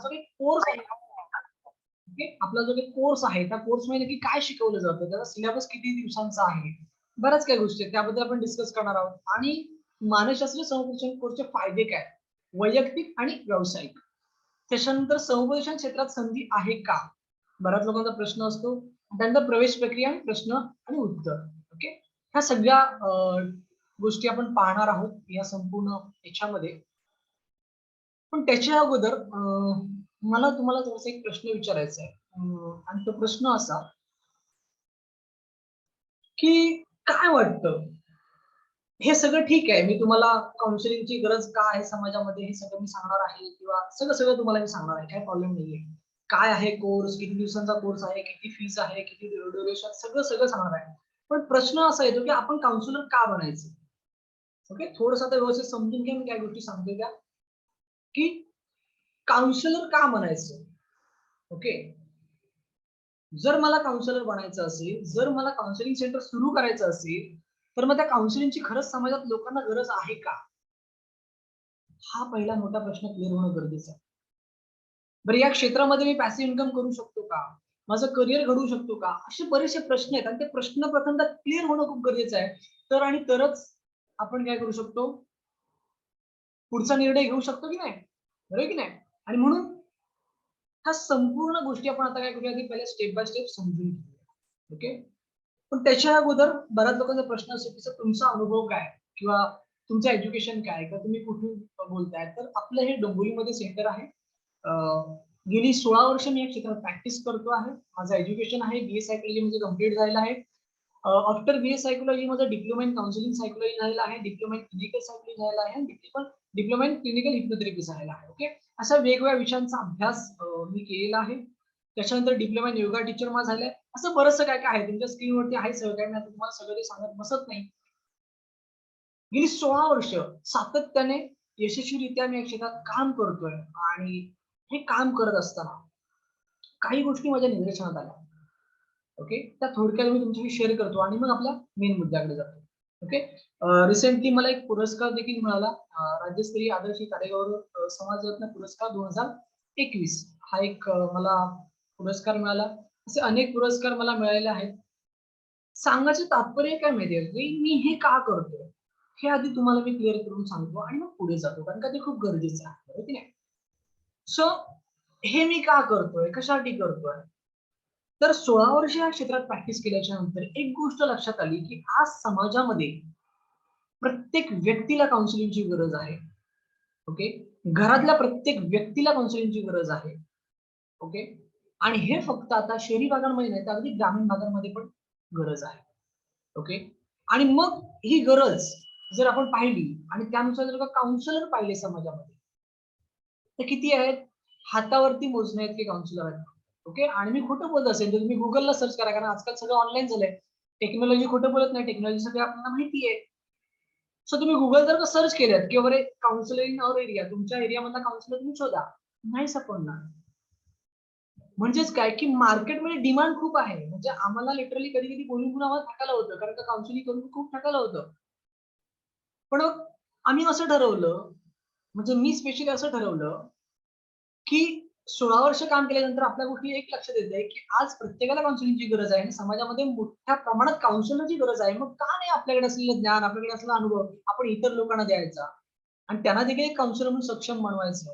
जो काही कोर्स आहे, आपला जो काही कोर्स आहे त्या कोर्समध्ये नक्की काय शिकवलं जातं, त्याचा सिलेबस किती दिवसांचा आहे, बऱ्याच काही गोष्टी त्याबद्दल आपण डिस्कस करणार आहोत. आणि मानसशास्त्र समुपदेशन कोर्सचे फायदे काय, वैयक्तिक आणि व्यावसायिक. त्याच्यानंतर समुपदेशन क्षेत्रात संधी आहे का, बऱ्याच लोकांचा प्रश्न असतो. त्यानंतर प्रवेश प्रक्रिया, प्रश्न आणि उत्तर. ओके, ह्या सगळ्या गोष्टी आपण पाहणार आहोत या संपूर्ण याच्यामध्ये. पण त्याच्या अगोदर मला तुम्हाला थोडासा एक प्रश्न विचारायचा आहे, आणि तो प्रश्न असा की काय वाटतं, हे सगळं ठीक आहे, मी तुम्हाला काउन्सिलिंगची गरज का आहे समाजामध्ये हे सगळं मी सांगणार आहे, किंवा सगळं सगळं तुम्हाला मी सांगणार आहे, काही प्रॉब्लेम नाहीये. काय आहे कोर्स, किती दिवसांचा कोर्स आहे, किती फीस आहे, किती ड्युरेशन, सगळं सगळं सांगणार आहे. पण प्रश्न असा येतो की आपण काउन्सिलर का बनायचं. ओके, थोडंसं आता व्यवस्थित समजून घ्या मी काय गोष्टी सांगतोय त्या, की काउन्सिलर का बनायचं. ओके, जर मला काउन्सिलर बनायचं असेल, जर मला काउन्सिलिंग सेंटर सुरू करायचं असेल, तर मग त्या काउन्सिलिंगची खरंच समाजात लोकांना गरज आहे का, हा पहिला मोठा प्रश्न क्लिअर होणं गरजेचं आहे. बरं, या क्षेत्रामध्ये मी पॅसिव्ह इन्कम करू शकतो का, माझं करिअर घडवू शकतो का, असे बरेचसे प्रश्न आहेत आणि ते प्रश्न प्रथमतः क्लिअर होणं खूप गरजेचं आहे. तर आणि तरच आपण काय करू शकतो, पुढचा निर्णय घेऊ शकतो की नाही, बरोबर की नाही. आणि म्हणून ह्या संपूर्ण गोष्टी आपण आता काय करूया, की पहिले स्टेप बाय स्टेप समजून घेऊया. ओके, पण त्याच्या अगोदर बऱ्याच लोकांचा प्रश्न असतो की तुमचा अनुभव काय, किंवा तुमचं एज्युकेशन काय, किंवा तुम्ही कुठून बोलताय. तर आपलं हे डोंबिवलीमध्ये सेंटर आहे. गेली 16 वर्ष मी या क्षेत्रात प्रॅक्टिस करतो आहे. माझं एज्युकेशन आहे बीए सायकोलॉजी मध्ये कम्प्लीट झालेलं आहे. आफ्टर बीए सायकोलॉजी माझं डिप्लोमा इन काउन्सिलिंग सायकोलॉजी झालेलं आहे, डिप्लोमा इन क्लिनिकल सायकोलॉजी झालेला आहे, आणि डिप्लोमा इन क्लिनिकल हिप्नोथेरपी झालेला आहे. ओके, अशा वेगवेगळ्या विषयांचा अभ्यास मी केलेला आहे. त्याच्यानंतर डिप्लोमा इन योगा टीचर माझं झालंय. असं बरंचसं काय काय आहे, तुमच्या स्क्रीनवरती आहे सगळं काय, मी आता तुम्हाला सगळं ते सांगत बसत नाही. गेली 16 वर्ष सातत्याने यशस्वीरित्या मी या क्षेत्रात काम करतोय. आणि हे काम करत असताना काही गोष्टी माझ्या निदर्शनात आल्या. ओके, त्या थोडक्यात मी तुमच्याशी शेअर करतो आणि मग आपल्या मेन मुद्द्याकडे जातो. ओके, रिसेंटली मला एक पुरस्कार देखील मिळाला, राज्यस्तरीय आदर्श कार्यगौरव समाजरत्न पुरस्कार 2021. हा एक मला पुरस्कार मिळाला. असे अनेक पुरस्कार मला मिळालेले आहेत. सांगायचं तात्पर्य काय माहितीये, की मी हे का करतोय, हे आधी तुम्हाला मी क्लिअर करून सांगतो आणि मग पुढे जातो, कारण का ते खूप गरजेचं आहे, बरोबर की नाही. सो हे मी का करतोय, कशासाठी करतोय, तर 16 वर्ष या क्षेत्रात प्रॅक्टिस केल्याच्या नंतर एक गोष्ट लक्षात आली, की आज समाजामध्ये प्रत्येक व्यक्तीला काउन्सिलिंगची गरज आहे. ओके, घरातल्या प्रत्येक व्यक्तीला काउन्सिलिंगची गरज आहे. ओके, आणि हे फक्त आता शहरी भागांमध्ये नाही, तर अगदी ग्रामीण भागांमध्ये पण गरज आहे. ओके, आणि मग ही गरज जर आपण पाहिली आणि त्यानुसार जर का काउन्सिलर पाहिले समाजामध्ये, तर किती आहेत, हातावरती मोजणे इतके काउन्सिलर आहेत. ओके, आणि मी खोटं बोलत असेल तर तुम्ही गुगलला सर्च करा, कारण आजकाल सगळं ऑनलाईन झालंय. टेक्नॉलॉजी खोटं बोलत नाही, टेक्नॉलॉजी सगळं आपल्याला माहिती आहे. सो तुम्ही गुगल जर का सर्च केलं की बरे काउन्सिलर इन अवर एरिया, तुमच्या एरियामधला काउन्सिलर तुम्ही शोधा, नाही सापडणार. म्हणजेच काय, की मार्केटमध्ये डिमांड खूप आहे. म्हणजे आम्हाला लिटरली कधी कधी बोलून आम्हाला थकायला होतं, कारण का काउन्सिलिंग करून खूप थकायला होतं. पण आम्ही असं ठरवलं, म्हणजे मी स्पेशली असं ठरवलं, की 16 वर्ष काम केल्यानंतर आपल्या गोष्टी एक लक्षात येते, की आज प्रत्येकाला काउन्सिलिंगची गरज आहे आणि समाजामध्ये मोठ्या प्रमाणात काउन्सिलरची गरज आहे. मग का नाही आपल्याकडे असलेलं ज्ञान, आपल्याकडे असलेला अनुभव आपण इतर लोकांना द्यायचा आणि त्यांना देखील एक काउन्सिलर म्हणून सक्षम बनवायचं,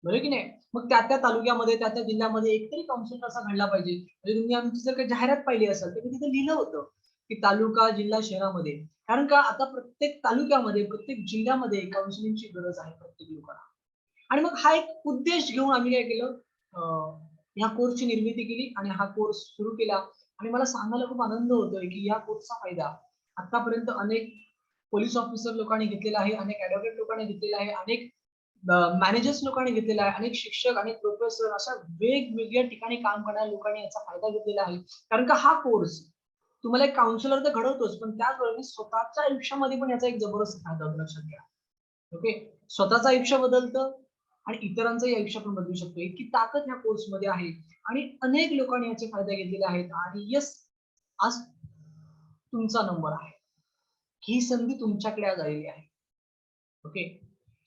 बरोबर की नाही. मग त्या तालुक्यामध्ये, त्या जिल्ह्यामध्ये एकतरी काउन्सिलर असा घडला पाहिजे. म्हणजे तुम्ही आमची जर काही जाहिरात पाहिली असेल तर मी तिथे लिहिलं होतं, की तालुका, जिल्हा, शहरामध्ये. कारण का आता प्रत्येक तालुक्यामध्ये, प्रत्येक जिल्ह्यामध्ये काउन्सिलिंगची गरज आहे प्रत्येक लोकांना. आणि मग हा एक उद्देश घेऊन आम्ही काय केलं, ह्या कोर्सची निर्मिती केली आणि हा कोर्स सुरू केला. आणि मला सांगायला खूप आनंद होतोय, की या कोर्सचा फायदा आतापर्यंत अनेक पोलीस ऑफिसर लोकांनी घेतलेला आहे, अनेक ऍडव्होकेट लोकांनी घेतलेला आहे, अनेक मॅनेजर्स लोकांनी घेतलेला आहे, अनेक शिक्षक, अनेक प्रोफेसर, अशा वेगवेगळ्या ठिकाणी काम करणाऱ्या लोकांनी याचा फायदा घेतलेला आहे. कारण का हा कोर्स तुम्हाला एक काउन्सिलर तर घडवतोच, पण त्याचबरोबर स्वतःच्या आयुष्यामध्ये पण याचा एक जबरदस्त फायदा होतो, लक्षात घ्या. ओके, स्वतःचं आयुष्य बदलतं आणि इतरांचंही आयुष्य पण बदलू शकतो. इतकी ताकद ह्या कोर्समध्ये आहे आणि अनेक लोकांनी याचे फायदे घेतलेले आहेत. आणि येस, आज तुमचा नंबर आहे. ही संधी तुमच्याकडे आज आलेली आहे. ओके,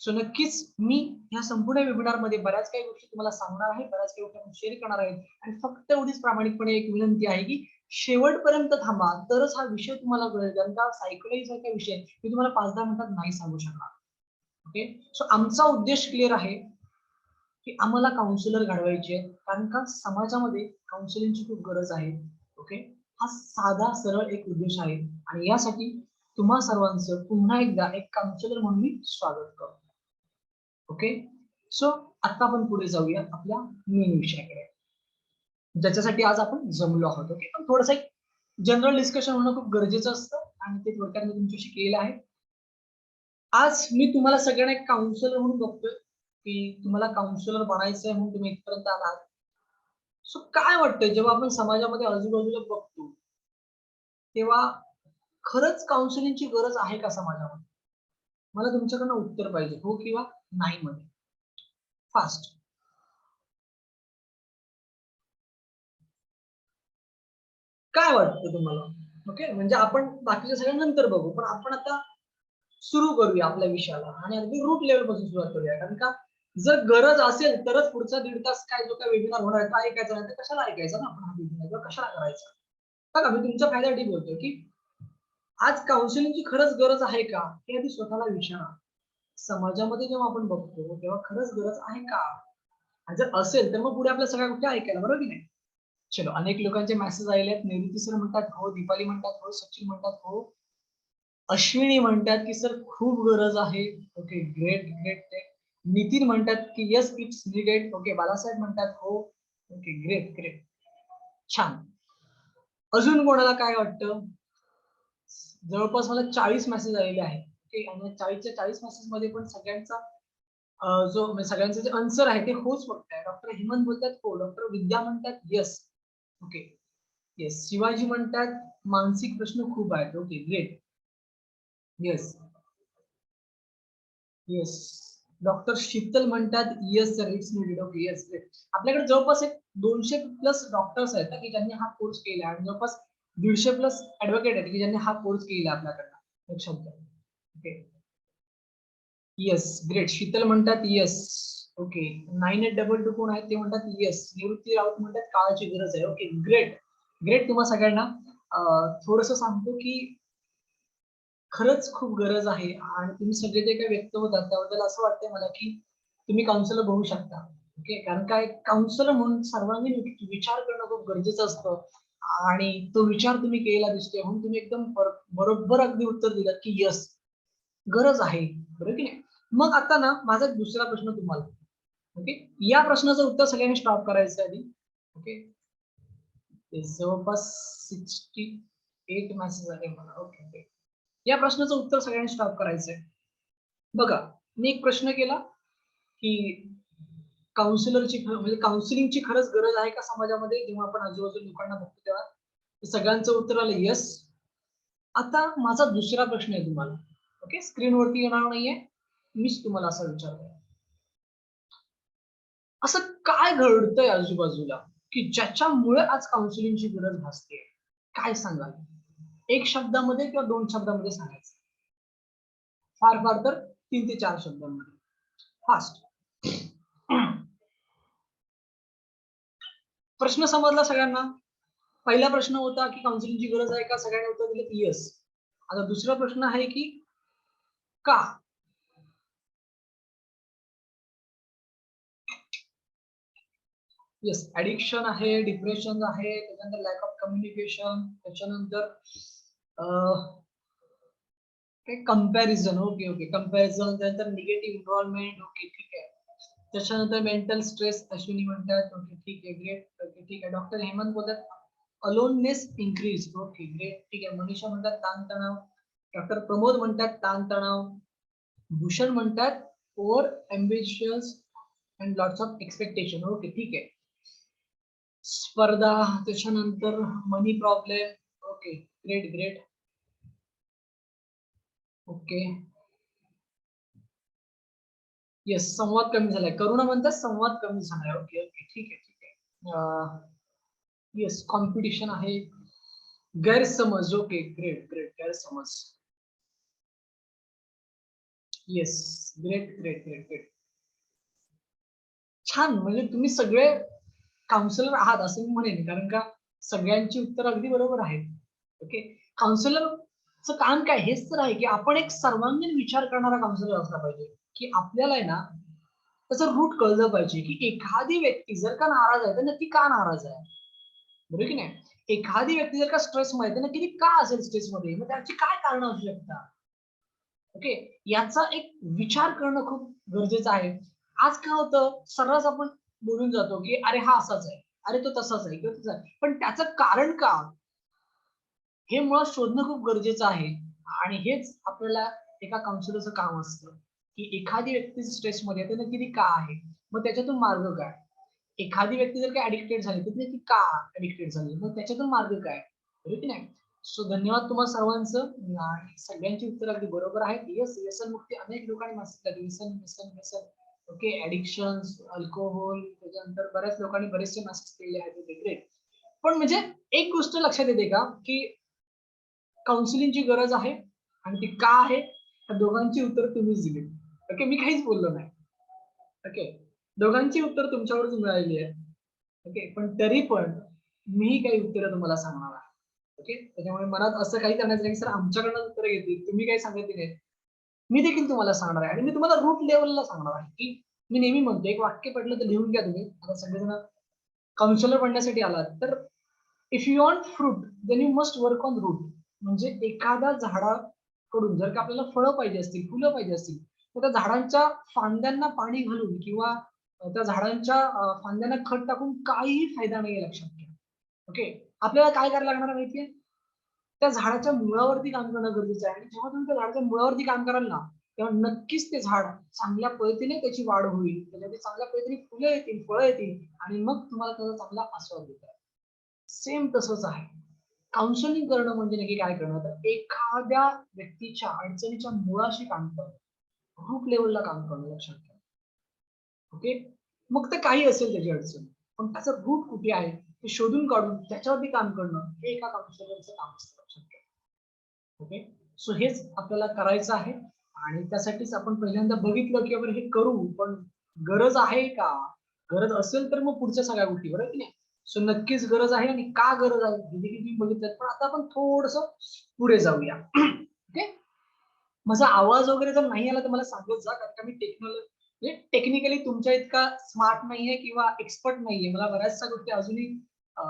सो नक्कीच मी या संपूर्ण वेबिनार मध्ये बऱ्याच काही गोष्टी तुम्हाला सांगणार आहे, बऱ्याच काही गोष्टी शेअर करणार आहे. आणि फक्त एवढीच प्रामाणिकपणे एक विनंती आहे की शेवटपर्यंत थांबा, तरच हा विषय तुम्हाला कळेल. कारण का सायकोलॉजी सारखा विषय मी तुम्हाला 5-10 मिनिटात नाही सांगू शकणार. ओके, सो आमचा उद्देश क्लिअर आहे की आम्हाला काउन्सिलर घडवायचे आहेत, कारण का समाजामध्ये काउन्सिलिंगची खूप गरज आहे. ओके, हा साधा सरळ एक उद्देश आहे आणि यासाठी तुम्हा सर्वांचं पुन्हा एकदा एक काउन्सिलर म्हणून मी स्वागत करतो. ओके, सो आता आपण पुढे जाऊया आपल्या मेन विषयाकडे, ज्याच्यासाठी आज आपण जमलो आहोत. ओके, पण थोडंसं एक जनरल डिस्कशन होणं खूप गरजेचं असतं आणि ते थोडक्यात मी तुमच्याशी केलेलं आहे. आज मी तुम्हाला सगळ्यांना एक काउन्सिलर म्हणून बघतोय की तुम्हाला काउन्सिलर बनायचंय म्हणून तुम्ही इथपर्यंत आलात. सो काय वाटतंय जेव्हा आपण समाजामध्ये आजूबाजूला बघतो तेव्हा खरंच काउन्सिलिंगची गरज आहे का समाजामध्ये? मला तुमच्याकडनं उत्तर पाहिजे, हो किंवा नाही मध्ये. फास्ट. काय वाटतं तुम्हाला? ओके, म्हणजे आपण बाकीच्या सगळ्या नंतर बघू, पण आपण आता सुरू करूया आपल्या विषयाला आणि अगदी रूट लेवल पासून सुरुवात करूया. कारण का जर गरज असेल तरच पुढचा 1.5 तास काय जो काय वेबिनार होणार आहे ऐकायचा नाही तर कशाला ऐकायचा ना आपण हा वेबिनार, किंवा कशाला करायचा. बघा, मी तुमच्या फायद्यासाठी बोलतोय की आज काउन्सिलिंगची खरंच गरज आहे का हे आधी स्वतःला विचारा. समाजामध्ये जेव्हा आपण बघतो तेव्हा खरंच गरज आहे का? जर असेल तर मग पुढे आपल्या सगळ्या गोष्टी ऐकायला, बरोबर की नाही? चलो, अनेक लोकांचे मेसेज आलेले आहेत. निवृत्ती सर म्हणतात हो, दीपाली म्हणतात हो, सचिन म्हणतात हो, अश्विनी म्हणतात की सर खूप गरज आहे. Okay, great great great. Nitin म्हणतात की yes it's needed. Okay, Balasaheb म्हणतात हो. ओके, ग्रेट ग्रेट, छान. अजून कोणाला काय वाटतं? जवळपास मला 40 मेसेज आलेले आहेत. ओके, आणि 40च्या 40 मेसेज मध्ये पण सगळ्यांचा जो म्हणजे सगळ्यांचं जे आन्सर आहे ते होच फक्त आहे. डॉक्टर हेमंत बोलतात हो, डॉक्टर विद्या म्हणतात येस. Okay, yes. शिवाजी म्हणतात मानसिक प्रश्न खूप आहेत. Okay, great. Yes yes. Doctor Sheetal म्हणतात yes sir it's needed. Okay, yes great. आपल्याकडे जवळपास एक 200 प्लस डॉक्टर्स आहेत की ज्यांनी हा कोर्स केला आणि जवळपास 150 प्लस ऍडव्होकेट आहेत की ज्यांनी हा कोर्स केला आपल्याकडनं. लक्षात घ्या. Okay, yes great. शीतल म्हणतात येस. ओके, 9822 कोण आहेत ते म्हणतात येस. निवृत्ती राऊत म्हणतात काळाची गरज आहे. Okay, great great. तुम्हा सगळ्यांना थोडस सांगतो की खरंच खूप गरज आहे आणि तुम्ही सगळे जे काही व्यक्त होतात त्याबद्दल असं वाटतंय मला की तुम्ही काउन्सिलर बनू शकता. ओके, कारण काय काउन्सिलर म्हणून सर्वांगीण विचार करणं खूप गरजेचं असतं आणि तो विचार तुम्ही केलेला दिसतोय म्हणून तुम्ही एकदम बरोबर अगदी उत्तर दिलं की यस, गरज आहे. बरोबर की नाही? मग आता ना माझा दुसरा प्रश्न तुम्हाला. ओके, या प्रश्नाचं उत्तर सगळ्यांनी स्टॉप करायचं आधी. ओके, जवळपास 68 मेसेज आले मला. ओके, या प्रश्नाचं उत्तर सगळ्यांनी स्टॉप करायचंय. बघा, मी एक प्रश्न केला की काउन्सिलरची म्हणजे काउन्सिलिंगची खरंच गरज आहे का समाजामध्ये जेव्हा आपण आजूबाजूला लोकांना बघतो तेव्हा? सगळ्यांचं उत्तर आलं येस. आता माझा दुसरा प्रश्न आहे तुम्हाला. ओके, स्क्रीनवरती येणार नाहीये, मीच तुम्हाला असा विचारतोय. असं काय घडतंय आजूबाजूला की ज्याच्यामुळे आज काउन्सिलिंगची गरज भासते? काय सांगाल? एक शब्दामध्ये किंवा 2 शब्दामध्ये सांगायचं. फार फार तर 3 ते 4 शब्दांमध्ये. फास्ट. प्रश्न समजला सगळ्यांना? पहिला प्रश्न होता की काउन्सिलिंगची गरज आहे का? सगळ्यांनी उत्तर दिलं येस. आता दुसरा प्रश्न आहे की का? येस, ऍडिक्शन आहे, डिप्रेशन आहे, त्याच्यानंतर लॅक ऑफ कम्युनिकेशन, त्याच्यानंतर कंपॅरिझन. ओके ओके, कंपॅरिझन, त्यानंतर निगेटिव्ह इन्व्हॉल्वमेंट. ओके, ठीक आहे. त्याच्यानंतर मेंटल स्ट्रेस अश्विनी म्हणतात. ओके, ठीक आहे, ग्रेट. ओके, ठीक आहे. डॉक्टर हेमंत बोलतात अलोननेस इन्क्रीज. ओके, ग्रेट, ठीक आहे. मनीषा म्हणतात ताणतणाव. डॉक्टर प्रमोद म्हणतात ताणतणाव. भूषण म्हणतात over ambitious and lots of expectation. Okay, ठीक आहे. स्पर्धा, त्याच्यानंतर money problem. Okay, great great. Okay, yes, संवाद कमी झालाय. करुणा म्हणतात संवाद कमी झालाय. ओके ओके, ठीक आहे ठीक आहे. येस, कॉम्पिटिशन आहे. गैरसमज. Okay, great great. गैरसमज. Yes, great great great great. छान. म्हणजे तुम्ही सगळे काउन्सिलर आहात असं मी म्हणेन, कारण का सगळ्यांची उत्तर अगदी बरोबर आहेत. ओके. काउन्सिलरचं काम काय हेच तर आहे, की आपण एक सर्वांगीण विचार करणारा काउन्सिलर असला पाहिजे, की आपल्याला आहे ना त्याचं रूट कळलं पाहिजे, की एखादी व्यक्ती जर का नाराज आहे, तर नक्की का नाराज आहे? बरोबर की नाही? एखादी व्यक्ती जर का स्ट्रेसमध्ये आहे, तर नक्की ती का असेल स्ट्रेसमध्ये? मग त्याची काय कारणं असू शकतात? ओके. याचा एक विचार करणं खूप गरजेचं आहे. आज काय होतं, सर्रास आपण बोलून जातो, की "अरे हा असाच आहे. अरे तो तसाच आहे किंवा तसा आहे." पण त्याचं कारण का? हे मुळात शोधणं खूप गरजेचं आहे. आणि हेच आपल्याला एका काउन्सिलरचं काम असतं, की एखादी व्यक्ती स्ट्रेसमध्ये आहे, तर नक्की ती का आहे? मग त्याच्यातून मार्ग काय? एखादी व्यक्ती जर का ॲडिक्टेड झाली, तर ती का ॲडिक्टेड झाली? मग त्याच्यातून मार्ग काय? बरोबर की नाही? सो धन्यवाद तुम्हा सर्वांचं आणि सगळ्यांची उत्तरं अगदी बरोबर आहेत. येस, व्यसनमुक्ती अनेक लोकांनी मागितलं. व्यसन, व्यसन, व्यसन. ओके, ॲडिक्शन्स, अल्कोहोल त्याच्यानंतर बऱ्याच लोकांनी बरेचसे मेसेज केले आहेत. ग्रेट. पण म्हणजे एक गोष्ट लक्षात येते का, की काउन्सिलिंगची गरज आहे आणि ती का आहे? या दोघांची उत्तरं तुम्हीच दिलीत. ओके, मी काहीच बोललो नाही. ओके. दोघांची उत्तर तुमच्यावरच मिळालेली आहेत. ओके. पण तरी पण मीही काही उत्तरं तुम्हाला सांगणार आहे. ओके. त्याच्यामुळे मनात असं काही करण्याचं नाही, की सर आमच्याकडनं उत्तरं येतील, तुम्ही काही सांगितली नाहीत. मी देखील तुम्हाला सांगणार आहे आणि मी तुम्हाला रूट लेव्हलला सांगणार आहे, की मी नेहमी म्हणतो एक वाक्य पडलं तर लिहून घ्या तुम्ही. आता सगळेजण काउन्सिलर बनण्यासाठी आलात, तर if you want fruit, then you must work on root. म्हणजे एखाद्या झाडाकडून जर का आपल्याला फळं पाहिजे असतील, फुलं पाहिजे असतील, तर त्या झाडांच्या फांद्यांना पाणी घालून किंवा त्या झाडांच्या फांद्यांना खत टाकून काहीही फायदा नाहीये लक्षात घ्या. ओके. आपल्याला काय करायला लागणार आहे माहितीये? त्या झाडाच्या मुळावरती काम करणं गरजेचं आहे आणि जेव्हा तुम्ही त्या झाडाच्या मुळावरती काम कराल ना, तेव्हा नक्कीच ते झाड चांगल्या पद्धतीने त्याची वाढ होईल. त्याच्यामध्ये चांगल्या पद्धतीने फुलं येतील, फळं येतील आणि मग तुम्हाला त्याचा चांगला आस्वाद देता येईल. सेम तसंच आहे. काउन्सिलिंग करणं म्हणजे नक्की काय करणं? तर एखाद्या व्यक्तीच्या अडचणीच्या मुळाशी काम करणं. रूट लेव्हलला काम करणं लक्षात ठेवा. ओके. मग ते काही असेल त्याची अडचण. पण त्याचं रूट कुठे आहे ते शोधून काढून त्याच्यावरती काम करणं हे एका काउन्सिलरचं काम असतं लक्षात ठेवा. ओके. सो हेच आपल्याला करायचं आहे आणि त्यासाठीच आपण पहिल्यांदा बघितलं, की आपण हे करू, पण गरज आहे का? गरज असेल तर मग पुढच्या सगळ्या गोष्टी, बरोबर की नाही? सो नक्कीच गरज आहे आणि का गरज आहे हे देखील तुम्ही बघितलं. पण आता आपण थोडंसं पुढे जाऊया. ओके. माझा आवाज वगैरे जर नाही आला तर मला सांगत जा, कारण का मी म्हणजे टेक्निकली तुमच्या इतका स्मार्ट नाहीये किंवा एक्सपर्ट नाहीये. मला बऱ्याचशा गोष्टी अजूनही अ,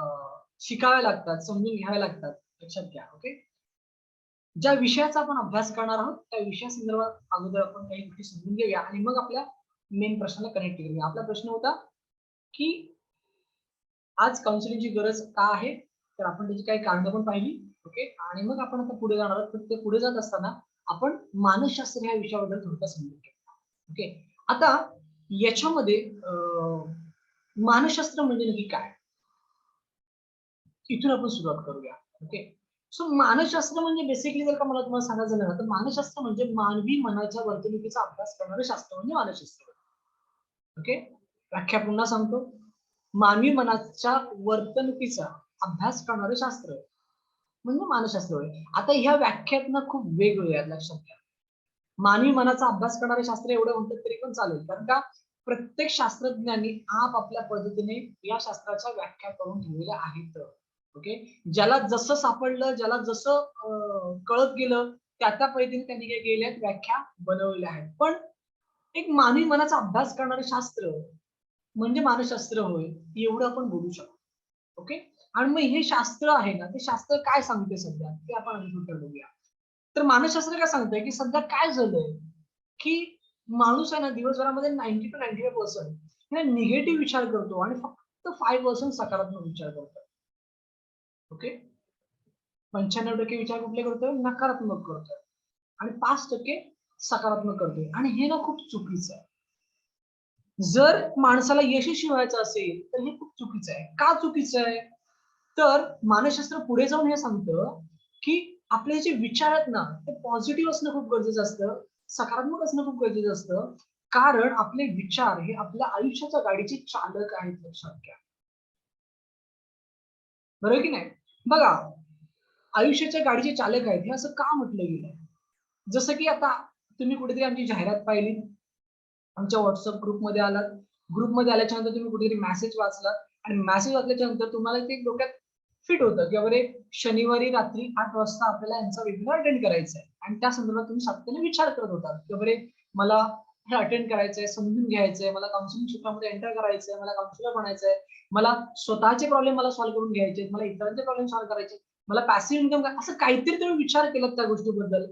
शिकाव्या लागतात, समजून घ्याव्या लागतात. लक्षात घ्या. ओके. ज्या विषयाचा आपण अभ्यास करणार आहोत, त्या विषयासंदर्भात अगोदर आपण काही गोष्टी समजून घेऊया आणि मग आपल्या मेन प्रश्नाला कनेक्ट करूया. आपला प्रश्न होता, की आज काउन्सिलिंगची गरज का आहे? तर आपण त्याची काही कारणं पण पाहिली. ओके. आणि मग आपण आता पुढे जाणार आहोत. तर ते पुढे जात असताना आपण मानसशास्त्र ह्या विषयाबद्दल थोडक्यात समजून घेऊ. ओके. आता याच्यामध्ये मानसशास्त्र म्हणजे नक्की काय? इथून आपण सुरुवात करूया. ओके. सो मानसशास्त्र म्हणजे बेसिकली जर का मला तुम्हाला सांगायचं झालं ना, तर मानसशास्त्र म्हणजे मानवी मनाच्या वर्तणुकीचा अभ्यास करणारं शास्त्र म्हणजे मानसशास्त्र. ओके. व्याख्या पुन्हा सांगतो. मानवी मनाच्या वर्तणुकीचा अभ्यास करणारं शास्त्र म्हणजे मानसशास्त्र होय. आता ह्या व्याख्यात खूप वेगवेगळ्या आहेत लक्षात घ्या. मानवी मनाचा अभ्यास करणारे शास्त्र एवढं म्हटलं तरी पण चालेल. कारण का प्रत्येक शास्त्रज्ञांनी आपापल्या पद्धतीने या शास्त्राच्या व्याख्या करून ठेवलेल्या आहेत. ओके. ज्याला जसं सापडलं, ज्याला जसं कळत गेलं, त्या पद्धतीने त्यांनी काय केल्या व्याख्या बनवलेल्या आहेत. पण एक मानवी मनाचा अभ्यास करणारे शास्त्र म्हणजे मानसशास्त्र होय, एवढं आपण बोलू शकतो. ओके. आणि मग हे शास्त्र आहे ना, ते शास्त्र काय सांगते सध्या? ते आपण आधी थोडक्यात बघूया. तर मानसशास्त्र काय सांगतंय, की सध्या काय झालंय, की माणूस आहे ना दिवसभरामध्ये 90 to 95% हे निगेटिव्ह विचार करतो आणि फक्त 5% सकारात्मक विचार करतो. ओके. 95% विचार कुठले करतोय? नकारात्मक करतोय आणि 5% सकारात्मक करतोय आणि हे ना खूप चुकीचं आहे. जर माणसाला यशस्वी व्हायचं असेल, तर हे खूप चुकीचं आहे. का चुकीचं आहे? तर मानसशास्त्र पुढे जाऊन हे सांगतं, की आपले जे विचार आहेत ना, ते पॉझिटिव्ह असणं खूप गरजेचं असतं. सकारात्मक असणं खूप गरजेचं असतं. कारण आपले विचार हे आपल्या आयुष्याच्या गाडीचे चालक आहेत लक्षात घ्या. बरोबर की नाही? बघा, आयुष्याच्या गाडीचे चालक आहेत हे असं का म्हटलं गेलंय? जसं की आता तुम्ही कुठेतरी आमची जाहिरात पाहिली, आमच्या WhatsApp ग्रुपमध्ये आलात ग्रुपमध्ये आल्याच्या नंतर तुम्ही कुठेतरी मेसेज वाचला आणि मेसेज वाचल्याच्या नंतर तुम्हाला ते डोक्यात फिट होतं की अरे शनिवारी रात्री 8 वाजता आपल्याला यांचा वेबिनार अटेंड करायचा आहे आणि त्या संदर्भात तुम्ही सातत्याने विचार करत होता की अरे मला हे अटेंड करायचंय, समजून घ्यायचंय, मला काउन्सिलिंग क्षेत्रामध्ये एंटर करायचंय, मला काउन्सिलर बनायचंय, मला स्वतःचे प्रॉब्लेम मला सॉल्व्ह करून घ्यायचे, मला इतरांचे प्रॉब्लेम सॉल्व्ह करायचे, मला पॅसिव्ह इन्कम असं काहीतरी तुम्ही विचार केलात त्या गोष्टीबद्दल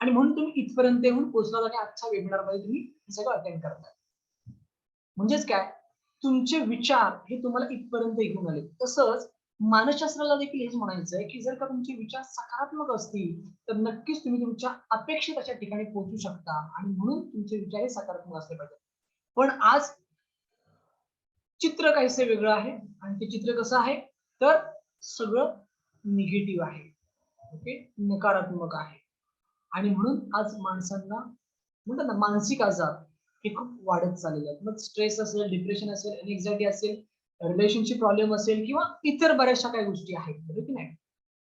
आणि म्हणून तुम्ही इथपर्यंत येऊन पोहोचलात आणि आजच्या वेबिनारमध्ये तुम्ही हे सगळं अटेंड करताय. म्हणजेच काय, तुमचे विचार हे तुम्हाला इथपर्यंत घेऊन आले. तसंच मानसशास्त्राला देखील हेच म्हणायचं आहे की जर का तुमचे विचार सकारात्मक असतील तर नक्कीच तुम्ही तुमच्या अपेक्षित अशा ठिकाणी पोहोचू शकता आणि म्हणून तुमचे विचार हे सकारात्मक असले पाहिजेत. पण आज चित्र काहीसे वेगळं आहे आणि ते चित्र कसं आहे तर सगळं निगेटिव्ह आहे. ओके, नकारात्मक आहे आणि म्हणून आज माणसांना म्हणतात ना मानसिक आजार हे खूप वाढत चाललेले आहेत. मग स्ट्रेस असेल, डिप्रेशन असेल, एन्झायटी असेल, रिलेशनशिप प्रॉब्लेम असेल किंवा इतर बऱ्याचशा काही गोष्टी आहेत, बरोबर की नाही?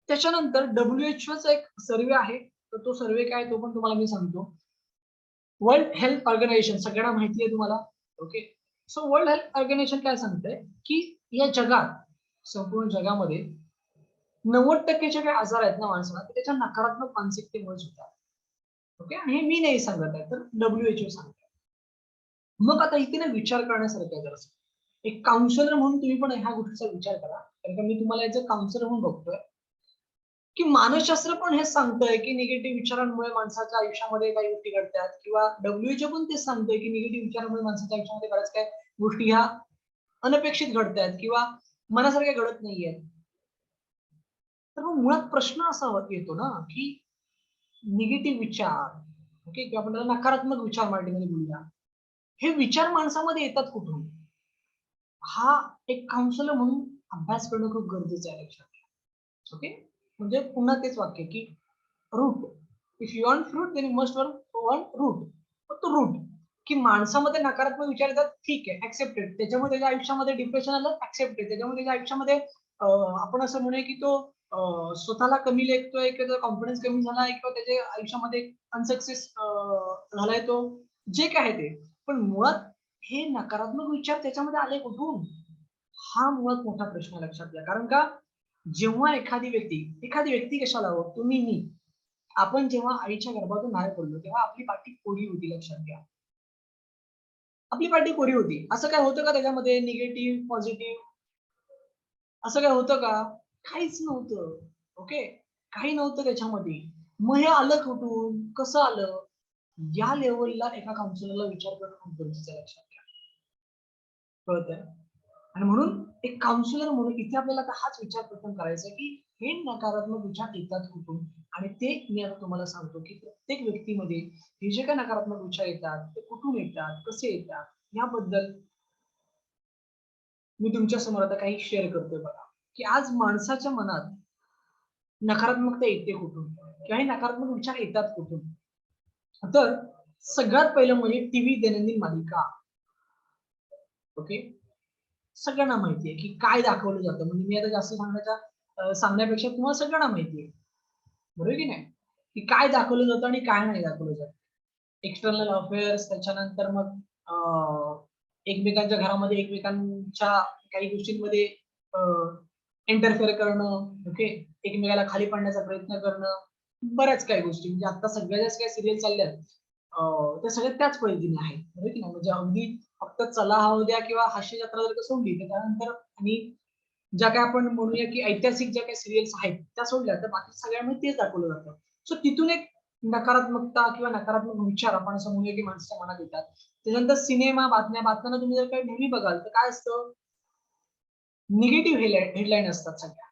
त्याच्यानंतर WHO एक सर्वे आहे, तर तो सर्वे काय तो पण तुम्हाला मी सांगतो. वर्ल्ड हेल्थ ऑर्गनायझेशन सगळ्यांना माहिती आहे तुम्हाला, okay. So World Health Organization काय सांगतंय की या जगात, संपूर्ण जगामध्ये 90% जे काही आजार आहेत ना माणसाला ते त्याच्या नकारात्मक मानसिकतेमुळेच होतात. ओके, आणि हे मी नाही सांगत आहे तर WHO सांगतंय. मग आता इथे ना विचार करण्यासारखं आहे जरासं. एक काउन्सिलर म्हणून तुम्ही पण ह्या गोष्टीचा विचार करा. कारण का मी तुम्हाला याचं काउन्सिलर म्हणून बघतोय, की मानसशास्त्र पण हेच सांगतंय, की निगेटिव्ह विचारांमुळे माणसाच्या आयुष्यामध्ये काही गोष्टी घडतात किंवा WHO पण तेच सांगतंय, की निगेटिव्ह विचारांमुळे माणसाच्या आयुष्यामध्ये बऱ्याच काही गोष्टी ह्या अनपेक्षित घडतायत किंवा मनासारख्या घडत नाहीयेत. तर मग मुळात प्रश्न असा येतो ना, की निगेटिव्ह विचार, ओके, किंवा आपण त्याला नकारात्मक विचार मराठीमध्ये बोलूया. हे विचार माणसामध्ये येतात कुठून? हा एक काउन्सिलर म्हणून अभ्यास करणं खूप गरजेचं आहे लक्षात घ्या. ओके? म्हणजे पुन्हा तेच वाक्य की root. If you want fruit then you must want root. फक्त रूट. की माणसामध्ये नकारात्मक विचार येतात, ठीक आहे, एक्सेप्टेड. त्याच्यामुळे त्याच्या आयुष्यामध्ये डिप्रेशन आलं, एक्सेप्टेड. त्याच्यामुळे त्याच्या आयुष्यामध्ये आपण असं म्हणूया की तो स्वतःला कमी लेखतोय किंवा त्याचा कॉन्फिडन्स कमी झालाय किंवा त्याच्या आयुष्यामध्ये अनसक्सेस झालाय तो, जे काय आहे ते. पण मुळात हे नकारात्मक विचार त्याच्यामध्ये आले कुठून? हा मुळात मोठा प्रश्न लक्षात घ्या. कारण का जेव्हा एखादी व्यक्ती कशाला हो, तुम्ही, मी, आपण जेव्हा आईच्या गर्भातून बाहेर पडलो, तेव्हा आपली पाठी कोरी होती लक्षात घ्या. आपली पाठी कोरी होती. असं काय होतं का त्याच्यामध्ये निगेटिव्ह, पॉझिटिव्ह असं काय होतं का? काहीच नव्हतं. ओके. काही नव्हतं त्याच्यामध्ये. मग हे आलं कुठून? कसं आलं? या लेव्हलला एका काउन्सिलरला विचार करणं खूप गरजेचं आहे लक्षात घ्या. कळतंय? आणि म्हणून एक काउन्सिलर म्हणून इथे आपल्याला आता हाच विचार प्रथम करायचा आहे, की हे नकारात्मक विचार येतात कुठून? आणि ते मी आता तुम्हाला सांगतो, की प्रत्येक व्यक्तीमध्ये हे जे काही नकारात्मक विचार येतात, ते कुठून येतात, कसे येतात, याबद्दल मी तुमच्या समोर आता काही शेअर करतोय बघा, की आज माणसाच्या मनात नकारात्मकता येते कुठून? किंवा हे नकारात्मक विचार येतात कुठून? तर सगळ्यात पहिलं म्हणजे टीव्ही दैनंदिन मालिका. ओके. सगळ्यांना माहिती आहे, की काय दाखवलं जातं. म्हणजे मी आता जास्त सांगण्यापेक्षा तुम्हाला सगळ्यांना माहिती आहे. बरोबर की नाही? की काय दाखवलं जातं आणि काय नाही दाखवलं जात. एक्सटर्नल अफेअर्स त्याच्यानंतर मग एकमेकांच्या घरामध्ये एकमेकांच्या काही गोष्टींमध्ये अ, इंटरफेअर करणं, ओके. एकमेकाला खाली पाडण्याचा प्रयत्न करणं, बऱ्याच काही गोष्टी. म्हणजे आता सगळ्या ज्या काही सीरियल चालल्यात त्या सगळ्या त्याच पद्धतीने आहेत. बरोबर की नाही? म्हणजे अगदी फक्त चला हवं द्या किंवा हास्य जत्रा जर का सोडली त्याच्यानंतर आणि ज्या काही आपण म्हणूया की ऐतिहासिक ज्या काही सीरियल्स आहेत त्या सोडल्या तर बाकी सगळ्यामध्ये तेच दाखवलं जातं. सो तिथून एक नकारात्मकता किंवा नकारात्मक विचार आपण असं म्हणूया की माणसाच्या मनात येतात. त्याच्यानंतर सिनेमा, बातम्यांना तुम्ही जर काही नेहमी बघाल तर काय असतं निगेटिव्ह हेडलाईन असतात सगळ्या.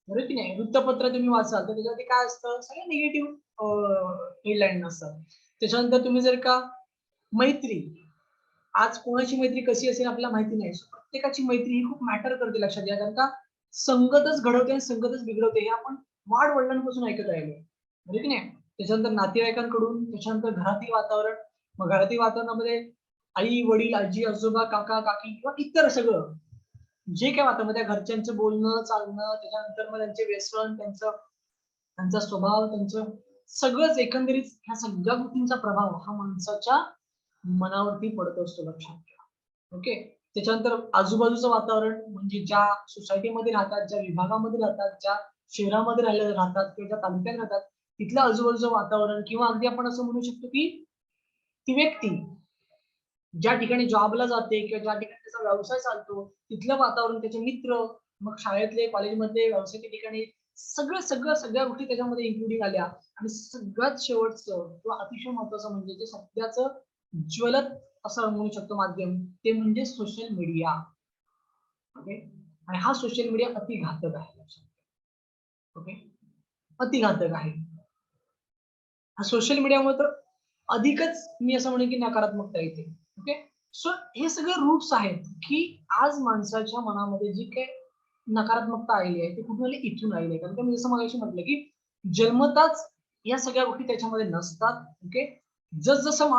बरोबर की नाही? वृत्तपत्र तुम्ही वाचाल तर त्याच्यावरती काय असतं सगळ्या निगेटिव्ह हेडलाईन असतात. त्याच्यानंतर तुम्ही जर का मैत्री, आज कोणाची मैत्री कशी असेल आपल्याला माहिती नाही. सो प्रत्येकाची मैत्री ही खूप मॅटर करते लक्षात घ्या. कारण का संगतच घडवते आणि संगतच बिघडवते हे आपण वाढ-वडिलांपासून ऐकत राहिलोय. बरोबर की नाही? त्याच्यानंतर नातेवाईकांकडून, त्याच्यानंतर घरातील वातावरण. मग घरातील वातावरणामध्ये आई, वडील, आजी, आजोबा, काका, काकी किंवा इतर सगळं जे काही वातावरण त्या घरच्यांचं बोलणं, चालणं, त्याच्यानंतर मग त्यांचे व्यसन, त्यांचा स्वभाव, त्यांचं सगळंच एकंदरीत ह्या सगळ्या गोष्टींचा प्रभाव हा माणसाच्या मनावरती पडत असतो लक्षात घ्या. ओके. त्याच्यानंतर आजूबाजूचं वातावरण, म्हणजे ज्या सोसायटीमध्ये राहतात, ज्या विभागामध्ये राहतात, ज्या शहरामध्ये राहतात किंवा ज्या तालुक्यात राहतात, तिथलं आजूबाजूचं वातावरण, किंवा अगदी आपण असं म्हणू शकतो की ती व्यक्ती ज्या ठिकाणी जॉबला जाते किंवा ज्या ठिकाणी त्याचा व्यवसाय चालतो, तिथलं वातावरण, त्याचे मित्र, मग शाळेतले, कॉलेजमधले, व्यवसायाच्या ठिकाणी, सगळ्या गोष्टी त्याच्यामध्ये इन्क्लुडिंग आल्या. आणि सगळ्यात शेवटचं किंवा अतिशय महत्वाचं म्हणजे जे सध्याचं ज्वलत असं म्हणू शकतो माध्यम, ते म्हणजे सोशल मीडिया. ओके. आणि हा सोशल मीडिया अतिघातक आहे. ओके. अतिघातक आहे. हा सोशल मीडियामुळे तर अधिकच मी असं म्हणेन की नकारात्मकता येते. ओके. सो हे सगळे रूट्स आहेत की आज माणसाच्या मनामध्ये जी काही नकारात्मकता आलेली आहे ती कुठून इथून आलेली आहे. कारण का मी जसं मगाशी म्हटलं की जन्मताच या सगळ्या गोष्टी त्याच्यामध्ये नसतात. ओके. जसजसं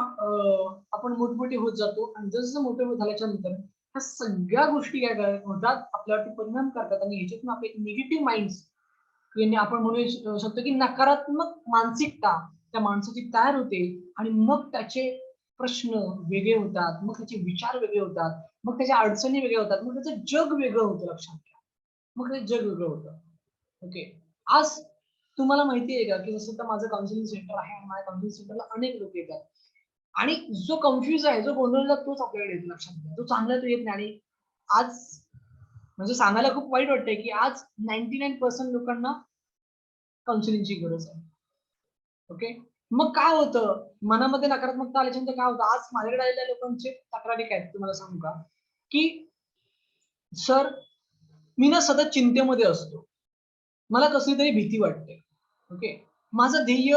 आपण मोठमोठे होत जातो आणि जसजसं मोठे होत झाल्याच्या नंतर ह्या सगळ्या गोष्टी काय होतात, आपल्यावरती परिणाम करतात आणि ह्याच्यातून आपले निगेटिव्ह माइंड्स, आपण म्हणू शकतो की नकारात्मक मानसिकता त्या माणसाची तयार होते. आणि मग त्याचे प्रश्न वेगळे होतात, मग त्याचे विचार वेगळे होतात, मग त्याच्या अडचणी वेगळ्या होतात, मग त्याचं जग वेगळं होतं. लक्षात घ्या. मग ते जग वेगळं होतं. ओके. आज तुम्हाला माहिती आहे का की जसं तर माझं काउन्सिलिंग सेंटर आहे आणि माझ्या काउन्सिलिंग सेंटरला अनेक लोक येतात आणि जो कन्फ्युज आहे, जो गोंधळला, तोच आपल्याकडे येतो. लक्षात घ्या. जो चांगला तो येत नाही. आणि आज म्हणजे सांगायला खूप वाईट वाटतंय की आज 99% लोकांना काउन्सिलिंगची गरज आहे. ओके. मग काय होतं, मनामध्ये नकारात्मकता आल्याच्यानंतर काय होतं, आज माझ्याकडे आलेल्या लोकांचे तक्रारी काय आहेत तुम्हाला सांगू का, की सर मी ना सतत चिंतेमध्ये असतो. मला कसली तरी भीती वाटते. ओके. माझं ध्येय,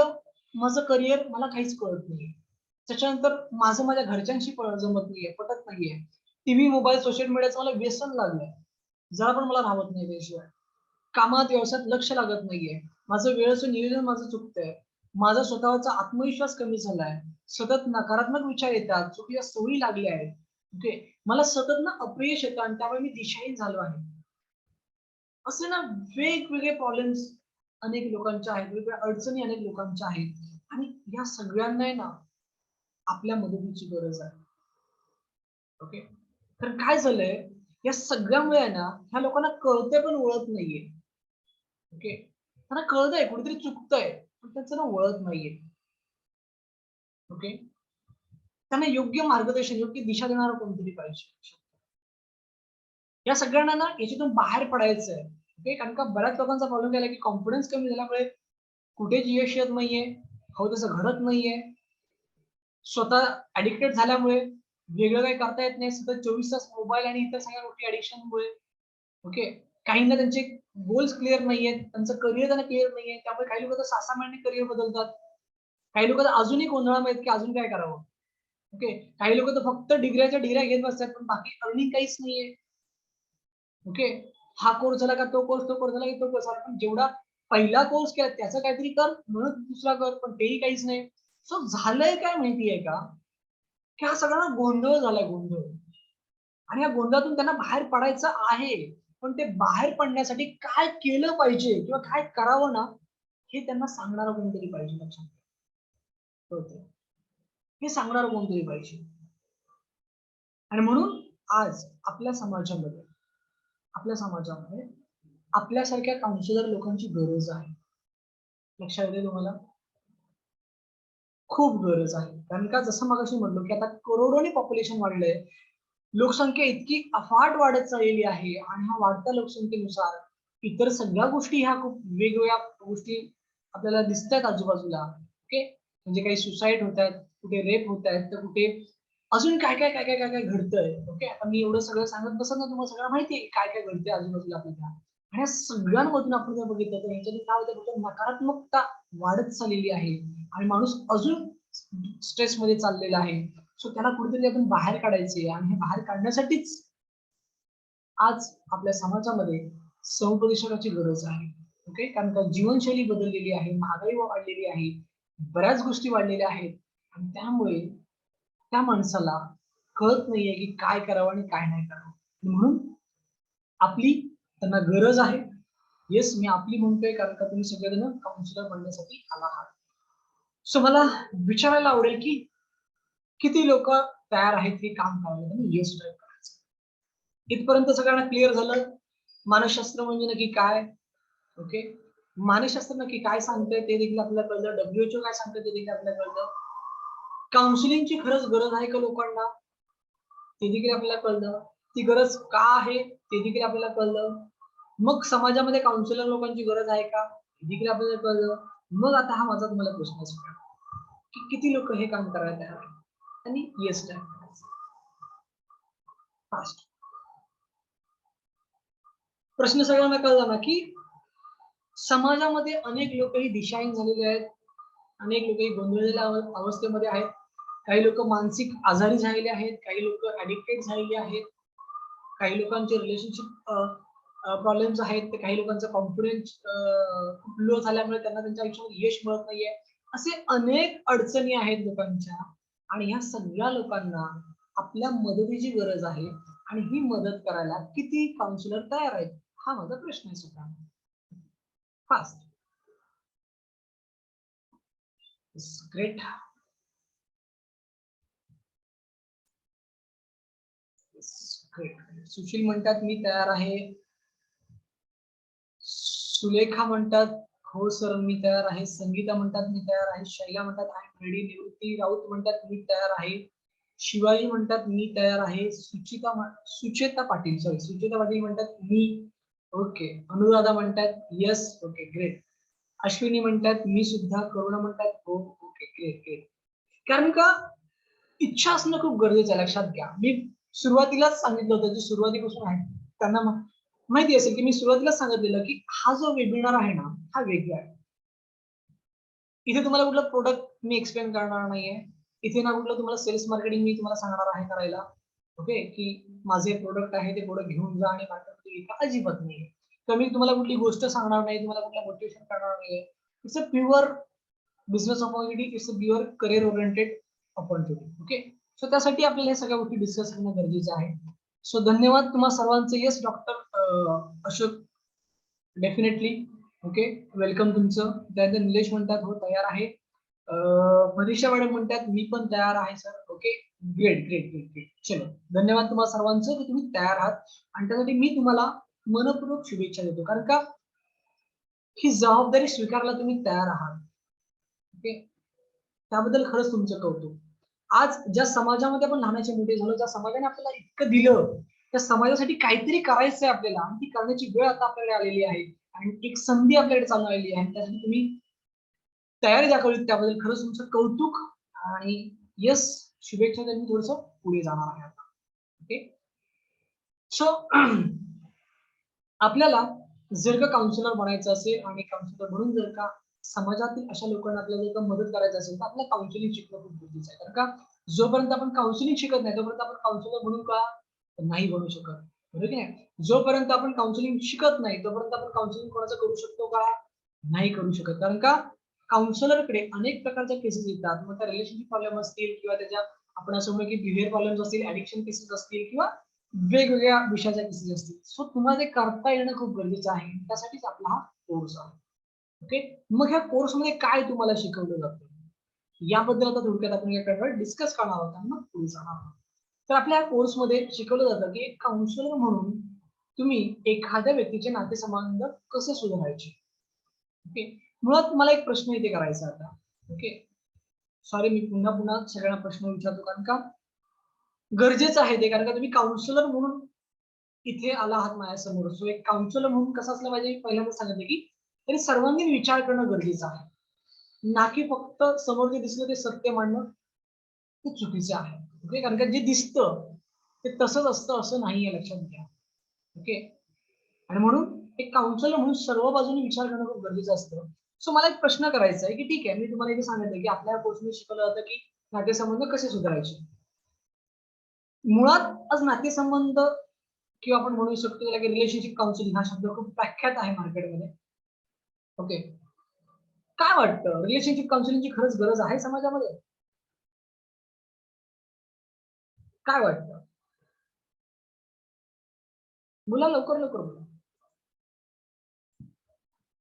माझं करिअर मला काहीच कळत नाहीये. त्याच्यानंतर माझं माझ्या घरच्यांशी जमत नाहीये, पटत नाहीये. टीव्ही, मोबाईल, सोशल मीडियाचं मला व्यसन लागलंय. जरा पण मला राहत नाही त्याशिवाय. कामात, व्यवसायात लक्ष लागत नाहीये. माझं वेळेचं नियोजन माझं चुकतंय. माझा स्वतःचा आत्मविश्वास कमी झालाय. सतत नकारात्मक विचार येतात, चुकीच्या सवयी लागल्या आहेत. ओके. मला सतत ना अपयश येतं आणि त्यामुळे मी दिशाहीन झालो आहे. असे ना वेगवेगळे प्रॉब्लेम्स अनेक लोकांच्या आहेत, वेगवेगळ्या अडचणी अनेक लोकांच्या आहेत. आणि या सगळ्यांना आहे ना आपल्या मदतीची गरज आहे. ओके. तर काय झालंय, या सगळ्यामुळे आहे ना ह्या लोकांना कळतंय पण ओळख नाहीये. ओके. त्यांना कळतंय कुठेतरी चुकतंय, पण त्याचं ना वळत नाहीये. ओके. त्यांना योग्य मार्गदर्शन, योग्य दिशा देणारं कोणतरी पाहिजे. या सगळ्यांना ना याच्यातून बाहेर पडायचंय. ओके. कारण का बऱ्याच लोकांचा प्रॉब्लेम झाला की कॉन्फिडन्स कमी झाल्यामुळे कुठेच यश येत नाहीये, हवं तसं घडत नाहीये. स्वतः ॲडिक्टेड झाल्यामुळे वेगळं काही करता येत नाही. सतत 24 तास मोबाईल आणि इतर सगळ्या गोष्टी ॲडिक्शनमुळे. ओके. काहींना त्यांचे गोल्स क्लिअर नाहीयेत. त्यांचं करिअर त्यांना क्लिअर नाहीये. त्यामुळे काही लोकं तर 6-6 महिन्यांनी करिअर बदलतात. काही लोकं तर अजूनही गोंधळामध्ये आहेत की अजून काय करावं? ओके. काही लोकं तर फक्त डिग्र्याच्या डिग्र्या घेत बसतात, पण बाकी अर्निंग काहीच नाहीये. ओके. हा कोर्स झाला का तो कोर्स, तो कोर्स झाला की तो कोर्स. पण जेवढा पहिला कोर्स केला त्याचं काहीतरी कर, म्हणून दुसरा कर, पण तेही काहीच नाही. सो झालंय काय माहितीये का, की हा सगळा गोंधळ झालाय, गोंधळ. आणि या गोंधळातून त्यांना बाहेर पडायचं आहे. पण ते बाहेर पडण्यासाठी काय केलं पाहिजे किंवा काय करावं ना, हे त्यांना सांगणारं कोणतरी पाहिजे. लक्षात ठेवा. हे सांगणारं कोणतरी पाहिजे. आणि म्हणून आज आपल्या समाजामध्ये आपल्यासारख्या काउन्सिलर लोकांची गरज आहे. लक्षात येतंय तुम्हाला? खूप गरज आहे. कारण का जसं मगाशी म्हटलो, की आता करोडोनी पॉप्युलेशन वाढलंय. लोकसंख्या इतकी अफाट वाढत चाललेली आहे आणि ह्या वाढत्या लोकसंख्येनुसार इतर सगळ्या गोष्टी ह्या खूप वेगवेगळ्या गोष्टी आपल्याला दिसतायत आजूबाजूला. ओके. म्हणजे काही सुसाईड होतायत, कुठे रेप होतायत, तर कुठे अजून काय घडतंय. ओके. आता मी एवढं सगळं सांगत बसत नाही, तुम्हाला सगळं माहिती आहे काय घडतंय आजूबाजूला आपल्याला. आणि या सगळ्यांमधून आपण जर बघितलं तर ह्याच्यातून काय होतं, फक्त नकारात्मकता वाढत चाललेली आहे आणि माणूस अजून स्ट्रेसमध्ये चाललेला आहे. सो त्याला कुठेतरी यातून बाहेर काढायचे आणि हे बाहेर काढण्यासाठीच आज आपल्या समाजामध्ये समुपदेशकाची गरज आहे. ओके. कारण का जीवनशैली बदललेली आहे, महागाई वाढलेली आहे, बऱ्याच गोष्टी वाढलेल्या आहेत आणि त्यामुळे त्या माणसाला कळत नाहीये की काय करावं आणि काय नाही करावं. म्हणून आपली त्यांना गरज आहे. येस, मी आपली म्हणतोय कारण का तुम्ही सगळेजण काउन्सिलर बनण्यासाठी आला आहात. सो मला विचारायला आवडेल की किती लोकं तयार आहेत हे काम करायला आणि येस करायचं. इथपर्यंत सगळ्यांना क्लिअर झालं मानसशास्त्र म्हणजे नक्की काय? ओके, मानसशास्त्र नक्की काय सांगतंय ते देखील आपल्याला कळलं, WHO काय सांगतंय ते देखील आपल्याला कळलं, काउन्सिलिंगची खरंच गरज आहे का लोकांना ते देखील आपल्याला कळलं, ती गरज का आहे ते देखील आपल्याला कळलं, मग समाजामध्ये काउन्सिलर लोकांची गरज आहे का हे देखील आपल्याला कळलं. मग आता हा माझा तुम्हाला प्रश्न असतो की किती लोक हे काम करायला तयार आहेत आणि येस टाइम फास्ट. प्रश्न सगळ्यांना कळला ना की समाजामध्ये अनेक लोक ही दिशाहीन झालेले आहेत, अनेक लोक ही गोंधळलेल्या अवस्थेमध्ये आहेत, काही लोक मानसिक आजारी झालेले आहेत, काही लोक ऍडिक्टेड झालेले आहेत, काही लोकांचे रिलेशनशिप प्रॉब्लेम्स आहेत, तर काही लोकांचा कॉन्फिडन्स खूप लो झाल्यामुळे त्यांना त्यांच्या आयुष्यामध्ये यश मिळत नाहीये. असे अनेक अडचणी आहेत लोकांच्या आणि ह्या सगळ्या लोकांना आपल्या मदतीची गरज आहे आणि ही मदत करायला किती काउन्सिलर तयार आहेत हा माझा प्रश्न आहे सुद्धा. Fast great. ग्रेट. सुशील म्हणतात मी तयार आहे, सुलेखा म्हणतात हो सर मी तयार आहे, संगीता म्हणतात मी तयार आहे, शैला म्हणतात आय एम रेडी, निवृत्ती राऊत म्हणतात मी तयार आहे, शिवाजी म्हणतात मी तयार आहे, सुचेता पाटील सुचेता पाटील म्हणतात मी ओके, अनुराधा म्हणतात यस ओके ग्रेट, अश्विनी म्हणतात मी सुद्धा, करुणा म्हणतात हो ओके ग्रेट ग्रेट. कारण का इच्छा असणं खूप गरजेचं आहे, लक्षात घ्या. मी सुरुवातीलाच सांगितलं होतं, जे सुरुवातीपासून आहे त्यांना माहिती असेल की मी सुरुवातीलाच सांगितलेलं की हा जो वेबिनार आहे ना हा वेगळा आहे. इथे तुम्हाला कुठलं प्रोडक्ट मी एक्सप्लेन करणार नाहीये, इथे ना कुठलं तुम्हाला सेल्स मार्केटिंग मी तुम्हाला सांगणार आहे करायला, ओके, की माझे प्रोडक्ट आहे ते प्रोडक्ट घेऊन जा आणि मार्केटमध्ये विका, अजिबात नाही. तर मी तुम्हाला कुठली गोष्ट सांगणार नाही, तुम्हाला कुठलं मोटिवेशन करणार नाहीये. It's a pure business opportunity, it's a pure career oriented opportunity. Okay, so त्यासाठी आपल्याला हे सगळ्या गोष्टी डिस्कस करणं गरजेचं आहे. सो धन्यवाद तुम्हा सर्वांचे. Yes doctor Ashok, definitely okay welcome तुमचं. त्यानंतर निलेश म्हणतात हो तयार आहे, मनीषा मॅडम म्हणतात मी पण तयार आहे sir. Okay great great great great. चलो धन्यवाद तुम्हाला सर्वांचं की तुम्ही तयार आहात आणि त्यासाठी मी तुम्हाला मनपूर्वक शुभेच्छा देतो, कारण का ही जबाबदारी स्वीकारला तुम्ही तयार आहात. ओके, त्याबद्दल खरंच तुमचं कौतुक. आज ज्या समाजामध्ये आपण लहानाचे मोठे झालो, ज्या समाजाने आपल्याला इतकं दिलं, त्या समाजासाठी काहीतरी करायचंय आपल्याला आणि ती करण्याची वेळ आता आपल्याकडे आलेली आहे आणि एक संधी आपल्याकडे चालू आलेली आहे. त्यासाठी तुम्ही तयारी दाखवली त्याबद्दल खरंच तुमचं कौतुक आणि यस शुभेच्छा देऊन थोडस पुढे जाणार आहे आता. ओके, सो आपल्याला जर का काउन्सिलर बनायचं असेल आणि काउन्सिलर म्हणून जर का समाजातील अशा लोकांना आपल्याला जर का मदत करायची असेल तर आपल्याला काउन्सिलिंग शिकणं खूप गरजेचं आहे. कारण का जोपर्यंत आपण काउन्सिलिंग शिकत नाही तोपर्यंत आपण काउन्सिलर म्हणून का नाही बनू शकत, बरोबर की नाही. जोपर्यंत आपण काउन्सिलिंग शिकत नाही तोपर्यंत आपण काउन्सिलिंग कोणाचं करू शकतो का, नाही करू शकत. कारण का काउन्सिलरकडे अनेक प्रकारच्या केसेस येतात, मग त्या रिलेशनशिप प्रॉब्लेम असतील किंवा त्याच्या आपण असं म्हणू की बिहेवियर प्रॉब्लेम्स असतील, ऍडिक्शन केसेस असतील किंवा वेगवेगळ्या विषयाच्या केसेस असतील. सो तुम्हाला ते करता येणं खूप गरजेचं आहे, त्यासाठीच आपला हा कोर्स आहे. ओके, मग ह्या कोर्समध्ये काय तुम्हाला शिकवलं जातं याबद्दल आता थोडक्यात आपण या डिस्कस करणार आहोत आणि मग पुढे जाणार आहोत. तर आपल्या कोर्समध्ये शिकवलं जातं की एक काउन्सिलर म्हणून तुम्ही एखाद्या व्यक्तीचे नातेसंबंध कसे सुधारायचे. ओके, मुळात तुम्हाला एक प्रश्न इथे करायचा आता. ओके, सॉरी मी पुन्हा पुन्हा सगळ्यांना प्रश्न विचारतो कारण का गरजेचं आहे ते, कारण का तुम्ही काउन्सिलर म्हणून इथे आला आहात माझ्यासमोर. सो एक काउन्सिलर म्हणून कसं असलं पाहिजे, पहिल्यांदा सांगितलं की तरी सर्वांगीण विचार करणं गरजेचं आहे, ना की फक्त समोर जे दिसलं ते सत्य मांडणं ते चुकीचं आहे. ओके, कारण का जे दिसतं ते तसंच असतं असं नाहीये, लक्षात घ्या. ओके, आणि म्हणून एक काउन्सिलर म्हणून सर्व बाजूने विचार करणं खूप गरजेचं असतं. सो मला एक प्रश्न करायचा आहे की ठीक आहे, मी तुम्हाला इथे सांगितलं की आपल्या कोर्समध्ये शिकवलं जातं की नातेसंबंध कसे सुधारायचे. मुळात आज नातेसंबंध किंवा आपण म्हणू शकतो की रिलेशनशिप काउन्सिलिंग हा शब्द खूप प्रख्यात आहे मार्केटमध्ये. ओके, काय वाटतं रिलेशनशिप काउन्सिलिंगची खरंच गरज आहे समाजामध्ये, काय वाटतं? बोला लवकर लवकर बोला.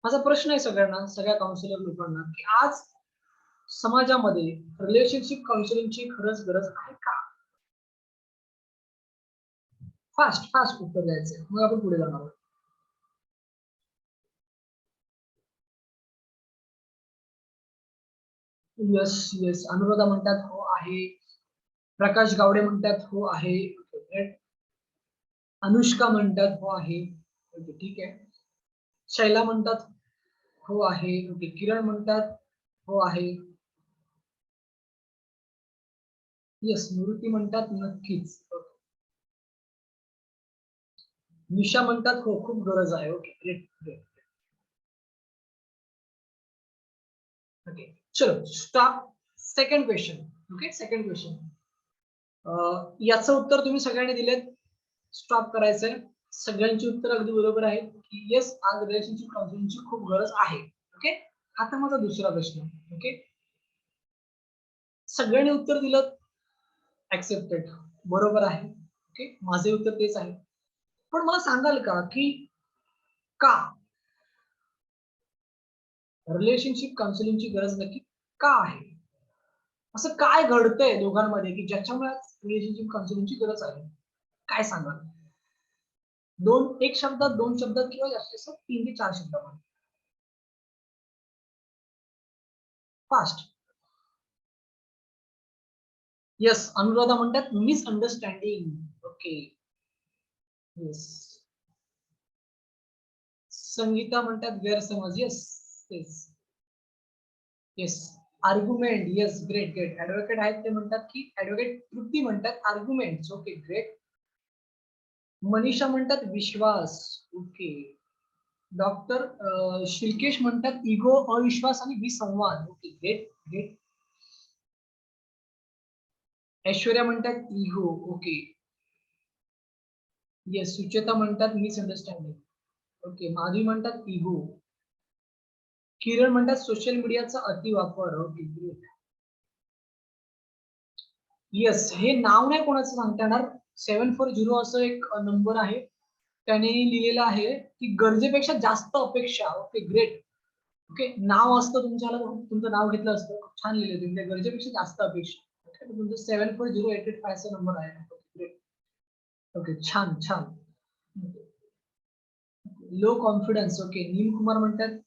माझा प्रश्न आहे सगळ्यांना, सगळ्या काउन्सिलर लोकांना की आज समाजामध्ये रिलेशनशिप काउन्सिलिंगची खरंच गरज आहे का? फास्ट फास्ट उत्तर द्यायचंय, मग आपण पुढे जाणार आहोत. यस यस, अनुराधा म्हणतात हो आहे. प्रकाश गावडे म्हणतात हो आहे. अनुष्का म्हणतात हो आहे. ओके ठीक आहे. शैला म्हणतात हो आहे. ओके किरण म्हणतात हो आहे. येस निवृत्ती म्हणतात नक्कीच. निशा म्हणतात हो खूप गरज आहे. Okay great great. ओके चलो stop. Second question. Okay second question. याचं उत्तर तुम्ही सगळ्यांनी दिलेत. स्टॉप करायचंय. सगळ्यांची उत्तर अगदी बरोबर आहेत की येस आज रिलेशनशिप काउन्सिलिंगची खूप गरज आहे. ओके आता माझा दुसरा प्रश्न. ओके सगळ्यांनी उत्तर दिलं ऍक्सेप्टेड बरोबर आहे. ओके माझे उत्तर तेच आहे. पण मला सांगाल का की का रिलेशनशिप काउन्सिलिंगची गरज नक्की का आहे? असं काय घडतंय दोघांमध्ये की ज्याच्यामुळे रिलेशनशिप काउन्सिलिंगची गरज आहे? काय सांगाल? एक शब्दात, दोन शब्दात किंवा जास्तीत जास्त 3 ते 4 शब्दामध्ये. फास्ट. येस अनुराधा म्हणतात मिसअंडरस्टँडिंग. Okay yes. संगीता म्हणतात गैरसमज. Yes yes yes. Argument. Yes great great. Advocate आहेत ते म्हणतात की ऍडव्होकेट तृप्ती म्हणतात आर्ग्युमेंट. Okay great. मनीषा म्हणतात विश्वास. ओके. डॉक्टर शिल्केश म्हणतात इगो, अविश्वास आणि विसंवाद. Okay great great. ऐश्वर्या म्हणतात इगो. Okay yes. सुचेता म्हणतात मिसअंडरस्टँडिंग. ओके. माधवी म्हणतात इगो. किरण म्हणतात सोशल मीडियाचा अतिवापर. Okay great. येस हे नाव नाही कोणाचं सांगता येणार. 740 असं एक नंबर आहे. त्याने लिहिलेलं आहे की गरजेपेक्षा जास्त अपेक्षा. Okay great. ओके नाव असतं तुमच्याला तुमचं नाव घेतलं असतं. खूप छान लिहिलं तुम्ही. गरजेपेक्षा जास्त अपेक्षा. ओके तुमचं 740,885 नंबर आहे. ग्रेट. ओके छान छान. Low confidence. ओके नील कुमार म्हणतात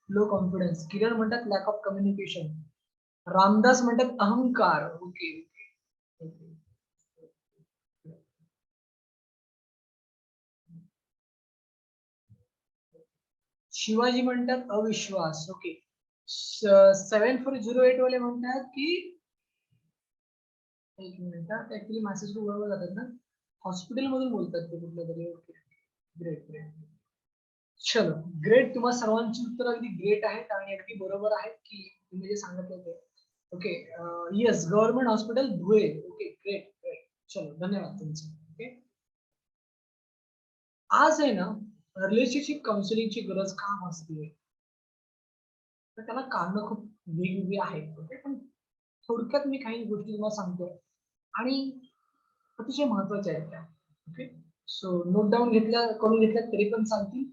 लो कॉन्फिडन्स. किरण म्हणतात लॅक ऑफ कम्युनिकेशन. रामदास म्हणतात अहंकार. ओके शिवाजी म्हणतात अविश्वास. ओके 7408 वाले म्हणतात की एक मिनिट ऍक्च्युली मेसेज बरोबर जातात ना. हॉस्पिटल मधून बोलतात ते कुठल्या तरी. Okay great great. चलो ग्रेट. तुम्हाला सर्वांची उत्तर अगदी ग्रेट आहेत आणि अगदी बरोबर आहेत की तुम्ही जे सांगितलं ते. Okay yes government hospital Dhule. Okay great great. चलो धन्यवाद तुमचे. ओके आज आहे ना रिलेशनशिप काउन्सिलिंगची गरज का भासते? तर त्याला कारण खूप वेगवेगळी आहेत. ओके पण थोडक्यात मी काही गोष्टी तुम्हाला सांगतो आणि अतिशय महत्वाच्या आहेत त्या. ओके सो नोट डाऊन करून घेतल्या तरी पण चालतील.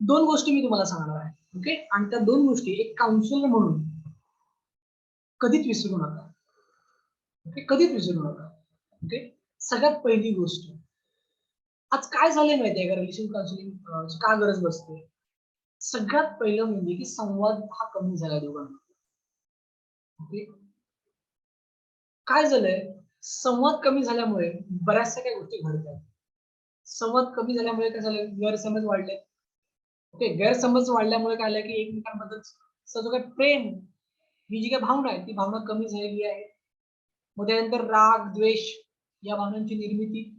2 गोष्टी मी तुम्हाला सांगणार आहे. ओके आणि त्या 2 गोष्टी एक काउन्सिलर म्हणून कधीच विसरू नका. ओके कधीच विसरू नका. ओके सगळ्यात पहिली गोष्ट आज काय झालंय माहितीये का रिलेशन काउन्सिलिंग का गरज बसते? सगळ्यात पहिलं म्हणजे की संवाद हा कमी झाला दोघांमध्ये. ओके काय झालंय संवाद कमी झाल्यामुळे बऱ्याचशा काही गोष्टी घडतात. संवाद कमी झाल्यामुळे काय झालं गैरसमज वाढले. ओके गैरसमज वाढल्यामुळे काय झालं की एकमेकांबद्दल जो काही प्रेम ही जी काही भावना आहे ती भावना कमी झालेली आहे. मग त्यानंतर राग द्वेष या भावनांची निर्मिती.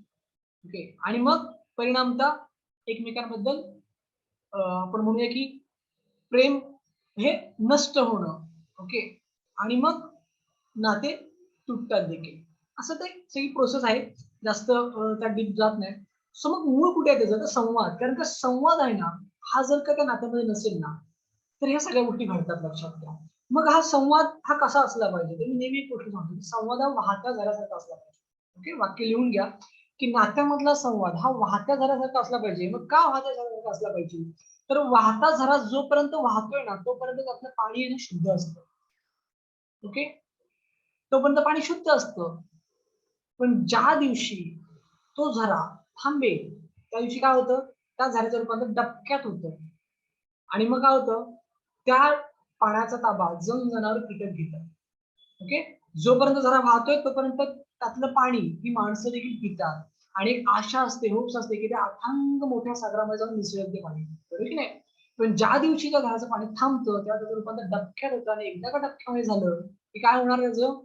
ओके आणि मग परिणामतः एकमेकांबद्दल आपण म्हणूया की प्रेम हे नष्ट होणं. ओके आणि मग नाते तुटतात देखील. असं ते सगळी प्रोसेस आहे. जास्त त्या डीप जात नाही. सो मग मूळ कुठे आहे त्याचं तर संवाद. कारण का संवाद आहे ना हा जर का त्या नात्यामध्ये नसेल ना तर ह्या सगळ्या गोष्टी घडतात. लक्षात घ्या. मग हा संवाद हा कसा असला पाहिजे तर मी नेहमी एक गोष्ट सांगतो संवाद हा वाहत्या झऱ्यासारखा असला पाहिजे. ओके वाक्य लिहून घ्या की नात्यामधला संवाद हा वाहत्या झऱ्यासारखा असला पाहिजे. मग का वाहत्या झऱ्यासारखा असला पाहिजे? तर वाहता झरा जोपर्यंत वाहतोय ना तोपर्यंत त्यातलं पाणी येणं शुद्ध असतं. ओके तोपर्यंत पाणी शुद्ध असतं. पण ज्या दिवशी तो झरा थांबेल त्या दिवशी काय होतं, त्या झऱ्याचं रूपांतर डबक्यात होतं. आणि मग काय होतं, त्या पाण्याचा ताबा जनावर कीटक घेतात. ओके, जोपर्यंत झरा वाहतोय तोपर्यंत त्यातलं पाणी ही माणसं देखील पितात. आणि एक आशा असते, होप्स असते की त्या अथांग मोठ्या सागरामध्ये जाऊन मिसळत ते पाणी, बरोबर की नाही. पण ज्या दिवशी त्या झऱ्याचं पाणी थांबतं तेव्हा त्याचं रूपांतर डबक्यात होतं. आणि एकदा का डबक्यामध्ये झालं की काय होणार त्याचं,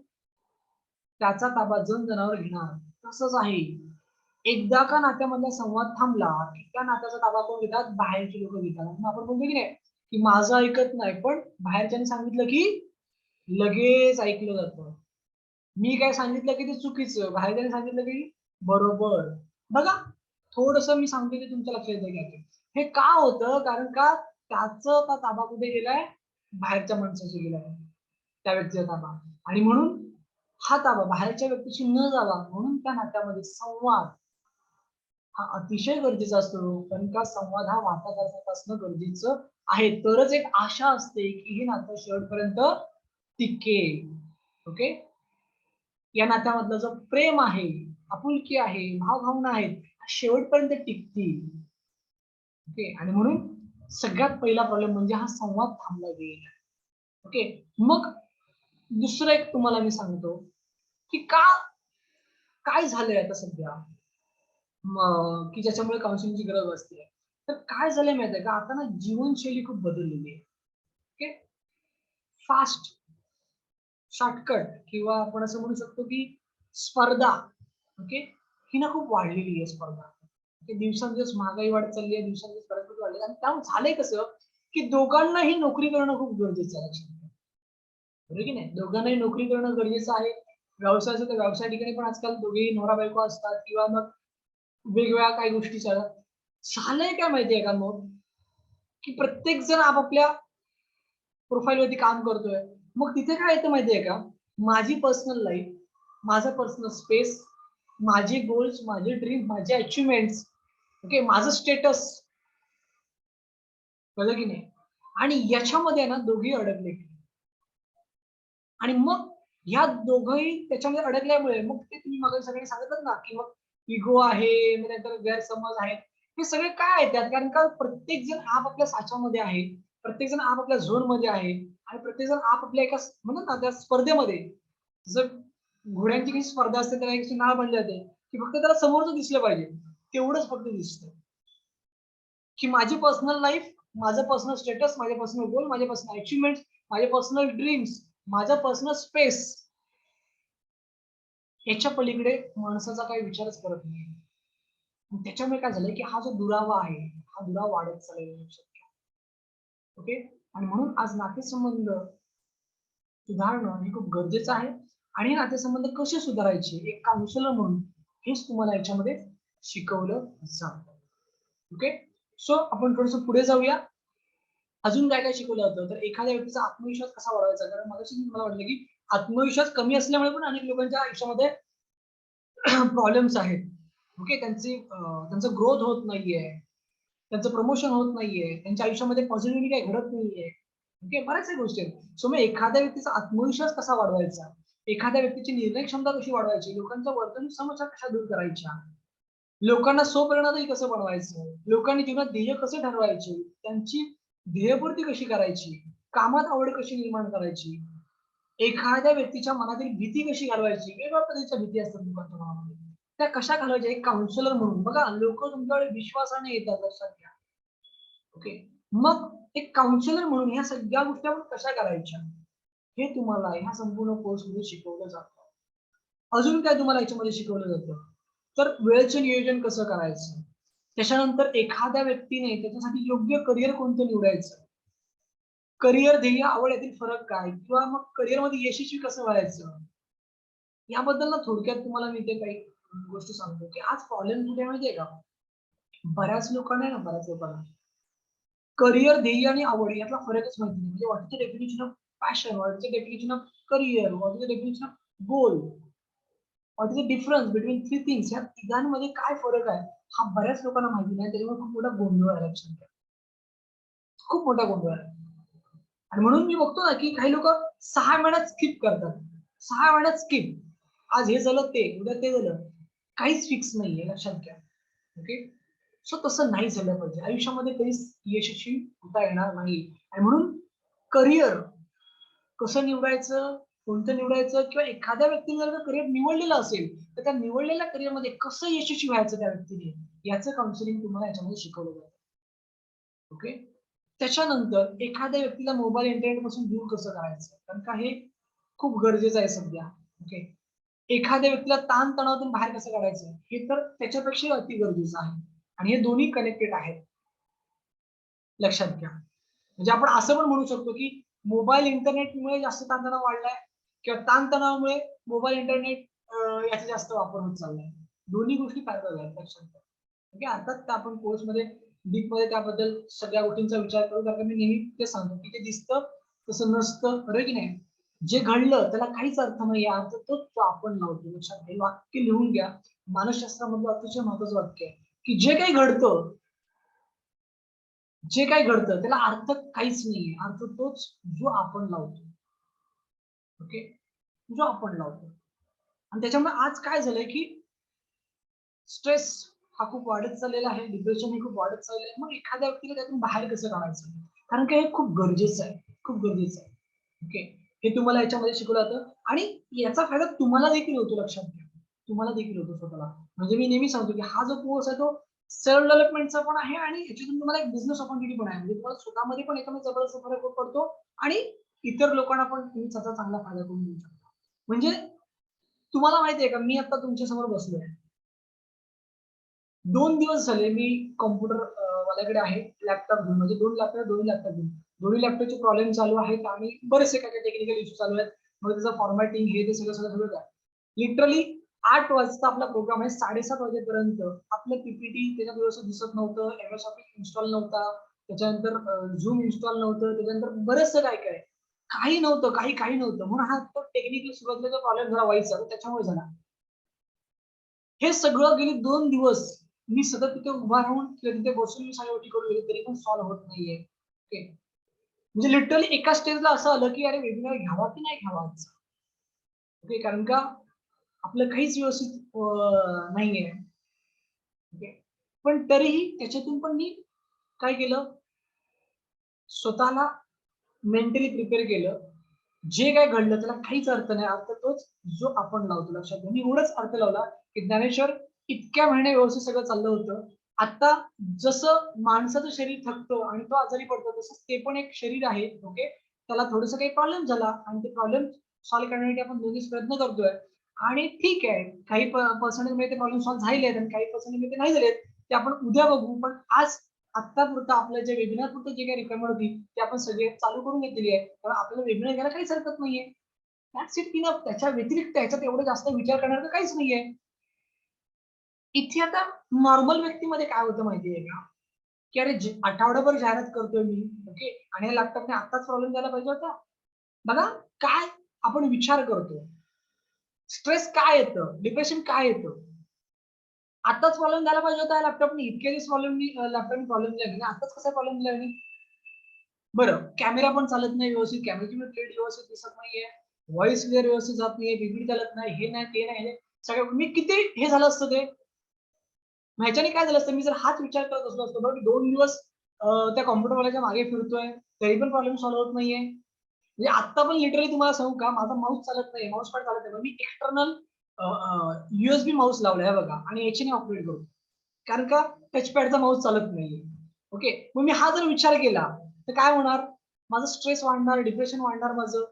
त्याचा ताबा जनावर घेणार. तसंच आहे, एकदा का नात्यामधला संवाद थांबला की त्या नात्याचा ताबा कोण घेतात, बाहेरची लोक घेतात. आपण बोलतो की नाही की माझं ऐकत नाही, पण बाहेरच्याने सांगितलं की लगेच ऐकलं जातं. मी काय सांगितलं की ते चुकीचं, बाहेरच्याने सांगितलं की बरोबर. बघा, थोडस मी सांगतो ते तुमच्या लक्षात येतं. हे का होतं, कारण का त्याचा ताबा कुठे गेलाय, बाहेरच्या माणसाशी गेलाय, त्या व्यक्तीचा ताबा. आणि म्हणून हा ताबा बाहेरच्या व्यक्तीशी न जावा म्हणून त्या नात्यामध्ये संवाद हा अतिशय गरजेचा असतो. कारण का संवाद हा वाटाघाटी असणं गरजेचं आहे. तरच एक आशा असते की हे नातं शेवटपर्यंत टिकेल. ओके, या नात्यामधलं जो प्रेम आहे, आपुलकी आहे, भावभावना आहेत, शेवटपर्यंत टिकतील. ओके, आणि म्हणून सगळ्यात पहिला प्रॉब्लेम म्हणजे हा संवाद थांबला गेला. ओके, मग दुसरं एक तुम्हाला मी सांगतो की काय झालंय आता सध्या, की ज्याच्यामुळे काउन्सिलिंगची गरज असते. तर काय झालंय माहितीये का, आता ना जीवनशैली खूप बदललेली आहे. ओके, फास्ट, शॉर्टकट किंवा आपण असं म्हणू शकतो की स्पर्धा, ओके, ही ना खूप वाढलेली आहे स्पर्धा. दिवसांदिवस महागाई वाढत चालली आहे, दिवसांदिवस स्पर्धा वाढली, आणि त्यामुळे झालंय कसं की दोघांनाही नोकरी करणं खूप गरजेचं आहे. बरोबर की नाही, दोघांनाही नोकरी करणं गरजेचं आहे. व्यवसाय असेल तर व्यवसाय ठिकाणी पण आजकाल दोघेही नवरा बायको असतात, किंवा मग वेगवेगळ्या काही गोष्टी चालतात. झालंय काय माहितीये का मग, की प्रत्येक जण आपापल्या प्रोफाईल वरती काम करतोय. मग तिथे काय येतं माहितीये का, माझी पर्सनल लाईफ, माझं पर्सनल स्पेस, माझे गोल्स, माझे ड्रीम, माझे अचिव्हमेंट्स, ओके, माझं स्टेटस, कळलं की नाही. आणि याच्यामध्ये ना दोघेही अडकले. आणि मग ह्या दोघंही त्याच्यामध्ये अडकल्यामुळे मग ते तुम्ही मग सगळे सांगतात ना की मग इगो आहे, मग नंतर गैरसमज आहे, हे सगळे काय आहेत त्यात, कारण का प्रत्येक जण आपापल्या साच्यामध्ये आहे, प्रत्येक जण आपापल्या झोन मध्ये आहे, आणि प्रत्येक जण आपापल्या एका म्हणतात ना त्या स्पर्धेमध्ये, जर घोड्यांची काही स्पर्धा असते त्याला एक नाव बनले जाते की फक्त त्याला समोरच दिसलं पाहिजे, तेवढंच फक्त दिसतं. की माझी पर्सनल लाईफ, माझं पर्सनल स्टेटस, माझे पर्सनल गोल, माझे पर्सनल अचिव्हमेंट, माझे पर्सनल ड्रीम्स, माझं पर्सनल स्पेस, याच्या पलीकडे माणसाचा काही विचारच करत नाही. त्याच्यामुळे काय झालंय की हा जो दुरावा आहे, हा दुरावा वाढत चाललेला आहे. ओके, आणि म्हणून आज नातेसंबंध सुधारणं हे खूप गरजेचं आहे. आणि हे नातेसंबंध कसे सुधारायचे, एक काउन्सिलर म्हणून हेच तुम्हाला याच्यामध्ये शिकवलं जातं. ओके, सो आपण थोडस पुढे जाऊया. अजून काय काय शिकवलं जातं, तर एखाद्या व्यक्तीचा आत्मविश्वास कसा वाढवायचा, कारण मगाशी मला वाटलं की आत्मविश्वास कमी असल्यामुळे पण अनेक लोकांच्या आयुष्यामध्ये प्रॉब्लेम्स आहेत. ओके, त्यांचं ग्रोथ होत नाहीये, त्यांचं प्रमोशन होत नाहीये, त्यांच्या आयुष्यामध्ये पॉझिटिव्हिटी काही घडत नाहीये. ओके, बऱ्याच गोष्टी आहेत. सो मग एखाद्या व्यक्तीचा आत्मविश्वास कसा वाढवायचा, एखाद्या व्यक्तीची निर्णय क्षमता कशी वाढवायची, लोकांच्या वर्तणूक समस्या कशा दूर करायच्या, लोकांना स्वप्रेरणादायी कसं बनवायचं, लोकांनी जीवनात ध्येय कसे ठरवायचे, त्यांची ध्येयपूर्ती कशी करायची, कामात आवड कशी निर्माण करायची, एखाद्या व्यक्तीच्या मनातील भीती कशी घालवायची, वेगवेगळ्या पद्धतीच्या भीती असतात लोकांच्या मनामध्ये, त्या कशा घालवायच्या. एक काउन्सिलर म्हणून बघा, लोक तुमच्याकडे विश्वासाने येतात, लक्षात घ्या. ओके, मग एक काउन्सिलर म्हणून ह्या सगळ्या गोष्टी आपण कशा करायच्या, हे तुम्हाला ह्या संपूर्ण कोर्स मध्ये शिकवलं जातं. अजून काय तुम्हाला याच्यामध्ये शिकवलं जातं, तर वेळेचं नियोजन कसं करायचं, त्याच्यानंतर एखाद्या व्यक्तीने त्याच्यासाठी योग्य करिअर कोणतं निवडायचं, करिअर, ध्येय, आवड यातील फरक काय, किंवा मग करिअर मध्ये यशस्वी कसं व्हायचं, याबद्दल ना थोडक्यात तुम्हाला मी इथे काही गोष्टी सांगतो. की आज प्रॉब्लेम कुठे माहितीये का, बऱ्याच लोकांना करिअर, ध्येय आणि आवड यातला फरकच माहिती नाही. म्हणजे what is the definition of passion, what is the definition of career, what is the definition of goal, what is the difference between three things, या तिघांमध्ये काय फरक आहे, हा बऱ्याच लोकांना माहिती नाही. त्याच्यामुळे खूप मोठा गोंधळ आहे, लक्षात घ्या, खूप मोठा गोंधळ आहे. आणि म्हणून मी बघतो ना की काही लोक 6 महिन्यात स्किप करतात, 6 महिन्यात स्किप, आज हे झालं, ते उद्या ते झालं. काहीच फिक्स नाहीये, लक्षात घ्या. ओके. सो तसं नाही झालं पाहिजे. आयुष्यामध्ये कधीच यशस्वी होता येणार नाही. आणि म्हणून करिअर कसं निवडायचं, कोणतं निवडायचं किंवा एखाद्या व्यक्तीने जर करिअर निवडलेलं असेल, तर त्या निवडलेल्या करिअरमध्ये कसं यशस्वी व्हायचं त्या व्यक्तीने, याचं काउन्सिलिंग तुम्हाला याच्यामध्ये शिकवलं जातं. ओके. त्याच्यानंतर एखाद्या व्यक्तीला मोबाईल इंटरनेट पासून दूर कसं करायचं, कारण का हे खूप गरजेचं आहे सध्या. ओके. एखाद्या व्यक्तीला ताण-तणावातून बाहेर कसं काढायचं, हे तर त्याच्यापेक्षा अति गरजेचं आहे. आणि हे दोन्ही कनेक्टेड आहेत. लक्षात घ्या. म्हणजे आपण असं पण म्हणू शकतो, की मोबाईल इंटरनेटमुळे जास्त ताणतणाव वाढलाय किंवा ताणतणावामुळे मोबाईल इंटरनेट याचा जास्त वापर होत चाललाय. दोन्ही गोष्टी पॅरलल आहेत, लक्षात घ्या. ओके. अर्थात आपण कोर्समध्ये डीपमध्ये त्याबद्दल सगळ्या गोष्टींचा विचार करू. कारण मी नेहमी ते सांगतो, की ते दिसतं तसं नसतं, बरोबर की नाही? जे घडलं त्याला काहीच अर्थ नाही. अर्थ तोच तो आपण लावतो. लक्षात घ्या. हे वाक्य लिहून घ्या. मानसशास्त्रामधलं अतिशय महत्वाचं वाक्य आहे, की जे काही घडतं, जे काही घडतं त्याला अर्थ काहीच नाहीये. अर्थ तोच जो आपण लावतो. ओके. जो आपण लावतो. आणि त्याच्यामुळे आज काय झालंय, की स्ट्रेस हा खूप वाढत चाललेला आहे. डिप्रेशन हे खूप वाढत चाललेलं आहे. मग एखाद्या व्यक्तीला त्यातून बाहेर कसं काढायचं? कारण की हे खूप गरजेचं आहे. खूप गरजेचं आहे. ओके. हे तुम्हाला याच्यामध्ये शिकवलं जातं आणि याचा फायदा तुम्हाला देखील होतो, लक्षात घ्या. तुम्हाला देखील होतो स्वतःला. म्हणजे मी नेहमी सांगतो, की हा जो कोर्स आहे तो सेल्फ डेव्हलपमेंटचा पण आहे आणि याच्यातून तुम्हाला एक बिझनेस अपॉर्च्युनिटी पण आहे. म्हणजे तुम्हाला स्वतःमध्ये पण याच्यामध्ये जबरदस्त फरक पडतो आणि इतर लोकांना पण तुम्ही त्याचा चांगला फायदा करून देऊ शकता. म्हणजे तुम्हाला माहिती आहे का, मी आता तुमच्या समोर बसलोय. 2 दिवस झाले मी कॉम्प्युटर वाल्याकडे आहे. लॅपटॉप घेऊन म्हणजे 2 लॅपटॉप, दोन्ही लॅपटॉप घेऊन. दोन्ही लॅपटॉपचे प्रॉब्लेम चालू आहेत आणि बरेचसे काही टेक्निकल इश्यू चालू आहेत. मग त्याचं फॉर्मॅटिंग हे ते सगळं आहे. लिटरली 8 वाजता आपला प्रोग्राम आहे. 7:30 वाजेपर्यंत आपलं पी-पी-टी त्याच्यात व्यवस्थित दिसत नव्हतं. एम-एस ऑफिस इन्स्टॉल नव्हता. त्याच्यानंतर Zoom इन्स्टॉल नव्हतं. त्याच्यानंतर बरचसं काय-काय. काही नव्हतं, काही नव्हतं. म्हणून हा तो टेक्निकली सुरुवातीला जो प्रॉब्लेम झाला व्हायचा त्याच्यामुळे झाला. हे सगळं गेली 2 दिवस मी सतत तिथे उभा राहून किंवा तिथे बसून मी सगळ्या गोष्टी करून गेले तरी पण सॉल्व्ह होत नाहीये. ओके. म्हणजे लिटरली एका स्टेजला असं आलं, की अरे वेबिनार घ्यावा की नाही घ्यावा आजचा? ओके. कारण का आपलं काहीच व्यवस्थित नाहीये. ओके. पण तरीही त्याच्यातून पण मी काय केलं, स्वतःला मेंटली प्रिपेअर केलं. जे काही घडलं त्याला काहीच अर्थ नाही. अर्थ तोच जो आपण लावतो. लक्षात घ्या. मी एवढाच अर्थ लावला, की ज्ञानेश्वर इतक्या महिने व्यवस्थित सगळं चाललं होतं. आता जसं माणसाचं शरीर थकतं आणि तो आजारी पडतो, तसंच ते पण एक शरीर आहे. ओके. त्याला थोडासा काही प्रॉब्लेम झाला आणि ते प्रॉब्लेम सॉल्व्ह करण्यासाठी आपण दोघीच प्रयत्न करतोय. आणि ठीक आहे, काही पर्सेंटेजमध्ये ते प्रॉब्लेम सॉल्व्ह झालेले आहेत आणि काही पर्सेंटेजमध्ये नाही झालेत. ते आपण उद्या बघू. पण आज आत्तापुरतं आपलं जे वेबिनार पुरतं जे काही रिक्वायरमेंट होती, ते आपण सगळे चालू करून घेतलेली आहे. तर आपल्याला वेबिनार घ्यायला काहीच हरकत नाहीये. That's it enough. त्याच्या व्यतिरिक्त ह्याच्यात एवढं जास्त विचार करण्यासारखं काहीच नाहीये. इथे आता नॉर्मल व्यक्तीमध्ये काय होतं माहितीये का? की अरे आठवडाभर जाहिरात करतोय मी, ओके. आणि या लॅपटॉपने आत्ताच प्रॉब्लेम झाला पाहिजे होता. बघा काय आपण विचार करतो. स्ट्रेस काय येतं? डिप्रेशन काय येतं? आत्ताच प्रॉब्लेम झाला पाहिजे होता या लॅपटॉपनी. इतके दिवस लॅपटॉपने प्रॉब्लेम दिला नाही. आत्ताच कसा प्रॉब्लेम दिला नाही? बरं, कॅमेरा पण चालत नाही व्यवस्थित. कॅमेऱ्याची पण क्लिअरिटी व्यवस्थित दिसत नाहीये. व्हॉईस क्लिअर व्यवस्थित जात नाहीये. पी चालत नाही. हे नाही, ते नाही. हे सगळं मी किती हे झालं असतं ते. मग ह्याच्याने काय झालं असतं, मी जर हाच विचार करत असलो असतो, बरं मी 2 दिवस त्या कॉम्प्युटरवाल्याच्या मागे फिरतोय, तरी पण प्रॉब्लेम सॉल्व्ह होत नाहीये. म्हणजे आता पण लिटरली तुम्हाला सांगू का, माझा माऊस चालत नाही. माऊस पॅड चालत नाही. मी एक्सटर्नल यूएसबी माऊस लावलाय बघा आणि याच्याने ऑपरेट करतो. कारण का टचपॅडचा माऊस चालत नाहीये. ओके. मग मी हा जर विचार केला, तर काय होणार? माझं स्ट्रेस वाढणार, डिप्रेशन वाढणार माझं.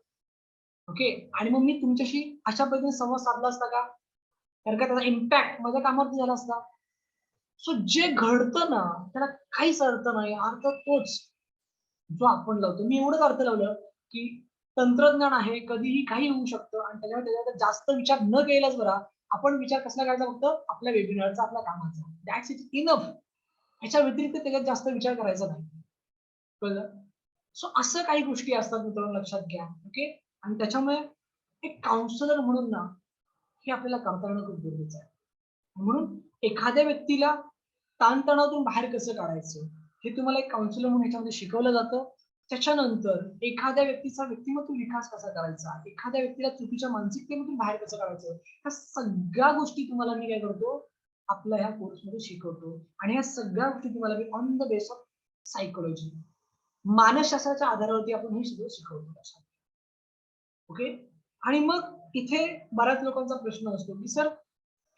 ओके. आणि मग मी तुमच्याशी अशा पद्धतीने संवाद साधला असता का? कारण का त्याचा इम्पॅक्ट माझ्या कामावरती झाला असता. सो जे घडतं ना, त्याला काहीच अर्थ नाही. अर्थ तोच जो आपण लावतो. मी एवढंच अर्थ लावलं, की तंत्रज्ञान आहे, कधीही काही होऊ शकतं आणि त्याच्यावर जास्त विचार न केलाच बरा. आपण विचार कसला करायचा फक्त आपल्या वेबिनारचा, आपल्या कामाचा. That's it enough. ह्याच्या व्यतिरिक्त त्याच्यात जास्त विचार करायचा नाही. कळलं? सो असं काही गोष्टी असतात मित्रांनो, लक्षात घ्या. ओके. आणि त्याच्यामुळे एक काउन्सिलर म्हणून ना, हे आपल्याला करता येणं खूप गरजेचं आहे. म्हणून एखाद्या व्यक्तीला ताणतणावातून बाहेर कसं काढायचं, हे तुम्हाला एक काउन्सिलर म्हणून ह्याच्यामध्ये शिकवलं जातं. त्याच्यानंतर एखाद्या व्यक्तीचा व्यक्तिमत्व विकास कसा करायचा, एखाद्या व्यक्तीला चुकीच्या मानसिकतेमधून बाहेर कसं काढायचं, ह्या सगळ्या गोष्टी तुम्हाला मी काय करतो, आपल्या ह्या कोर्समध्ये शिकवतो. आणि ह्या सगळ्या गोष्टी तुम्हाला me on the base of psychology, मानसशास्त्राच्या आधारावरती आपण हे सगळं शिकवतो. ओके. आणि मग इथे बऱ्याच लोकांचा प्रश्न असतो की सर,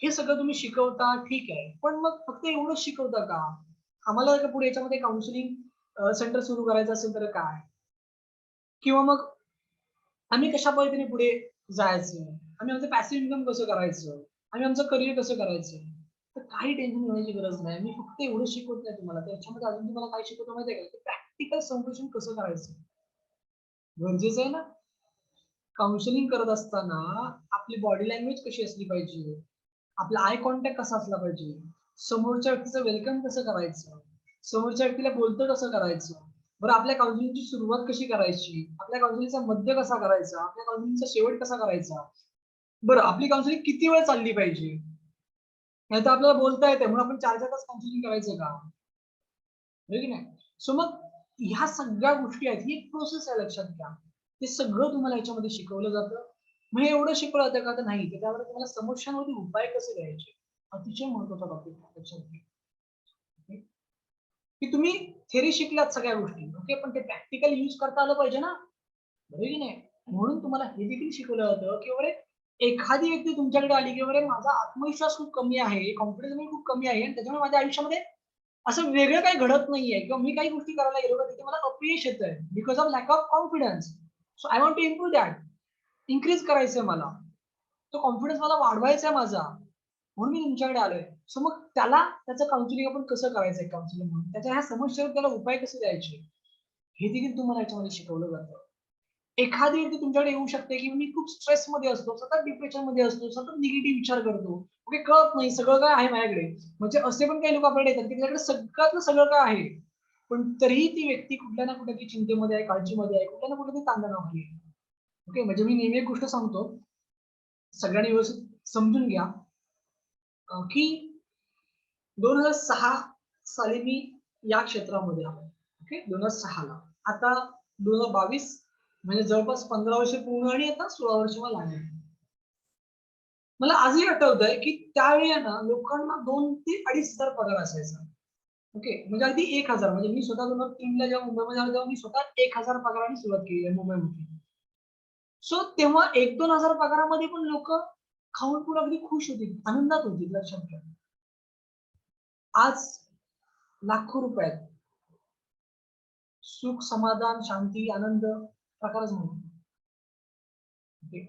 हे सगळं तुम्ही शिकवता ठीक आहे, पण मग फक्त एवढंच शिकवता का? आम्हाला जर का पुढे याच्यामध्ये काउन्सिलिंग सेंटर सुरू करायचं असेल तर काय? किंवा मग आम्ही कशा पद्धतीने पुढे जायचं? आम्ही आमचं पॅसिव्ह इन्कम कसं करायचं? आम्ही आमचं करिअर कसं करायचं? तर काही टेन्शन घेण्याची गरज नाही. मी फक्त एवढं शिकवत नाही तुम्हाला. त्याच्यामध्ये अजून तुम्हाला काय शिकवतो माहिती आहे का? प्रॅक्टिकल संप्रेषण कसं करायचं? गरजेचं आहे ना? काउन्सिलिंग करत असताना आपली बॉडी लँग्वेज कशी असली पाहिजे, आपला आय कॉन्टॅक्ट कसा असला पाहिजे, समोरच्या व्यक्तीचं वेलकम कसं करायचं, समोरच्या व्यक्तीला बोलतं कसं करायचं, बरं आपल्या काउन्सिलिंगची सुरुवात कशी करायची, आपल्या काउन्सिलिंगचा मध्य कसा करायचा, आपल्या काउन्सिलिंगचा शेवट कसा करायचा, बरं आपली काउन्सिलिंग किती वेळ चालली पाहिजे, नाही तर आपल्याला बोलता येते म्हणून आपण 4-4 तास काउन्सिलिंग करायचं का? की नाही? सो मग ह्या सगळ्या गोष्टी आहेत, ही एक प्रोसेस आहे, लक्षात घ्या. ते सगळं तुम्हाला याच्यामध्ये शिकवलं जातं. मग हे एवढं शिकवलं जातं का? तर नाही. त्याच्यावर तुम्हाला समस्यांवरती उपाय कसे द्यायचे? अतिशय महत्वाचा टॉपिक आहे, लक्षात घ्या. ओके. की तुम्ही थेअरी शिकलात सगळ्या गोष्टी, ओके, पण ते प्रॅक्टिकल यूज करता आलं पाहिजे ना, बरोबर की नाही? म्हणून तुम्हाला हे देखील शिकवलं जातं की बाबा एखादी व्यक्ती तुमच्याकडे आली की बाबा माझा आत्मविश्वास खूप कमी आहे, कॉन्फिडन्स लेव्हल खूप कमी आहे आणि त्याच्यामुळे माझ्या आयुष्यामध्ये असं वेगळं काही घडत नाहीये किंवा मी काही गोष्टी करायला गेलो का तिथे मला अपयश येतंय because of lack of confidence. So I want to improve that. Increase करायचंय मला. तो कॉन्फिडन्स मला वाढवायचा आहे माझा. म्हणून मी तुमच्याकडे आलोय. सो मग त्याला त्याचं काउन्सिलिंग आपण कसं करायचंय काउन्सिलिंग म्हणून. त्याच्या ह्या समस्येवर त्याला उपाय कसे द्यायचे, हे देखील तुम्हाला याच्यामध्ये शिकवलं जातं. एखादी व्यक्ती तुमच्याकडे येऊ शकते की मी खूप स्ट्रेसमध्ये असतो, सतत डिप्रेशनमध्ये असतो, सतत निगेटिव्ह विचार करतो. ओके, कळत नाही सगळं काय आहे माझ्याकडे. म्हणजे असे पण काही लोक आपल्याकडे येतात की त्याच्याकडे सगळ्यातलं सगळं काय आहे. पण तरीही ती व्यक्ती कुठल्या ना कुठल्या चिंतेमध्ये आहे, काळजीमध्ये आहे, कुठल्या ना कुठल्या ताणतणावाखाली आहे. ओके, म्हणजे मी नेहमी एक गोष्ट सांगतो, सगळ्यांनी व्यवस्थित समजून घ्या, की 2006 साली मी या क्षेत्रामध्ये आलो. ओके, 2006 ला. आता 2022 म्हणजे जवळपास 15 वर्ष पूर्ण आणि आता 16 वर्ष मला लागले. मला आजही आठवतंय, की त्यावेळी आहे ना लोकांना 2 ते 2,500 पगार असायचा. ओके. म्हणजे अगदी 1,000 म्हणजे मी स्वतः 2003 ला जेव्हा मुंबईमध्ये आलो तेव्हा मी स्वतः 1,000 पगाराने सुरुवात केली आहे मुंबईमध्ये. सो तेव्हा 1-2 हजार पगारामध्ये पण लोकं खाऊन-पिऊन अगदी खुश होती, आनंदात होती, लक्षात घ्या. आज लाखो रुपयात सुख, समाधान, शांती, आनंद प्रकारच म्हणतो. ओके.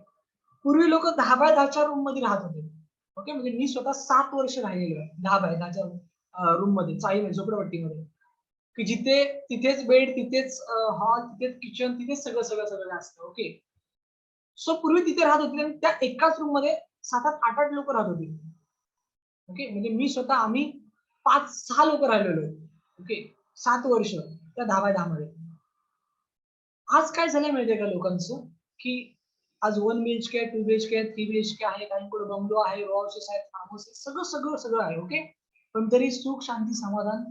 पूर्वी लोक 10 बाय 10च्या रूम मध्ये राहत होते. ओके, म्हणजे मी स्वतः 7 वर्ष राहिलेलो आहे 10 बाय 10च्या रूम मध्ये, चाळीमध्ये, झोपडपट्टीमध्ये, की जिथे तिथेच बेड, तिथेच हॉल, तिथेच किचन, तिथेच सगळं सगळं सगळं असतं. ओके. सो पूर्वी तिथे राहत होते आणि त्या एकाच रूम मध्ये 7-8, 8-8 लोक राहत होते. ओके, म्हणजे मी स्वतः आम्ही 5-6 लोक राहिलेलो. ओके, 7 वर्ष त्या 10 बाय 10 मध्ये. आज काय झालंय माहितीये का लोकांचं, की आज 1 बीएचके आहे, 2 बीएचके आहे, 3 बीएचके आहे, काहींकडे बंगलो आहे, रॉ हाऊसेस आहेत, फार्म हाऊस आहे, सगळं, सगळं, सगळं आहे. ओके. पण तरी सुख, शांती, समाधान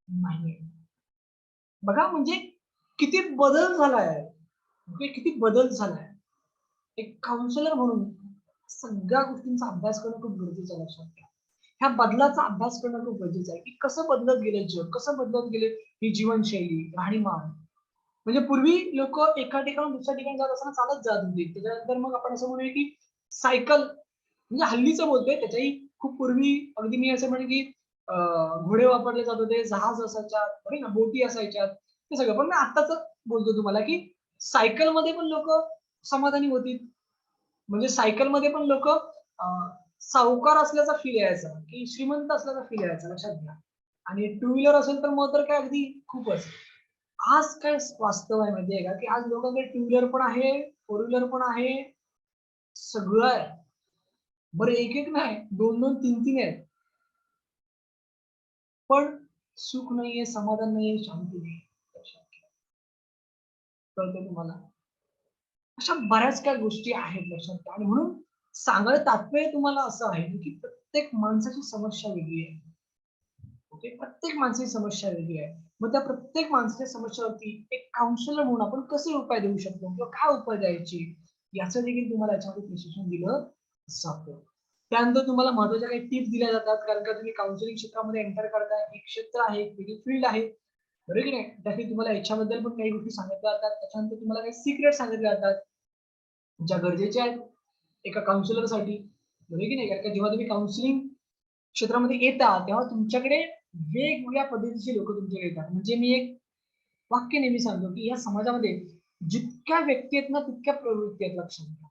नाहीये. बघा म्हणजे किती बदल झालाय. ओके, किती बदल झालाय. एक काउन्सिलर म्हणून सगळ्या गोष्टींचा अभ्यास करणं खूप गरजेचं आहे, लक्षात घ्या. ह्या बदलाचा अभ्यास करणं खूप गरजेचं आहे, की कसं बदलत गेलं जग, कसं बदलत गेले ही जीवनशैली, राहणीमान. म्हणजे पूर्वी लोक एका ठिकाणून दुसऱ्या ठिकाणी जात असताना चालत जात होते. त्याच्यानंतर मग आपण असं म्हणूया की सायकल, म्हणजे हल्लीचं बोलतोय, त्याच्याही खूप पूर्वी अगदी मी असं म्हणेन की घोडे वापरले जात होते, जहाज असायच्या, बरे ना, बोटी असायच्या, ते सगळं. पण मी आत्ताच बोलतो तुम्हाला की सायकलमध्ये पण लोक समाधानी होती. म्हणजे सायकलमध्ये पण लोक सावकार असल्याचा फील यायचा, की श्रीमंत असल्याचा फील यायचा, लक्षात घ्या. आणि टू व्हीलर असेल तर मग तर काय अगदी खूपच. आज काय वास्तव आहे माहितीये का, की आज लोकांकडे टू व्हीलर पण आहे, फोर व्हीलर पण आहे, सगळं आहे. बरं एक एक नाही, 2-2, 3-3 आहेत. पण सुख नाहीये, समाधान नाहीये, शांती नाहीये. लक्षात घ्या. कळतंय तुम्हाला? अशा बऱ्याच काही गोष्टी आहेत, लक्षात घ्या. आणि म्हणून सांगायचं तात्पर्य तुम्हाला असं आहे, की प्रत्येक माणसाची समस्या वेगळी आहे. ओके, प्रत्येक माणसाची समस्या वेगळी आहे. मग त्या प्रत्येक माणसाच्या समस्यावरती एक काउन्सिलर म्हणून आपण कसे उपाय देऊ शकतो किंवा काय उपाय द्यायचे याचं देखील तुम्हाला याच्यामध्ये प्रशिक्षण दिलं जातं. त्यानंतर तुम्हाला महत्वाच्या काही टिप्स दिल्या जातात, कारण का तुम्ही काउन्सिलिंग क्षेत्रामध्ये एंटर करताय, एक क्षेत्र आहे, एक वेगळी फील्ड आहे, बरोबर की नाही. त्यासाठी तुम्हाला याच्याबद्दल पण काही गोष्टी सांगितल्या जातात. त्याच्यानंतर तुम्हाला काही सिक्रेट सांगितले जातात ज्या गरजेच्या आहेत एका काउन्सिलरसाठी, बरोबर की नाही. कारण का जेव्हा तुम्ही काउन्सिलिंग क्षेत्रामध्ये येता तेव्हा तुमच्याकडे वेगवेगळ्या पद्धतीचे लोक तुमच्याकडे येतात. म्हणजे मी एक वाक्य नेहमी सांगतो की या समाजामध्ये जितक्या व्यक्ती आहेत ना तितक्या प्रवृत्ती आहेत. लक्षात घ्या,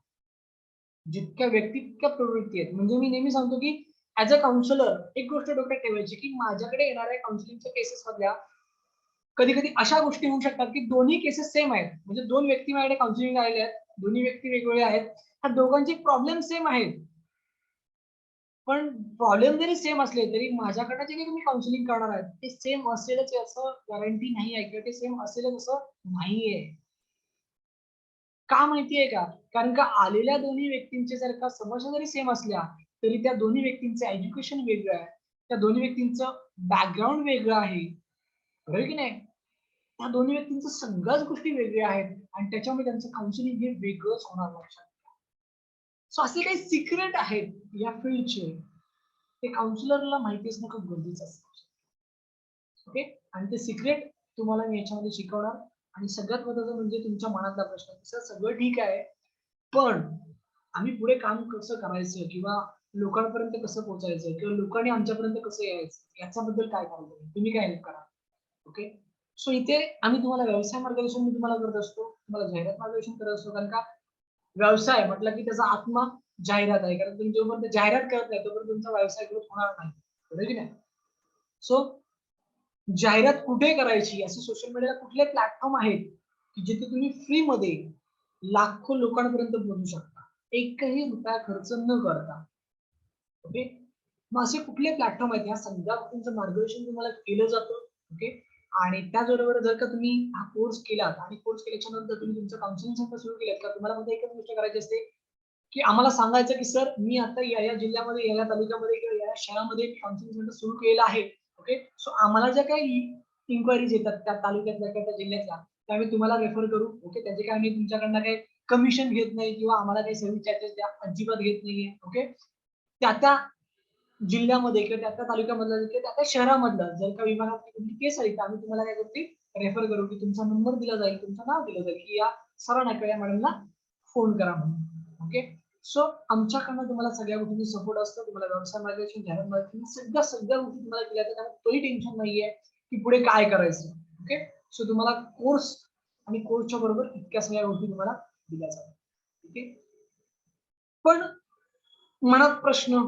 जितक्या व्यक्ती तितक्या प्रवृत्ती आहेत. म्हणजे मी नेहमी सांगतो की ऍज अ काउन्सिलर एक गोष्ट डोक्यात ठेवायची की माझ्याकडे येणाऱ्या काउन्सिलिंगच्या केसेस मधल्या कधी कधी अशा गोष्टी होऊ शकतात की दोन्ही केसेस सेम आहेत. म्हणजे दोन व्यक्ती माझ्याकडे काउन्सिलिंग आलेले आहेत, दोन्ही व्यक्ती वेगवेगळे आहेत, ह्या दोघांचे प्रॉब्लेम सेम आहेत. पण प्रॉब्लेम जरी सेम असले तरी माझ्याकडनं जे काही तुम्ही काउन्सिलिंग करणार आहात ते सेम असेलच याचं गॅरंटी नाही आहे किंवा ते सेम असेलच असं नाहीये. का माहितीये का? कारण का आलेल्या दोन्ही व्यक्तींचे जर का समस्या जरी सेम असल्या तरी त्या दोन्ही व्यक्तींचं एज्युकेशन वेगळं आहे. त्या दोन्ही व्यक्तींचं बॅकग्राऊंड वेगळं आहे. बरोबर की नाही? त्या दोन्ही व्यक्तींचं सगळ्याच गोष्टी वेगळ्या आहेत आणि त्याच्यामुळे त्यांचं काउन्सिलिंग हे वेगळंच होणार लक्षात. सो असे काही सिक्रेट आहेत या फील्डचे, ते काउन्सिलरला माहिती असणं खूप गरजेचं असतं. ओके, आणि ते सिक्रेट तुम्हाला मी याच्यामध्ये शिकवणार. आणि सगळ्यात महत्वाचं म्हणजे तुमच्या मनातला प्रश्न, सर सगळं ठीक आहे पण आम्ही पुढे काम कसं करायचं किंवा लोकांपर्यंत कसं पोहोचायचं किंवा लोकांनी आमच्यापर्यंत कसं यायचं याच्याबद्दल काय करायचं, तुम्ही काय हेल्प करा. ओके, सो इथे आम्ही तुम्हाला व्यवसाय मार्गदर्शन मी तुम्हाला करत असतो, तुम्हाला जाहिरात मार्गदर्शन करत असतो. कारण का व्यवसाय म्हटलं की त्याचा आत्मा जाहिरात आहे. कारण तुम्ही जोपर्यंत जाहिरात करत नाही तोपर्यंत तुमचा व्यवसाय ग्रोथ होणार नाही, बरोबर की नाही. सो जाहिरात कुठे करायची, असे सोशल मीडियाला कुठले प्लॅटफॉर्म आहेत की जिथे तुम्ही फ्री मध्ये लाखो लोकांपर्यंत पोहोचू शकता एकही रुपया खर्च न करता. ओके, मग असे कुठले प्लॅटफॉर्म आहेत, या सगळ्या गोष्टींचं मार्गदर्शन तुम्हाला केलं जातं. ओके, आणि त्याचबरोबर जर का तुम्ही हा कोर्स केलात आणि कोर्स केल्याच्या नंतर तुम्ही तुमचं काउन्सिलिंग सेंटर सुरू केलं का तुम्हाला मध्ये एकच गोष्ट करायची असते की आम्हाला सांगायचं की सर मी आता या जिल्ह्यामध्ये या तालुक्यामध्ये किंवा या शहरामध्ये काउन्सिलिंग सेंटर सुरू केलं आहे. ओके, सो आम्हाला ज्या काही इन्क्वायरीज येतात त्या तालुक्यातल्या किंवा त्या जिल्ह्यातल्या त्या आम्ही तुम्हाला रेफर करू. ओके, त्याचे काय आम्ही तुमच्याकडनं काही कमिशन घेत नाही किंवा आम्हाला काही सर्व्हिस चार्जेस द्या अजिबात घेत नाहीये. ओके, त्या त्या जिल्ह्यामध्ये किंवा त्या त्या तालुक्यामधलं किंवा त्या त्या शहरामधलं जर का विभागातली कुठली केस आली तर आम्ही तुम्हाला काय करते रेफर करू की तुमचा नंबर दिला जाईल, तुमचं नाव दिलं जाईल की या सरांना किंवा या मॅडमला फोन करा म्हणून. ओके, सो आमच्याकडनं तुम्हाला सगळ्या गोष्टींची सपोर्ट असतो. तुम्हाला व्यवसाय मार्गदर्शन, जाहिरात मार्गदर्शन सगळ्या सगळ्या गोष्टी तुम्हाला केल्या जातात. त्यामुळे काही टेन्शन नाहीये की पुढे काय करायचं. ओके, सो तुम्हाला कोर्स आणि कोर्सच्या बरोबर इतक्या सगळ्या गोष्टी तुम्हाला दिल्या जातात. ओके, पण मनात प्रश्न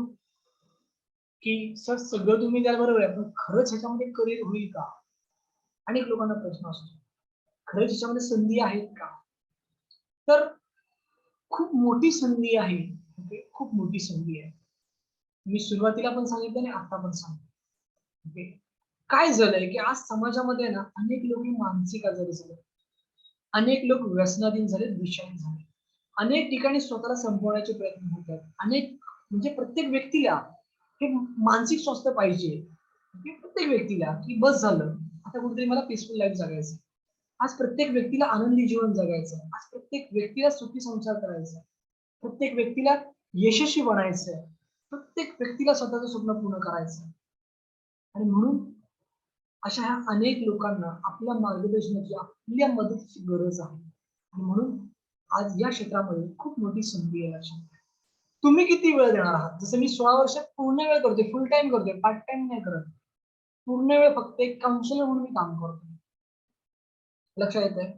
की सर सगळं तुम्ही द्याल बरोबर आहे, पण खरंच ह्याच्यामध्ये करिअर होईल का? अनेक लोकांना प्रश्न असतो. खरंच ह्याच्यामध्ये संधी आहेत का? तर खूप मोठी संधी आहे. ओके, खूप मोठी संधी आहे. मी सुरुवातीला पण सांगितलं आणि आता पण सांगतो. ओके, काय झालंय की आज समाजामध्ये ना अनेक लोक मानसिक आजारी झाले, अनेक लोक व्यसनाधीन झाले, विषारी झाले, अनेक ठिकाणी स्वतःला संपवण्याचे प्रयत्न होत आहेत. अनेक म्हणजे प्रत्येक व्यक्तीला हे मानसिक स्वास्थ्य पाहिजे. ओके, प्रत्येक व्यक्तीला की बस झालं आता कुठेतरी मला पीसफुल लाईफ जगायचं. आज प्रत्येक व्यक्तीला आनंदी जीवन जगायचं, आज प्रत्येक व्यक्तीला सुखी संसार करायचा, प्रत्येक व्यक्तीला यशस्वी बनायचंय, प्रत्येक व्यक्तीला स्वतःचं स्वप्न पूर्ण करायचं. आणि म्हणून अशा ह्या अनेक लोकांना आपल्या मार्गदर्शनाची, आपल्या मदतीची गरज आहे. आणि म्हणून आज या क्षेत्रामध्ये खूप मोठी संधी आहे. लक्षात घ्या. तुम्ही किती वेळ देणार आहात? जसं मी 16 वर्षात पूर्ण वेळ करतोय, फुल टाइम करतोय, पार्ट टाइम नाही करत. पूर्ण वेळ फक्त एक काउन्सिलर म्हणून मी काम करतोय. लक्षात येतंय?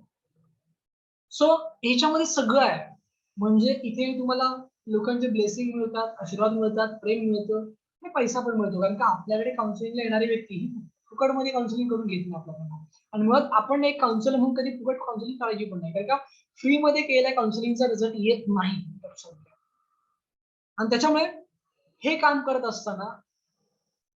सो ह्याच्यामध्ये सगळं आहे. म्हणजे इथे तुम्हाला लोकांचे ब्लेसिंग मिळतात, आशीर्वाद मिळतात, प्रेम मिळतं आणि पैसा पण मिळतो. कारण का आपल्याकडे काउन्सिलिंगला येणारी व्यक्ती ही फुकटमध्ये काउन्सिलिंग करून घेत नाही आपल्याकडनं. आणि मुळात आपण एक काउन्सिलर म्हणून कधी फुकट काउन्सिलिंग करायची पण नाही. कारण का फ्रीमध्ये केलेल्या काउन्सिलिंगचा रिझल्ट येत नाही. लक्षात घ्या. आणि त्याच्यामुळे हे काम करत असताना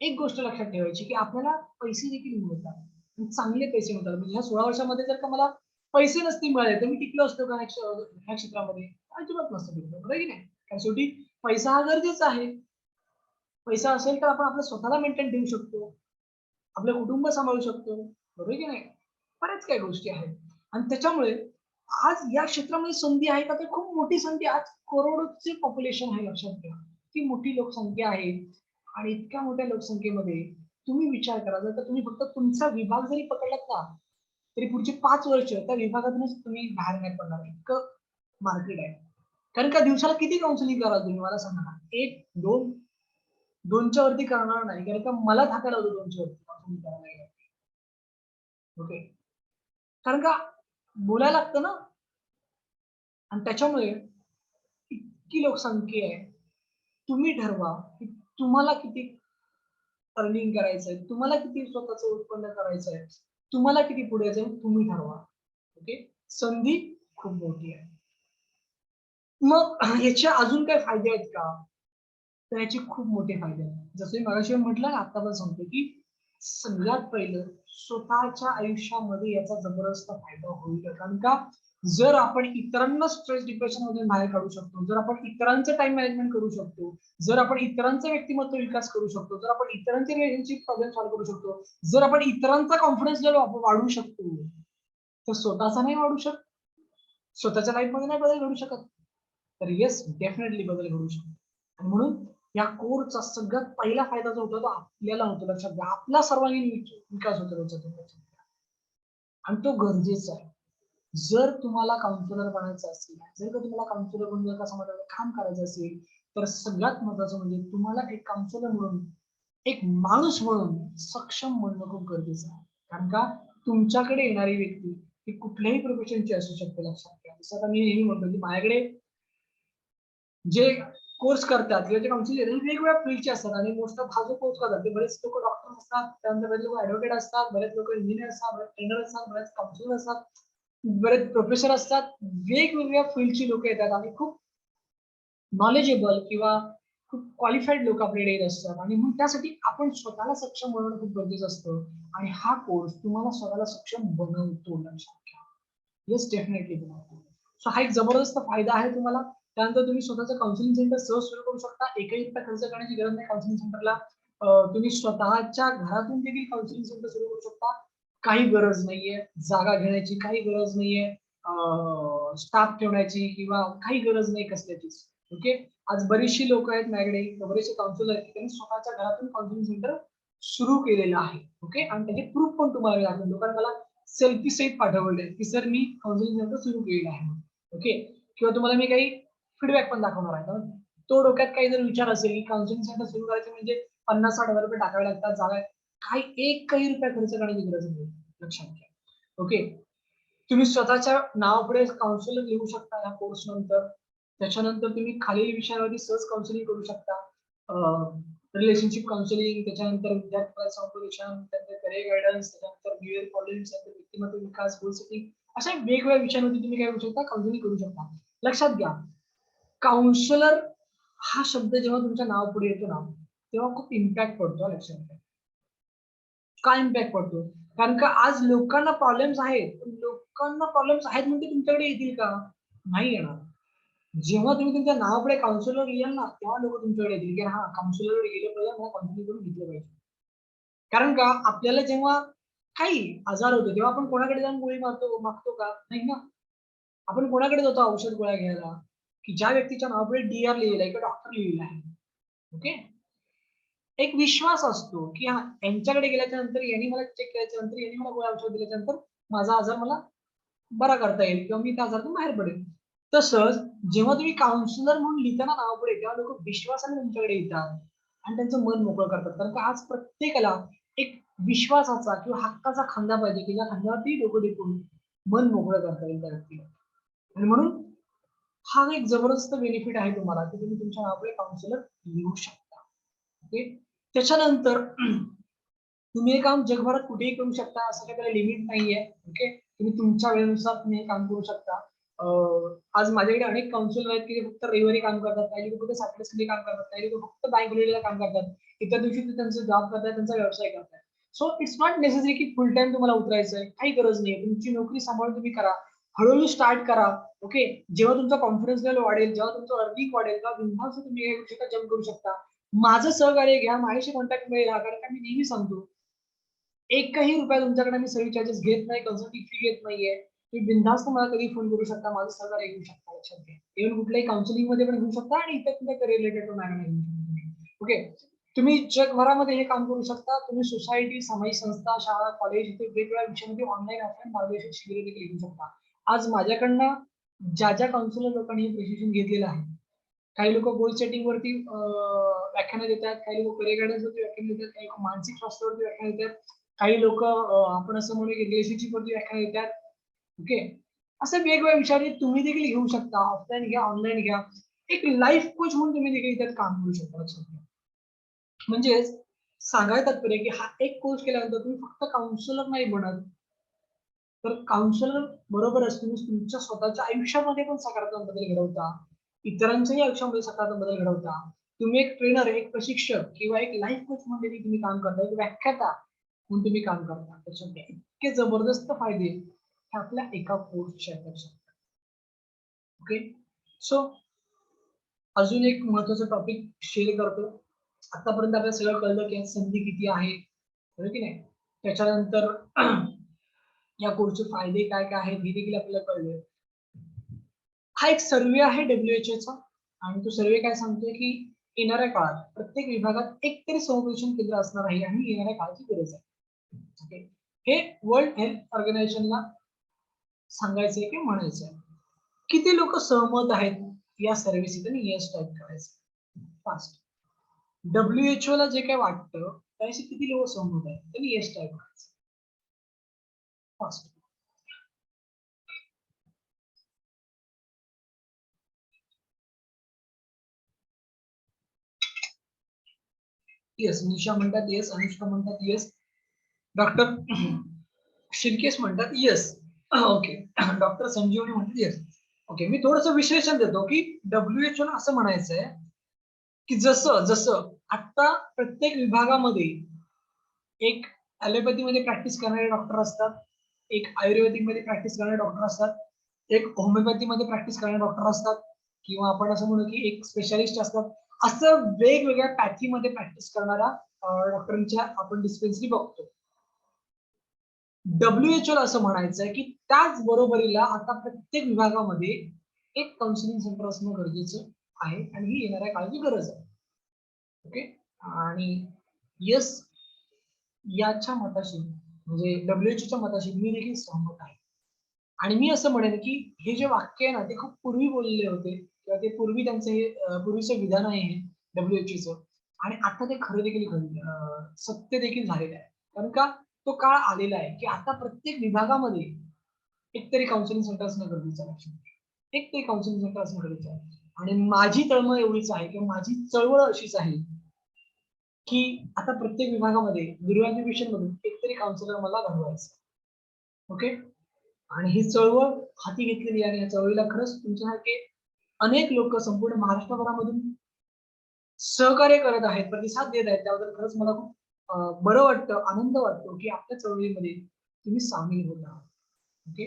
एक गोष्ट लक्षात ठेवायची की आपल्याला पैसे देखील मिळतात आणि चांगले पैसे मिळतात. म्हणजे ह्या 16 वर्षामध्ये जर का मला पैसे नसते मिळाले तर मी टिकलो असतो का ह्या क्षेत्रामध्ये? अजिबात नसतो टिकलो, बरोबर की नाही? कारण शेवटी पैसा हा गरजेचा आहे. पैसा असेल तर आपण आपल्या स्वतःला मेंटेन ठेवू शकतो. आपलं कुटुंब सांभाळू शकतो, बरोबर की नाही? बऱ्याच काही गोष्टी आहेत आणि त्याच्यामुळे आज या क्षेत्रामध्ये संधी आहे का? तर खूप मोठी संधी आज करोडोचे पॉप्युलेशन आहे लक्षात घ्या. ती मोठी लोकसंख्या आहे आणि इतक्या मोठ्या लोकसंख्येमध्ये तुम्ही विचार करा, जर का तुम्ही फक्त तुमचा विभाग जरी पकडलात ना, तरी पुढची 5 वर्ष त्या विभागातूनच तुम्ही बाहेर नाही पडणार. इतकं मार्केट आहे. कारण का दिवसाला किती काउन्सिलिंग कराल तुम्ही मला सांगा ना? 1, 2, 2च्या वरती करणार नाही. कारण का मला थाकायला होतं 2च्या वरती काउन्सिलिंग करायला गेलं. ओके. कारण का बोलायला लागतं ना आणि त्याच्यामुळे इतकी लोकसंख्या आहे. तुम्ही ठरवा की तुम्हाला किती अर्निंग करायचंय, तुम्हाला किती स्वतःचं उत्पन्न करायचंय, तुम्हाला किती पुढे जाऊन तुम्ही ठरवा. ओके. संधी खूप मोठी आहे. मग याचे अजून काही फायदे आहेत का? तर याचे खूप मोठे फायदे आहेत. जसं मी मगाशी म्हटलं ना, आता पण सांगतो, की सगळ्यात पहिलं स्वतःच्या आयुष्यामध्ये याचा जबरदस्त फायदा होईल. कारण का जर आपण इतरांना स्ट्रेस डिप्रेशनमधून बाहेर काढू शकतो, जर आपण इतरांचं टाईम मॅनेजमेंट करू शकतो, जर आपण इतरांचं व्यक्तिमत्व विकास करू शकतो, जर आपण इतरांचे रिलेशनशिप प्रॉब्लेम सॉल्व्ह करू शकतो, जर आपण इतरांचा कॉन्फिडन्स लेव्हल वाढवू शकतो, तर स्वतःचा नाही वाढू शकत. स्वतःच्या लाईफमध्ये नाही बदल घडू शकत. तर येस, डेफिनेटली बदल घडू शकतो. आणि म्हणून या कोर्सचा सगळ्यात पहिला फायदा जो होतो तो आपल्याला होतो लक्षात घ्या. आपला सर्वांगीण विकास होतो त्याच्यातून लक्षात घ्या. आणि तो गरजेचा आहे. जर तुम्हाला काउन्सिलर बनायचं असेल, जर का तुम्हाला काउन्सिलर म्हणून जर का समाजामध्ये काम करायचं असेल, तर सगळ्यात महत्वाचं म्हणजे तुम्हाला एक काउन्सिलर म्हणून, एक माणूस म्हणून सक्षम बनणं खूप गरजेचं आहे. कारण का तुमच्याकडे येणारी व्यक्ती ही कुठल्याही प्रोफेशनची असू शकते लक्षात घ्या. जसं आता मी नेहमी म्हणतो, की माझ्याकडे जे कोर्स करतात किंवा जे काउन्सिलर हे वेगवेगळ्या फील्डचे असतात आणि मोस्ट ऑफ हा जो कोर्स करतात ते बरेच लोक डॉक्टर असतात, त्यानंतर बरेच लोक ऍडव्होकेट असतात, बरेच लोक इंजिनियर असतात, बरेच ट्रेनर असतात, बरेच काउन्सिलर असतात, बरेच प्रोफेसर असतात. वेगवेगळ्या फील्डची लोक येतात आणि खूप नॉलेजेबल किंवा खूप क्वालिफाईड लोक आपल्याकडे येत असतात आणि मग त्यासाठी आपण स्वतःला सक्षम बनवणं खूप गरजेचं असतं आणि हा कोर्स तुम्हाला स्वतःला सक्षम बनवतो लक्षात घ्या. येस, डेफिनेटली बनवतो. सो हा एक जबरदस्त फायदा आहे तुम्हाला. त्यानंतर तुम्ही स्वतःचं काउन्सिलिंग सेंटर सहज सुरू करू शकता. एकही रुपया खर्च करण्याची गरज नाही काउन्सिलिंग सेंटरला. तुम्ही स्वतःच्या घरातून देखील काउन्सिलिंग सेंटर सुरू करू शकता. काही गरज नाहीये जागा घेण्याची, काही गरज नाहीये स्टाफ ठेवण्याची किंवा काही गरज नाही कसल्याचीच. ओके. आज बरीचशी लोक आहेत माझ्याकडे, बरेचसे काउन्सिलर आहेत, त्यांनी स्वतःच्या घरातून काउन्सिलिंग सेंटर सुरू केलेलं आहे. ओके. आणि त्याचे प्रूफ पण तुम्हाला मी दाखवतो. कारण मला सेल्फी सहित पाठवले की सर मी काउन्सिलिंग सेंटर सुरू केलेलं आहे. ओके. किंवा तुम्हाला मी काही फीडबॅक पण दाखवणार आहे. तर तो डोक्यात काही जर विचार असेल की काउन्सिलिंग सेंटर सुरू करायचे म्हणजे 50-60 हजार रुपये टाकावे लागतात, जागा काही एकही रुपया खर्च करण्याची गरज नाही. लक्षात घ्या. ओके. तुम्ही स्वतःच्या नावापुढे काउन्सिलर लिहू शकता या कोर्स नंतर. त्याच्यानंतर तुम्ही खालील विषयांवरती सहज काउन्सिलिंग करू शकता. रिलेशनशिप काउन्सिलिंग, त्याच्यानंतर विद्यार्थी समुपदेशन, त्यानंतर करिअर गाईडन्स, त्याच्यानंतर न्यू इयर प्रॉब्लेम्स, त्यानंतर व्यक्तिमत्व विकास, गोल सेटिंग अशा वेगवेगळ्या विषयांवरती तुम्ही काय करू शकता, काउन्सिलिंग करू शकता. लक्षात घ्या, काउन्सिलर हा शब्द जेव्हा तुमच्या नावापुढे येतो ना, तेव्हा खूप इम्पॅक्ट पडतो लक्षात घ्या. काय इम्पॅक्ट पडतो? कारण का आज लोकांना प्रॉब्लेम्स आहेत. लोकांना प्रॉब्लेम्स आहेत म्हणजे तुमच्याकडे येतील का? नाही येणार. जेव्हा तुम्ही तुमच्या नावापुढे काउन्सिलर लिहाल ना, तेव्हा लोक तुमच्याकडे येतील, की हां, काउन्सिलरकडे गेलं पाहिजे, मला काउन्सिलिंग करून घेतलं पाहिजे. कारण का आपल्याला जेव्हा काही आजार होतो, तेव्हा आपण कोणाकडे जाऊन गोळी मागतो का? नाही ना. आपण कोणाकडे जातो औषध गोळ्या घ्यायला? की ज्या व्यक्तीच्या नावापुढे डी-आर लिहिलेलं आहे किंवा डॉक्टर लिहिलेलं आहे. ओके. एक विश्वास असतो, की हां, यांच्याकडे गेल्याच्या नंतर यांनी मला चेक केल्याच्या नंतर यांनी मला गोळ्या औषध दिल्याच्या नंतर माझा आजार मला बरा करता येईल किंवा मी त्या आजारातून बाहेर पडेल. तसंच जेव्हा तुम्ही काउन्सिलर म्हणून लिहिताना नावापुढे तेव्हा लोक विश्वासाने तुमच्याकडे येतात आणि त्यांचं मन मोकळं करतात. कारण का आज प्रत्येकाला एक विश्वासाचा किंवा हक्काचा खांदा पाहिजे, की ज्या खांद्यावरती डोकं टेकून मन मोकळं करता येईल त्या व्यक्तीला. आणि म्हणून हा एक जबरदस्त बेनिफिट आहे तुम्हाला, की तुम्ही तुमच्या नावापुढे काउन्सिलर लिहू शकता. ओके. त्याच्यानंतर तुम्ही हे काम जगभरात कुठेही करू शकता, असं काही त्याला लिमिट नाहीये. ओके. तुम्ही तुमच्या वेळेनुसार तुम्ही हे काम करू शकता. आज माझ्याकडे अनेक काउन्सिलर आहेत, की जे फक्त रविवारी काम करतात, काही लोक फक्त सॅटर्डे संडे काम करतात, काही लोक फक्त बँक हॉलिडेला काम करतात. इतर दिवशी ते त्यांचा जॉब करतात, त्यांचा व्यवसाय करतात. सो इट्स नॉट नेसेसरी की फुल टाईम तुम्हाला उतरायचंय. काही गरज नाहीये. तुमची नोकरी सांभाळून तुम्ही करा. हळू स्टार्ट करा. ओके. जेव्हा तुमचा कॉन्फिडन्स लेव्हल वाढेल, जेव्हा तुमचं अर्निंग वाढेल, तेव्हा बिनधास्त तुम्ही हे गोष्टीचा जंप करू शकता. माझं सहकार्य घ्या, माझ्याशी कॉन्टॅक्टमध्ये राहा. कारण का मी नेहमी सांगतो, एकही रुपया तुमच्याकडे मी सर्व्हिस चार्जेस घेत नाही, कन्सल्टिंग फी घेत नाहीये. तुम्ही बिनधास्त मला कधी फोन करू शकता, माझं सहकार्य घेऊ शकता, लक्षात घ्या. इव्हन कुठल्याही काउन्सिलिंग मध्ये पण घेऊ शकता आणि इतर तुमच्या रिलेटेड पण घेऊ शकता. ओके, तुम्ही जगभरामध्ये हे काम करू शकता. तुम्ही सोसायटी, सामाजिक संस्था, शाळा, कॉलेज इथे वेगवेगळ्या विषयामध्ये ऑनलाईन ऑफलाईन मार्गदर्शन शिबिर देखील घेऊ शकता. आज माझ्याकडनं ज्या काउन्सिलर लोकांनी हे प्रशिक्षण घेतलेलं आहे, काही लोक गोल सेटिंग वरती व्याख्यानं देतात, काही लोक करिअर गायडन्स वरती व्याख्यान देतात, काही लोक मानसिक स्वास्थ्यावरती व्याख्यान देतात, काही लोक आपण असं म्हणू की रिलेशनशिप वरती व्याख्यान देतात. ओके, असं वेगवेगळ्या विषयाने तुम्ही देखील घेऊ शकता. ऑफलाईन घ्या, ऑनलाईन घ्या. एक लाईफ कोच म्हणून तुम्ही देखील त्यात काम करू शकता. म्हणजे सांगायचं तात्पर्य की हा एक कोर्स केल्यानंतर तुम्ही फक्त काउन्सिलर नाही बनत, तर काउन्सिलर बरोबरच तुम्ही तुमच्या स्वतःच्या आयुष्यामध्ये पण सकारात्मक बदल घडवता, इतरांच्याही आयुष्यामध्ये सकारात्मक बदल घडवता. तुम्ही एक ट्रेनर, एक प्रशिक्षक किंवा एक लाईफ कोच म्हणून तुम्ही काम करता, एक व्याख्याता म्हणून तुम्ही काम करता. त्याच्यामध्ये इतके जबरदस्त फायदे हे आपल्या एका कोर्सचे आहेत. ओके, सो अजून एक महत्वाचा टॉपिक शेअर करतो. आतापर्यंत आपल्याला सगळं कळलं की संधी किती आहे, बरोबर की नाही. त्याच्यानंतर या कोर्सचे फायदे काय काय आहेत हे देखील आपल्याला कळले. हा एक सर्वे आहे WHO चा आणि तो सर्वे काय सांगतोय की येणाऱ्या काळात प्रत्येक विभागात एक तरी समुपदेशन केंद्र असणार आहे आणि येणाऱ्या काळाची गरज आहे. ओके, हे वर्ल्ड हेल्थ ऑर्गनायझेशनला सांगायचंय की म्हणायचंय. किती लोक सहमत आहेत या सर्व्हिस आणि येस टाईप करायचं फास्ट. WHO ला जे काय वाटतं त्याशी किती लोक सहमत आहेत त्यांनी येस टाईप करायचं फास्ट. येस, निशा म्हणतात येस, अनुष्का म्हणतात येस, डॉक्टर शिर्केश म्हणतात येस. ओके, डॉक्टर संजीवनी म्हणतात येस. ओके, मी थोडस विश्लेषण देतो की WHO ला असं म्हणायचंय की जसं जसं आता प्रत्येक विभागामध्ये एक ॲलोपॅथी मध्ये प्रॅक्टिस करणारे डॉक्टर असतात, एक आयुर्वेदिक मध्ये प्रॅक्टिस करणारे डॉक्टर असतात, एक होमिओपॅथी मध्ये प्रॅक्टिस करणारे डॉक्टर असतात, किंवा आपण असं म्हणू की एक स्पेशालिस्ट असतात. असं वेगवेगळ्या पॅथीमध्ये प्रॅक्टिस करणाऱ्या डॉक्टरांच्या आपण डिस्पेन्सरी बघतो. WHO असं म्हणायचं की त्याच बरोबरीला आता प्रत्येक विभागामध्ये एक काउन्सिलिंग सेंटर असणं गरजेचं आहे आणि ही येणाऱ्या काळाची गरज आहे. ओके, आणि यस याच्या मताशी म्हणजे WHO मताशी मी देखील सहमत आहे. आणि मी असं म्हणेन की हे जे वाक्य आहे ना ते खूप पूर्वी बोललेले होते किंवा ते पूर्वी त्यांचं हे पूर्वीचं विधान आहे हे WHO आणि आता ते खरं देखील सत्य देखील झालेलं आहे. कारण का तो काळ आलेला आहे की आता प्रत्येक विभागामध्ये एकतरी काउन्सिलिंग सेंटर असणं गरजेचं आहे. एकतरी काउन्सिलिंग सेंटर असणं गरजेचं आहे. आणि माझी तळमळ एवढीच आहे किंवा माझी चळवळ अशीच आहे की आता प्रत्येक विभागामध्ये दुर्व्याधिवेशन मधून एकतरी काउन्सिलर मला घडवायचं. ओके, आणि ही चळवळ हाती घेतलेली आणि या चळवळीला खरंच तुमच्यासारखे अनेक लोक संपूर्ण महाराष्ट्रभरामधून सहकार्य करत आहेत, प्रतिसाद देत आहेत. त्याबद्दल खरंच मला खूप बरं वाटतं, आनंद वाटतो की आपल्या चळवळीमध्ये तुम्ही सामील होत आहात. ओके,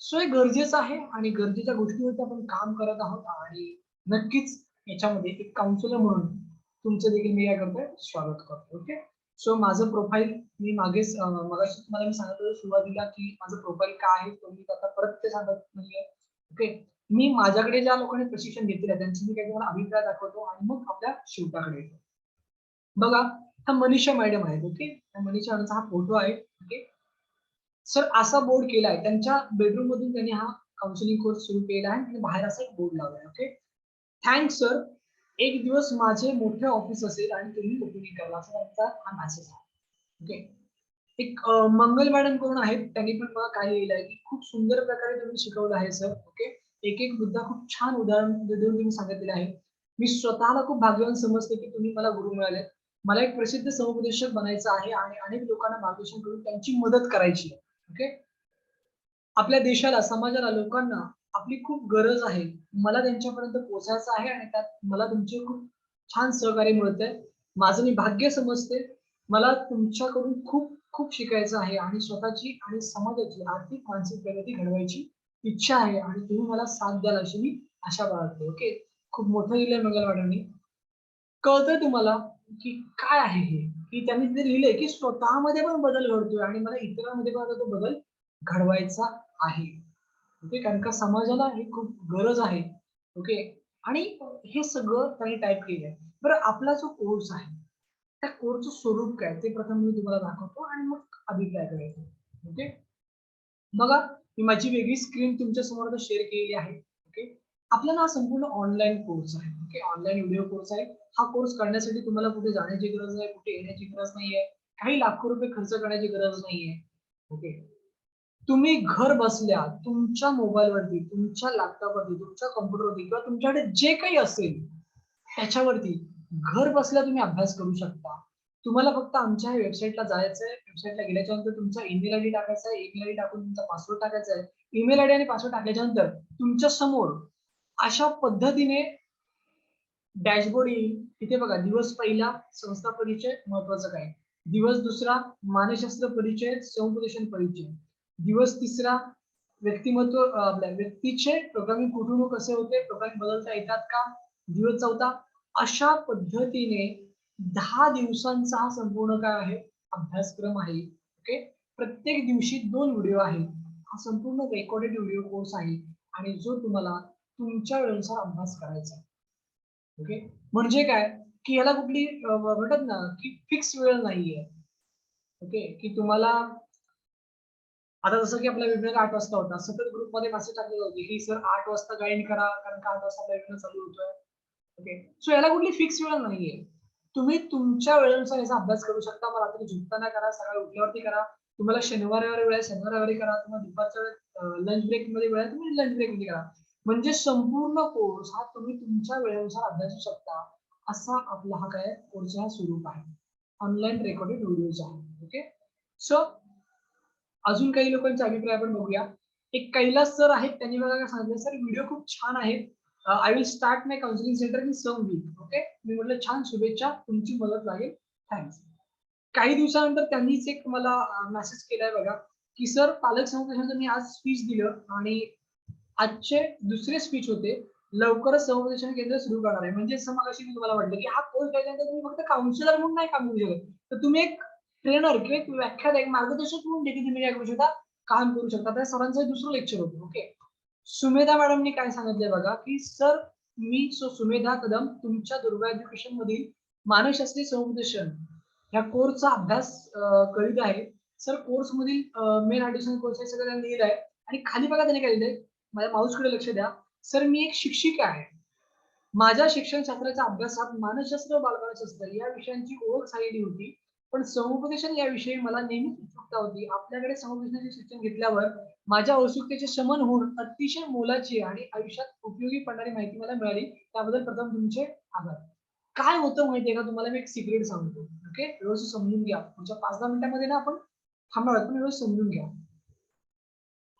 सो हे गरजेचं आहे आणि गरजेच्या गोष्टीवरती आपण काम करत आहोत आणि नक्कीच याच्यामध्ये एक काउन्सिलर म्हणून तुमचं देखील मी काय करतोय स्वागत करतो. ओके, सो माझं प्रोफाईल मी मागेच मगाशी तुम्हाला मी सांगत होतो सुरुवातीला की माझं प्रोफाईल काय आहे, तो मी आता परत ते सांगत नाहीये. ओके, मी माझ्याकडे ज्या लोकांनी प्रशिक्षण घेतलेलं आहे त्यांचे मी काही तुम्हाला अभिप्राय दाखवतो आणि मग आपल्या शेवटाकडे येतो. बघा, हा मनीषा मॅडम आहेत. ओके, मनीषा मॅडमचा हा फोटो आहे. ओके, सर असा बोर्ड केलाय त्यांच्या बेडरूम मधून त्यांनी हा काउन्सिलिंग कोर्स सुरू केला आहे आणि बाहेर असा एक बोर्ड लावलाय. ओके, थँक्स सर, एक दिवस माझे मोठे ऑफिस असेल आणि तुम्ही ओपनिंग कराल असा त्यांचा हा मेसेज आहे. ओके, एक मंगल मॅडम करून आहेत, त्यांनी पण मला काय लिहिलंय की खूप सुंदर प्रकारे तुम्ही शिकवलं आहे सर. ओके, एक एक मुद्दा खूप छान उदाहरण देऊन तुम्ही सांगितलेले आहे. मी स्वतःला खूप भाग्यवान समजते की तुम्ही मला गुरु मिळाले. मला एक प्रसिद्ध समुपदेशक बनायचं आहे आणि अनेक लोकांना मार्गदर्शन करून त्यांची मदत करायची आहे. ओके, आपल्या देशाला, समाजाला, लोकांना आपली खूप गरज आहे. मला त्यांच्यापर्यंत पोहोचायचं आहे आणि त्यात मला तुमचे खूप छान सहकार्य मिळतंय. माझं मी भाग्य समजते. मला तुमच्याकडून खूप खूप शिकायचं आहे आणि स्वतःची आणि समाजाची आर्थिक मानसिक प्रगती घडवायची इच्छा आहे आणि तुम्ही मला साथ द्याल अशी मी आशा बाळगते. ओके, खूप मोठं लिहिलंय मंगल मॅडमनी. कळतंय तुम्हाला की काय आहे हे? की त्यांनी तिथे लिहिलंय की स्वतःमध्ये पण बदल घडतोय आणि मला इतरांमध्ये पण तो बदल घडवायचा आहे. ओके, कारण का समाजाला ही खूप गरज आहे. ओके, आणि हे सगळं त्यांनी टाइप केलंय. बरं, आपला जो कोर्स आहे त्या कोर्सचं स्वरूप काय ते प्रथम मी तुम्हाला दाखवतो आणि मग अभिप्राय करायचा. ओके, बघा, मी माझी वेगळी स्क्रीन तुमच्या समोर आता शेअर केलेली आहे. ओके, आपल्याला हा संपूर्ण ऑनलाईन कोर्स आहे. ओके, ऑनलाईन व्हिडिओ कोर्स आहे. हा कोर्स करण्यासाठी तुम्हाला कुठे जाण्याची गरज नाही, कुठे येण्याची गरज नाहीये, काही लाखो रुपये खर्च करण्याची गरज नाहीये. ओके, तुम्ही घर बसल्या तुमच्या मोबाईलवरती, तुमच्या लॅपटॉपवरती, तुमच्या कॉम्प्युटरवरती किंवा तुमच्याकडे जे काही असेल त्याच्यावरती घर बसल्या तुम्ही अभ्यास करू शकता. तुम्हाला फक्त आमच्या वेबसाईटला जायचंय. वेबसाईटला गेल्याच्यानंतर तुमचा ईमेल आयडी टाकायचा आहे. ईमेल आयडी टाकून तुमचा पासवर्ड टाकायचा आहे. ईमेल आयडी आणि पासवर्ड टाकल्याच्यानंतर तुमच्या समोर अशा पद्धतीने डॅशबोर्ड येईल. तिथे बघा, दिवस पहिला संस्था परिचय महत्वाचं काय, दिवस दुसरा मानसशास्त्र परिचय समुपदेशन परिचय, दिवस तिसरा व्यक्तिमत्व आपल्या व्यक्तीचे प्रोग्रामिंग कुठून कसे होते, प्रोग्रामिंग बदलता येतात का, दिवस चौथा. अशा पद्धतीने 10 दिवसांचा हा संपूर्ण काय आहे अभ्यासक्रम आहे. ओके, प्रत्येक दिवशी 2 व्हिडिओ आहेत. हा संपूर्ण रेकॉर्डेड व्हिडिओ कोर्स आहे आणि जो तुम्हाला तुमच्या वेळेनुसार अभ्यास करायचा आहे. ओके, म्हणजे काय की याला कुठली म्हणतात ना की फिक्स वेळ नाहीये. ओके, की तुम्हाला आता जसं की आपला वेबिनार 8 वाजता होता, सतत ग्रुपमध्ये मेसेज टाकले होते की सर 8 वाजता जॉइन करा कारण का 8 वाजता वेबिनार चालू होतोय. ओके, सो याला कुठली फिक्स वेळ नाहीये. तुम्ही तुमच्या वेळेनुसार याचा अभ्यास करू शकता. मग रात्री झोपताना करा, सकाळी उठल्यावरती करा. तुम्हाला शनिवार रविवारी वेळ आहे, शनिवार रविवारी करा. तुम्हाला दुपारच्या लंच ब्रेक मध्ये वेळ आहे, तुम्ही लंच ब्रेक मध्ये करा. म्हणजे संपूर्ण कोर्स हा तुम्ही तुमच्या वेळेनुसार अभ्यासू शकता. असा आपला हा काय कोर्सचा स्वरूप आहे. ऑनलाईन रेकॉर्डेड व्हिडिओज आहे. ओके, सो अजून काही लोकांचे अभिप्राय आपण बघूया. एक कैलास सर आहेत, त्यांनी मला काय सांगितलं, सर व्हिडिओ खूप छान आहे. I will start my counselling centre in some week. Okay, मी म्हटलं छान, शुभेच्छा, तुमची मदत लागेल, थँक्स. काही दिवसानंतर त्यांनीच एक मला मेसेज केलाय बघा, की सर पालक समुपदेशनाचं मी आज स्पीच दिलं आणि आजचे दुसरे स्पीच होते. लवकरच समुपदेशन केंद्र सुरू करणार आहे. म्हणजे असं मगाशी मी तुम्हाला म्हटलं, की हा कोर्स केल्यानंतर तुम्ही फक्त काउन्सिलर म्हणून नाही काम करू शकत. तर तुम्ही एक ट्रेनर किंवा एक व्याख्याता, एक मार्गदर्शक म्हणून देखील तुम्ही काय करू शकता, काम करू शकता. त्या सरांचं दुसरं लेक्चर होतं. ओके, सुमेधा मॅडमनी काय सांगितलंय बघा, की सर मी सुमेधा कदम तुमच्या दुर्गा एज्युकेशन मधील मानसशास्त्रीय समुपदेशन या कोर्सचा अभ्यास करीत आहे. सर कोर्स मधील मेन ऍडिशनल कोर्स हे सगळं त्यांनी लिहिलंय आणि खाली बघा त्यांनी काय लिहिलंय, माझ्या माऊसकडे लक्ष द्या. सर मी एक शिक्षिका आहे. माझ्या शिक्षणशास्त्राच्या अभ्यासात मानसशास्त्र व बालमानसशास्त्र या विषयांची ओळख झालेली होती. पण समुपदेशन याविषयी मला नेहमीच उत्सुकता होती. आपल्याकडे समुपदेशनाचे शिक्षण घेतल्यावर माझ्या उत्सुकतेचे शमन होऊन अतिशय मोलाची आणि आयुष्यात उपयोगी पडणारी माहिती मला मिळाली. त्याबद्दल प्रथम तुमचे आभार. काय होतं माहितीये का, तुम्हाला मी एक सिक्रेट सांगतो. ओके, व्यवस्थित समजून घ्या. पुढच्या 5-10 मिनिटांमध्ये ना आपण थांबणार आहोत, पण व्यवस्थित समजून घ्या.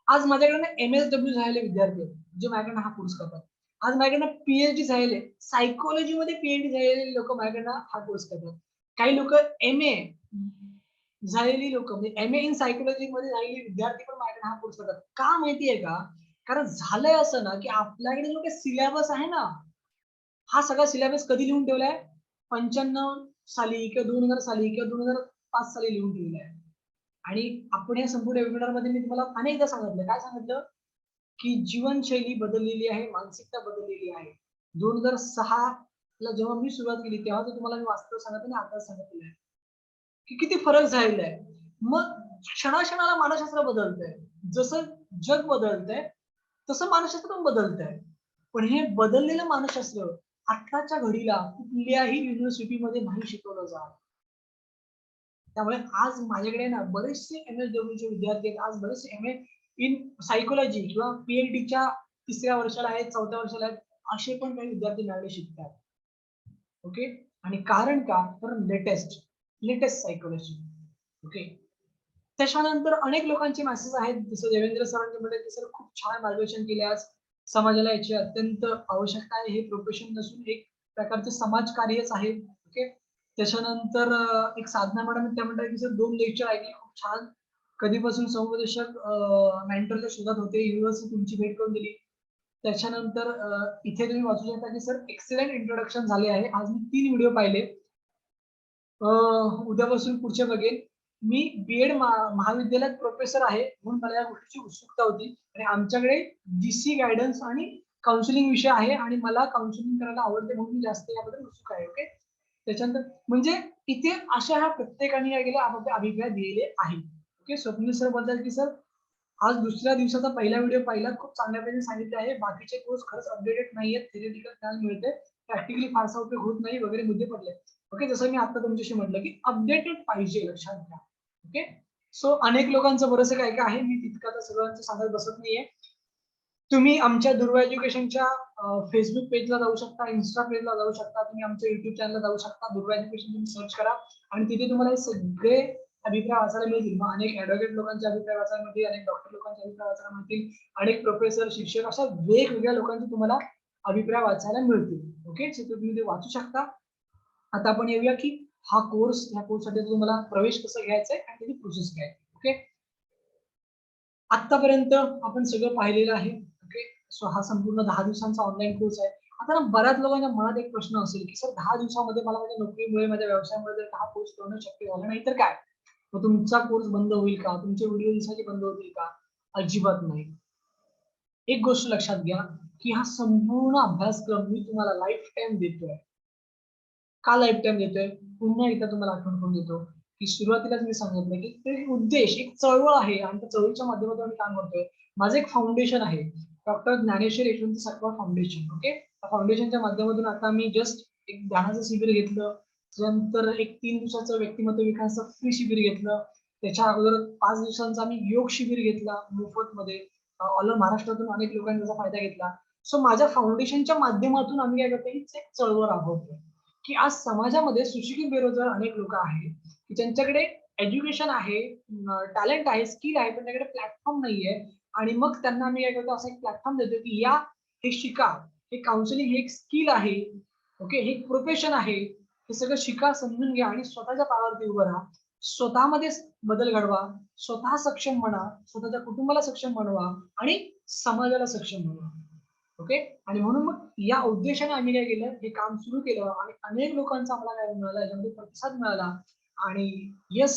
आज माझ्याकडे एमएसडब्ल्यू झालेले विद्यार्थी आहेत, जे माझ्याकडनं हा कोर्स करतात. आज माझ्याकडनं पीएचडी झालेले, सायकोलॉजी मध्ये पीएचडी झालेले लोक माझ्याकडनं हा कोर्स करतात. काही लोक एमए झालेली लोक म्हणजे एमए इन सायकोलॉजी मध्ये झालेले विद्यार्थी पण माझ्याकडे हा कोर्स करतात. का माहितीये का? कारण झालंय असं ना, की आपल्याकडे जो काही सिलेबस आहे ना, हा सगळा सिलेबस कधी लिहून ठेवलाय? 95 साली किंवा 2000 साली किंवा 2005 साली लिहून ठेवलाय. आणि आपण या संपूर्ण वेबिनारमध्ये मी तुम्हाला अनेकदा सांगितलं. काय सांगितलं? की जीवनशैली बदललेली आहे, मानसिकता बदललेली आहे. 2006 ला जेव्हा मी सुरुवात केली, तेव्हा तर तुम्हाला मी वास्तव सांगितलं आणि आता सांगितलेलं आहे, की किती फरक झालेला आहे. मग क्षणाक्षणाला मानसशास्त्र बदलतंय. जसं जग बदलतंय, तसं मानसशास्त्र पण बदलतंय. पण हे बदललेलं मानसशास्त्र आत्ताच्या घडीला कुठल्याही युनिव्हर्सिटीमध्ये नाही शिकवलं जात. त्यामुळे आज माझ्याकडे ना बरेचसे एमएसडब्ल्यूचे विद्यार्थी आहेत. आज बरेचसे एमए इन सायकोलॉजी किंवा पीएचडीच्या 3ऱ्या वर्षाला आहेत, 4थ्या वर्षाला आहेत, असे पण काही विद्यार्थी माझ्याकडे शिकतात. ओके, आणि कारण का? तर लेटेस्ट सायकोलॉजी. ओके, त्याच्यानंतर अनेक लोकांचे मेसेज आहेत, जसं देवेंद्र सरांनी म्हटलं की सर खूप छान मार्गदर्शन केले आज. समाजाला याची अत्यंत आवश्यकता आहे. हे प्रोफेशन नसून एक प्रकारचं समाजकार्यच आहे. ओके, त्याच्यानंतर एक साधना मॅडम त्या म्हणतात की सर 2 लेक्चर ऐकले, खूप छान. कधीपासून समुपदेशक मेंटरच्या शोधात होते, युनिव्हर्सिटी तुमची भेट करून दिली. त्याच्यानंतर इथे तुम्ही वाचू शकता की सर एक्सलंट इंट्रोडक्शन झाले आहे. आज मी 3 व्हिडिओ पाहिले. उद्यापासून पुढचे बघेन. मी बीएड महाविद्यालयात प्रोफेसर आहे म्हणून मला या गोष्टीची उत्सुकता होती आणि आमच्याकडे जीसी गायडन्स आणि काउन्सिलिंग विषय आहे आणि मला काउन्सिलिंग करायला आवडते म्हणून मी जास्त याबद्दल उत्सुक आहे. ओके. त्याच्यानंतर म्हणजे इथे अशा ह्या प्रत्येकाने काय केलं आपापले अभिप्राय दिलेले आहेत. ओके. स्वप्नील सर बद्दल की सर आज दुसऱ्या दिवसाचा पहिला व्हिडिओ पाहिला, खूप चांगल्या प्रकारे सांगितले आहे. बाकीचे कोर्स खरंच अपडेटेड नाहीयेत, थिअरिटिकल ज्ञान मिळते, प्रॅक्टिकली फारसा उपयोग होत नाही वगैरे मुद्दे पडले. ओके. जसं मी आता तुमच्याशी म्हटलं की अपडेटेड पाहिजे, लक्षात घ्या. ओके. सो अनेक लोकांचं बरंचसं काय काय आहे, मी तितकं आता सगळ्यांचं सांगत बसत नाहीये. तुम्ही आमच्या दुर्वा एज्युकेशनच्या फेसबुक पेजला जाऊ शकता, इन्स्टा पेजला जाऊ शकता, तुम्ही आमच्या युट्यूब चॅनलला जाऊ शकता. दुर्वा एज्युकेशन तुम्ही सर्च करा आणि तिथे तुम्हाला सगळे अभिप्राय वाचायला मिळतील. मग अनेक ऍडव्होकेट लोकांचे अभिप्राय वाचायला मिळतील, अनेक डॉक्टर लोकांचे अभिप्राय वाचायला मिळतील, अनेक प्रोफेसर, शिक्षक अशा वेगवेगळ्या लोकांचे तुम्हाला अभिप्राय वाचायला मिळतील. ओके. सो तुम्ही ते वाचू शकता. आता आपण येऊया की हा कोर्स, या कोर्ससाठी तुम्हाला प्रवेश कसा घ्यायचा आहे आणि त्याची प्रोसेस काय आहे. ओके. आतापर्यंत आपण सगळं पाहिलेलं आहे. ओके. सो हा संपूर्ण 10 दिवसांचा ऑनलाईन कोर्स आहे. आता ना बऱ्याच लोकांच्या मनात एक प्रश्न असेल की सर 10 दिवसामध्ये मला माझ्या नोकरीमुळे, माझ्या व्यवसायामुळे जर हा कोर्स करणं शक्य झालं नाही तर काय? मग तुमचा कोर्स बंद होईल का? तुमचे व्हिडिओ दिसायचे बंद होतील का? अजिबात नाही. एक गोष्ट लक्षात घ्या की हा संपूर्ण अभ्यासक्रम मी तुम्हाला लाईफ टाइम देतोय. का लाईफ टाइम देतोय? पुन्हा एकदा तुम्हाला आठवण करून देतो की सुरुवातीलाच मी सांगितलं की ते उद्देश एक चळवळ आहे आणि त्या चळवळीच्या माध्यमातून आम्ही काम करतोय. माझं एक फाउंडेशन आहे, doctor Dnyaneshwar Yashwant Sakpal foundation. Okay. त्या फाउंडेशनच्या माध्यमातून आता मी जस्ट एक ध्यानाचं शिबिर घेतलं, त्यानंतर एक 3 दिवसाचं व्यक्तिमत्व विकासाचं फ्री शिबिर घेतलं, त्याच्या अगोदर 5 दिवसांचा आम्ही योग शिबिर घेतला मोफतमध्ये. ऑल महाराष्ट्रातून अनेक लोकांनी त्याचा फायदा घेतला. सो माझ्या फाउंडेशनच्या माध्यमातून आम्ही काय करतोय, हीच एक चळवळ राबवतोय की आज समाजामध्ये सुशिक्षित बेरोजगार अनेक लोक आहेत की ज्यांच्याकडे एज्युकेशन आहे, टॅलेंट आहे, स्किल आहे, पण त्याकडे प्लॅटफॉर्म नाहीये. आणि मग त्यांना आम्ही काय करतो, असा एक प्लॅटफॉर्म देतो की या हे शिका, हे काउन्सिलिंग हे एक स्किल आहे. ओके. हे एक प्रोफेशन आहे. हे सगळं शिका, समजून घ्या आणि स्वतःच्या पायावरती उभं राहा. स्वतःमध्ये बदल घडवा, स्वतः सक्षम बना, स्वतःच्या कुटुंबाला सक्षम बनवा आणि समाजाला सक्षम बनवा. ओके. आणि म्हणून मग या उद्देशाने आम्ही काय केलं, हे काम सुरू केलं आणि अनेक लोकांचा आम्हाला काय मिळाला, याच्यामध्ये प्रतिसाद मिळाला. आणि येस,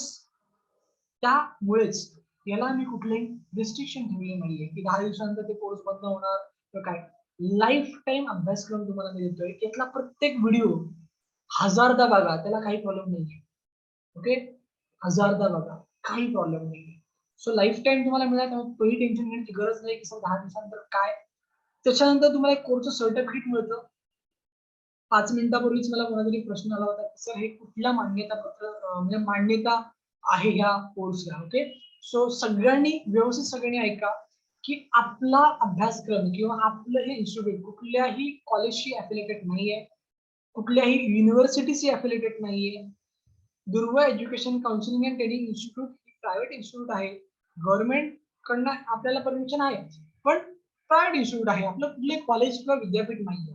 त्यामुळेच याला आम्ही कुठलेही रिस्ट्रिक्शन ठेवले नाहीये की 10 दिवसानंतर ते कोर्स बंद होणार तर काय. लाईफ टाइम अभ्यासक्रम तुम्हाला मी देतोय. त्यातला प्रत्येक व्हिडिओ हजारदा बघा, त्याला काही प्रॉब्लेम नाहीये. ओके. हजारदा बघा, काही प्रॉब्लेम नाहीये. सो लाईफ टाइम तुम्हाला मिळाला, त्यामुळे तोही टेन्शन घेण्याची गरज नाही की सर 10 दिवसानंतर काय. त्याच्यानंतर तुम्हाला एक कोर्सचं सर्टिफिकेट मिळतं. 5 मिनिटापूर्वीच मला कोणातरी प्रश्न आला होता की सर हे कुठल्या मान्यता पत्र, म्हणजे मान्यता आहे ह्या कोर्सला. ओके. सो सगळ्यांनी व्यवस्थित सगळ्यांनी ऐका की आपला अभ्यासक्रम किंवा आपलं हे इन्स्टिट्यूट कुठल्याही कॉलेजशी अफिलिएटेड नाहीये, कुठल्याही युनिव्हर्सिटीशी अफिलिएटेड नाहीये. दुर्वा education counselling and training institute he private institute आहे. गव्हर्नमेंट कडनं आपल्याला परमिशन आहे, पण प्रायव्हेट इन्स्टिट्यूट आहे. आपलं कुठले कॉलेज किंवा विद्यापीठ नाहीये.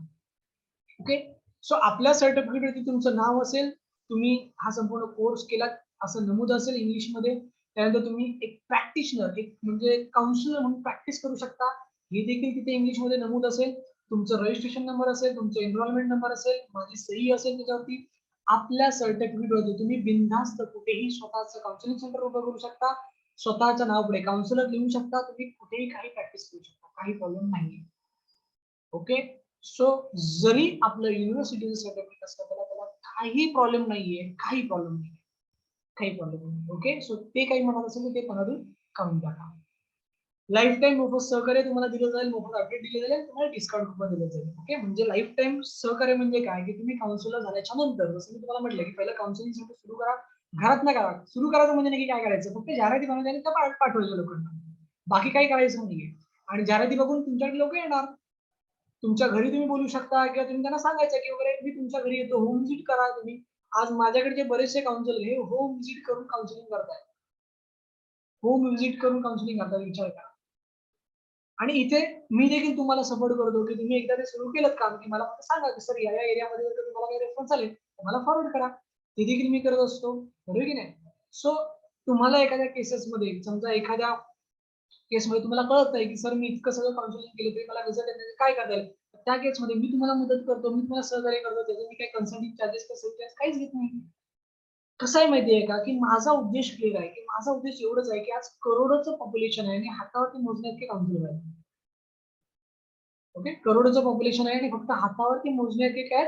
ओके. सो आपल्या सर्टिफिकेटवरती तुमचं नाव असेल, तुम्ही हा संपूर्ण कोर्स केलात असं नमूद असेल इंग्लिशमध्ये. त्यानंतर तुम्ही एक प्रॅक्टिशनर, एक म्हणजे काउन्सिलर म्हणून प्रॅक्टिस करू शकता, हे देखील तिथे इंग्लिशमध्ये नमूद असेल. तुमचं रजिस्ट्रेशन नंबर असेल, तुमचं एनरोलमेंट नंबर असेल, माझी सही असेल त्याच्यावरती. आपल्या सर्टिफिकेटवरती तुम्ही बिनधास्त कुठेही स्वतःचं काउन्सिलिंग सेंटर उभं करू शकता, स्वतःच्या नाव पुढे काउन्सिलर लिहू शकता, तुम्ही कुठेही काही प्रॅक्टिस करू शकता, काही प्रॉब्लेम नाही. ओके. सो जरी आपलं युनिव्हर्सिटीचं सर्टिफिकेट असलं त्याला त्याला काही प्रॉब्लेम नाहीये, काही प्रॉब्लेम नाही, काही प्रॉब्लेम नाही. ओके. सो ते काही म्हणत असेल तर ते मनातून काढून टाका. लाईफ टाइम मोफत सहकार्य तुम्हाला दिलं जाईल, मोफत अपडेट दिले जाईल, तुम्हाला डिस्काउंट कुपन दिलं जाईल. ओके. म्हणजे लाईफ टाइम सहकार्य म्हणजे काय की तुम्ही काउन्सिलर झाल्याच्या नंतर, जसं मी तुम्हाला म्हटलं की पहिलं काउन्सिलिंग सेंटर सुरू करा, घरात नाही करा. सुरू करायचं म्हणजे नक्की काय करायचं, फक्त जाहिराती बनवायच्या आणि त्या पाठवायच्या लोकांना, बाकी काही करायचं नाहीये. आणि जाहिराती बघून तुमच्याकडे लोक येणार, तुमच्या घरी तुम्ही बोलू शकता किंवा तुम्ही त्यांना सांगायचं की वगैरे मी तुमच्या घरी येतो, होम व्हिजिट करा तुम्ही. आज माझ्याकडचे बरेचसे काउन्सिलर हे होम व्हिजिट करून काउन्सिलिंग करतायत. होम व्हिजिट करून काउन्सिलिंग करतात, विचार करा. आणि इथे मी देखील तुम्हाला सपोर्ट करतो की तुम्ही एकदा ते सुरू केलं काम की मला फक्त सांगा की सर या एरियामध्ये जर तुम्हाला काही रेफरन्स आले तर मला फॉरवर्ड करा. ते देखील मी करत असतो, बरोबर की नाही. सो तुम्हाला एखाद्या केसेसमध्ये समजा एखाद्या केसमध्ये तुम्हाला कळत नाही की सर मी इतकं सगळं काउन्सिलिंग केलं तरी मला रिझल्ट येत नाही, काय करता येईल. त्या केसमध्ये मी तुम्हाला मदत करतो, मी तुम्हाला सहकार्य करतो, त्याचे मी काही कन्सल्टिंग चार्जेस, काहीच घेत नाही. कसं आहे माहितीये का, की माझा उद्देश क्लिअर आहे, की माझा उद्देश एवढंच आहे, की आज करोडोचं पॉप्युलेशन आहे आणि हातावरती मोजण्याइतके काउन्सिलर आहेत. ओके. करोडोचं पॉप्युलेशन आहे आणि फक्त हातावरती मोजण्याइतके काय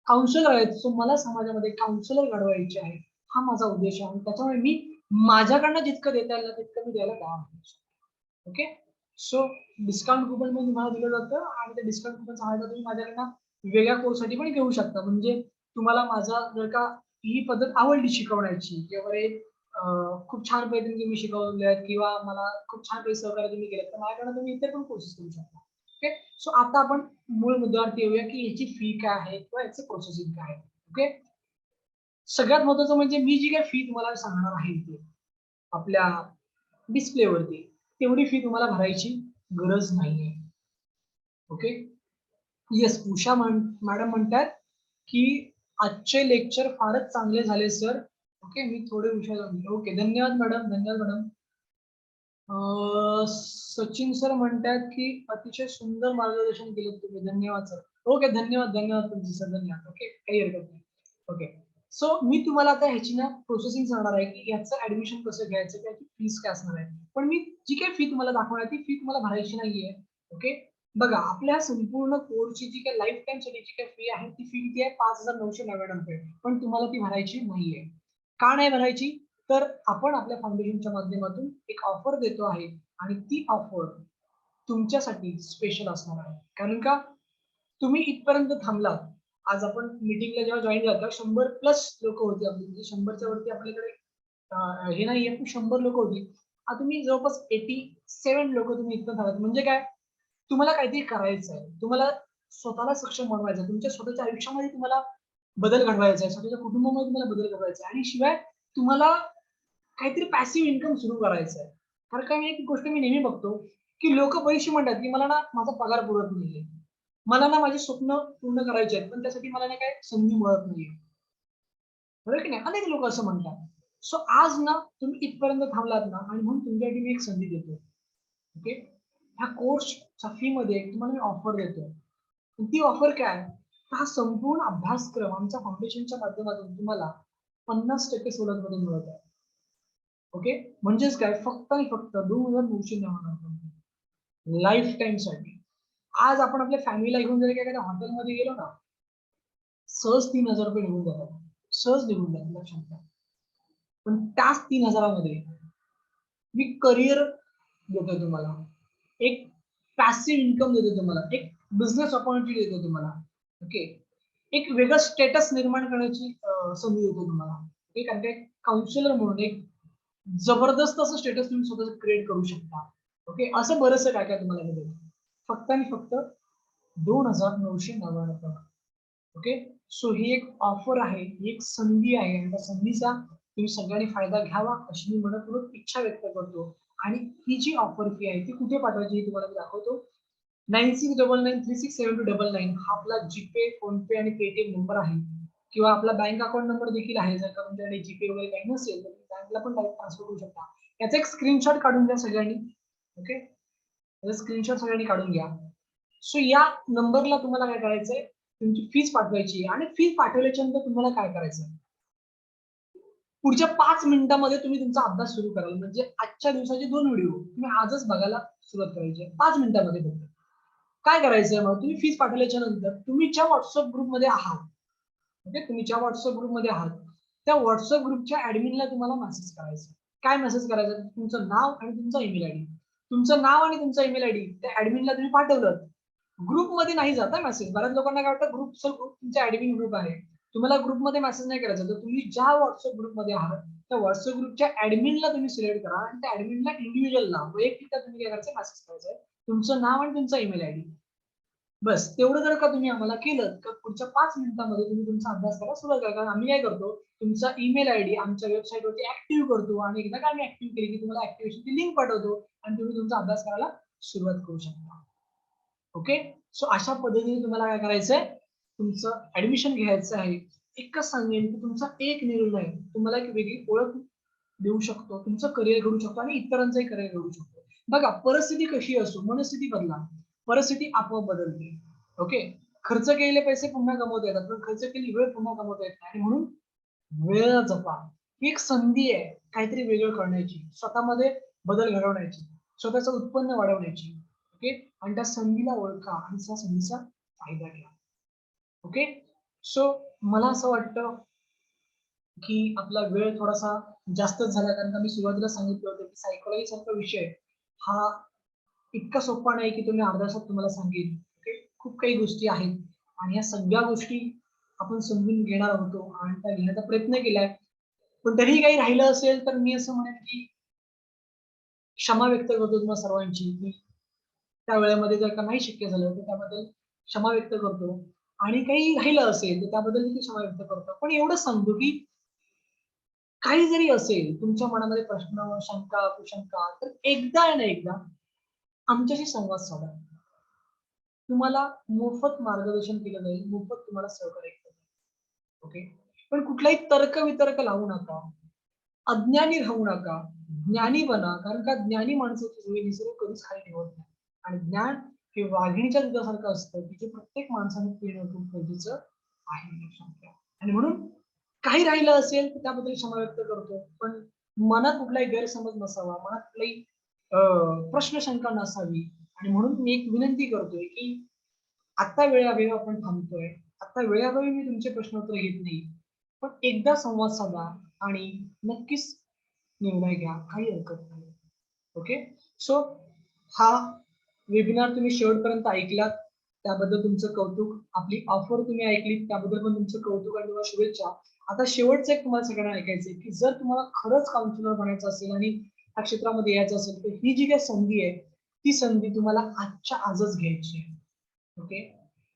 काउन्सिलर आहेत. सो मला समाजामध्ये काउन्सिलर घडवायचे आहे. हा माझा उद्देश आहे आणि त्याच्यामुळे मी माझ्याकडनं जितकं देता येईल ना, तितकं मी द्यायला तयार आहे. ओके. सो डिस्काउंट कुपन पण तुम्हाला दिलं जातं आणि त्या डिस्काउंट कुपनचा फायदा तुम्ही माझ्याकडनं वेगळ्या कोर्ससाठी पण घेऊ शकता. म्हणजे तुम्हाला माझा जर का ही पद्धत आवडली शिकवण्याची किंवा बरे खूप छान पद्धतीने तुम्ही शिकवले आहेत किंवा मला खूप छान काही सहकार्य तुम्ही केलं, तर माझ्याकडनं तुम्ही इतर पण कोर्सेस करू शकता. ओके. सो आता आपण मूळ मुद्द्यावरती येऊया, की याची फी काय आहे किंवा याचं प्रोसेसिंग काय आहे. ओके. सगळ्यात महत्वाचं म्हणजे मी जी काही फी तुम्हाला सांगणार आहे इथे आपल्या डिस्प्लेवरती, तेवढी फी तुम्हाला भरायची गरज नाहीये. ओके. येस, उषा मॅडम म्हणतात, की आजचे लेक्चर फारच चांगले झाले सर. ओके, मी थोडे उशीर ओके, धन्यवाद मॅडम, धन्यवाद मॅडम. सचिन सर म्हणतात, की अतिशय सुंदर मार्गदर्शन केलं तुम्ही. धन्यवाद सर. ओके, धन्यवाद, धन्यवाद तुमचे सर, धन्यवाद. ओके, काही हरकत नाही. ओके. सो मी तुम्हाला आता ह्याची ना प्रोसेसिंग सांगणार आहे, की याचं ऍडमिशन कसं घ्यायचं, त्याची फीस काय असणार आहे. पण मी जी काही फी तुम्हाला दाखवणार ती फी तुम्हाला भरायची नाहीये. ओके. बघा, आपल्या संपूर्ण कोर्सची जी काही लाईफ टाइम साठी जी काही फी आहे, ती फी किती आहे? 5,999 पण तुम्हाला ती भरायची नाहीये. का नाही भरायची? तर आपण आपल्या फाउंडेशनच्या माध्यमातून एक ऑफर देतो आहे आणि ती ऑफर तुमच्यासाठी स्पेशल असणार आहे. कारण का तुम्ही इथपर्यंत थांबलात. आज आपण मीटिंगला जेव्हा जॉइन झाला 100 प्लस लोक होती आपली, म्हणजे 100च्या वरती आपल्याकडे हे नाहीये, पण 100 लोक होती. आता तुम्ही जवळपास 87 लोक तुम्ही इथपर्यंत आलात. म्हणजे काय? तुम्हाला काहीतरी करायचं आहे. तुम्हाला स्वतःला सक्षम बनवायचं आहे. तुमच्या स्वतःच्या आयुष्यामध्ये तुम्हाला बदल घडवायचा आहे. स्वतःच्या कुटुंबामध्ये तुम्हाला बदल घडवायचा आहे आणि शिवाय तुम्हाला काहीतरी पॅसिव्ह इन्कम सुरू करायचं आहे. कारण का मी एक गोष्ट मी नेहमी बघतो, की लोकं बरीचशी म्हणतात, की मला ना माझा पगार पुरत नाहीये. मला ना माझी स्वप्न पूर्ण करायची आहेत, पण त्यासाठी मला नाही काय संधी मिळत नाहीये. बरोबर की नाही? अनेक लोकं असं म्हणतात. सो आज ना तुम्ही इथपर्यंत थांबलात ना आणि म्हणून तुमच्यासाठी मी एक संधी देतोय. ओके. ह्या कोर्सच्या फीमध्ये तुम्हाला मी ऑफर देतोय. ती ऑफर काय? हा संपूर्ण अभ्यासक्रम आमच्या फाउंडेशनच्या माध्यमातून तुम्हाला 50% सवलतमध्ये मिळत आहे. ओके. म्हणजेच काय? फक्त आणि फक्त 2,999 लाईफ टाईमसाठी. आज आपण आपल्या फॅमिलीला घेऊन जर एखाद्या हॉटेलमध्ये गेलो ना, सहज ₹3,000 निघून जातात. सहज निघून जातात लक्षात घ्या. पण त्याच 3,000 मध्ये मी करियर देतोय तुम्हाला. एक पॅसिव्ह इन्कम देतो तुम्हाला. एक बिझनेस अपॉर्च्युनिटी देतो तुम्हाला. ओके. एक वेगळं स्टेटस निर्माण करण्याची संधी देतो तुम्हाला. एक आणि काउन्सिलर म्हणून एक जबरदस्त असं स्टेटस तुम्ही स्वतःच क्रिएट करू शकता. ओके. असं बरचसं काय-काय तुम्हाला मिळेल. फक्त आणि फक्त 2,999. ओके. सो ही एक ऑफर आहे, ही एक संधी आहे आणि त्या संधीचा तुम्ही सगळ्यांनी फायदा घ्यावा अशी मी मनःपूर्वक इच्छा व्यक्त करतो. आणि ही जी ऑफर फी आहे ती कुठे पाठवायची हे तुम्हाला मी दाखवतो. 9699367299 हा आपला जीपे, फोनपे आणि पेटीएम नंबर आहे किंवा आपला बँक अकाउंट नंबर देखील आहे. जर का तुमच्याकडे जीपे वगैरे काही नसेल तर तुम्ही बँकला पण डायरेक्ट ट्रान्सफर करू शकता. याचा एक स्क्रीनशॉट काढून घ्या सगळ्यांनी. ओके. याचा स्क्रीनशॉट सगळ्यांनी काढून घ्या. सो या नंबरला तुम्हाला काय करायचंय, तुमची फीस पाठवायची आणि फीस पाठवल्याच्या नंतर तुम्हाला काय करायचंय? पुढच्या 5 मिनिटामध्ये तुम्ही तुमचा अभ्यास सुरू कराल. म्हणजे आजच्या दिवसाचे 2 व्हिडिओ तुम्ही आजच बघायला सुरुवात करायची आहे. 5 मिनिटामध्ये फक्त. काय करायचंय मग? तुम्ही फीस पाठवल्याच्या नंतर तुम्ही ज्या WhatsApp ग्रुपमध्ये आहात, म्हणजे तुम्ही ज्या WhatsApp ग्रुपमध्ये आहात, त्या WhatsApp ग्रुपच्या ॲडमिनला तुम्हाला मेसेज करायचा. काय मेसेज करायचा? तुमचं नाव आणि तुमचा ईमेल आयडी. तुमचं नाव आणि तुमचा ईमेल आयडी त्या ॲडमिनला तुम्ही पाठवलं. ग्रुपमध्ये नाही जात मेसेज. बऱ्याच लोकांना काय वाटतं ग्रुपचा ग्रुप तुमचा ॲडमिन ग्रुप आहे. तुम्हाला ग्रुपमध्ये मेसेज नाही करायचा. तर तुम्ही ज्या WhatsApp ग्रुपमध्ये आहात, त्या WhatsApp ग्रुपच्या ॲडमिनला तुम्ही सिलेक्ट करा आणि त्या ॲडमिनला इंडिव्हिज्युअलला वैयक्तिक तुम्ही काय करायचं मेसेज करायचा. तुमचं नाव आणि तुमचा ईमेल आयडी. बस तेवढं जर का तुम्ही आम्हाला केलं, तर पुढच्या 5 मिनिटामध्ये तुम्ही तुमचा अभ्यास करायला सुरुवात करा. कारण आम्ही काय करतो, तुमचा ईमेल आयडी आमच्या वेबसाईटवरती ॲक्टिव्ह करतो आणि एकदा का आम्ही ॲक्टिव्ह केली, की तुम्हाला ॲक्टिव्हेशनची लिंक पाठवतो आणि तुम्ही तुमचा अभ्यास करायला सुरुवात करू शकता. ओके. सो अशा पद्धतीने तुम्हाला काय करायचंय, तुमचं ऍडमिशन घ्यायचं आहे. एकच सांगेन की तुमचा एक निर्णय तुम्हाला एक वेगळी ओळख देऊ शकतो. तुमचं करिअर घडू शकतो आणि इतरांचंही करिअर घडू शकतो. बघा, परिस्थिती कशी असो, मनस्थिती बदला. परिस्थिती आपोआप बदलते. ओके. खर्च केलेले पैसे पुन्हा कमवता येतात, पण खर्च केलेली वेळ पुन्हा कमवता येत नाही आणि म्हणून वेळ जपा. ही एक संधी आहे काहीतरी वेगळं करण्याची, स्वतःमध्ये बदल घडवण्याची, स्वतःचं उत्पन्न वाढवण्याची. ओके. आणि त्या संधीला ओळखा आणि त्या संधीचा फायदा घ्या. ओके. सो मला असं वाटतं की आपला वेळ थोडासा जास्तच झाला, कारण का मी सुरुवातीला सांगितलं होतं की सायकॉलॉजी सारखा विषय हा इतका सोपा नाही की तुम्ही अर्ध्या तासात तुम्हाला सांगेन. ओके. खूप काही गोष्टी आहेत आणि या सगळ्या गोष्टी आपण समजून घेणार होतो आणि त्या घेण्याचा प्रयत्न केलाय. पण तरीही काही राहिलं असेल तर मी असं म्हणेन की क्षमा व्यक्त करतो तुम्हा सर्वांची, की त्या वेळेमध्ये जर का नाही शक्य झालं तर त्याबद्दल क्षमा व्यक्त करतो. आणि काही राहिलं असेल तर त्याबद्दल देखील क्षमा व्यक्त करतो. पण एवढंच सांगतो की काही जरी असेल तुमच्या मनामध्ये प्रश्न, शंका, कुशंका तर एकदा ना एकदा आमच्याशी संवाद साधा. तुम्हाला मोफत मार्गदर्शन केलं जाईल, मोफत तुम्हाला सहकार्य केलं जाईल. ओके. पण कुठलाही तर्क-वितर्क लावू नका. अज्ञानी राहू नका. ज्ञानी बना. कारण का ज्ञानी माणसाची वेळ निसर्ग कधीच खाली ठेवत नाही. आणि ज्ञान हे वाघिणीच्या दुधासारखं असतं, की जे प्रत्येक माणसाने पिणं खूप गरजेचं आहे. लक्षात घ्या. आणि म्हणून काही राहिलं असेल तर त्याबद्दल क्षमा व्यक्त करतो. पण मनात कुठलाही गैरसमज नसावा, मनात कुठलाही प्रश्न शंका नसावी. आणि म्हणून मी एक विनंती करतोय, की आता वेळोवेळी आपण थांबतोय. आता वेळोवेळी मी तुमचे प्रश्न उत्तर घेत नाही. पण एकदा संवाद साधा आणि नक्कीच निर्णय घ्या. काही हरकत नाही. ओके. सो हा वेबिनार तुम्ही शेवटपर्यंत ऐकलात त्याबद्दल तुमचं कौतुक. आपली ऑफर तुम्ही ऐकली त्याबद्दल पण तुमचं कौतुक आणि तुम्हाला शुभेच्छा. आता शेवटचं एक तुम्हाला सगळ्यांना ऐकायचंय, की जर तुम्हाला खरंच काउन्सिलर बनायचं असेल आणि या क्षेत्रामध्ये यायचं असेल, तर ही जी काही संधी आहे, ती संधी तुम्हाला आजच्या आजच घ्यायची आहे. ओके.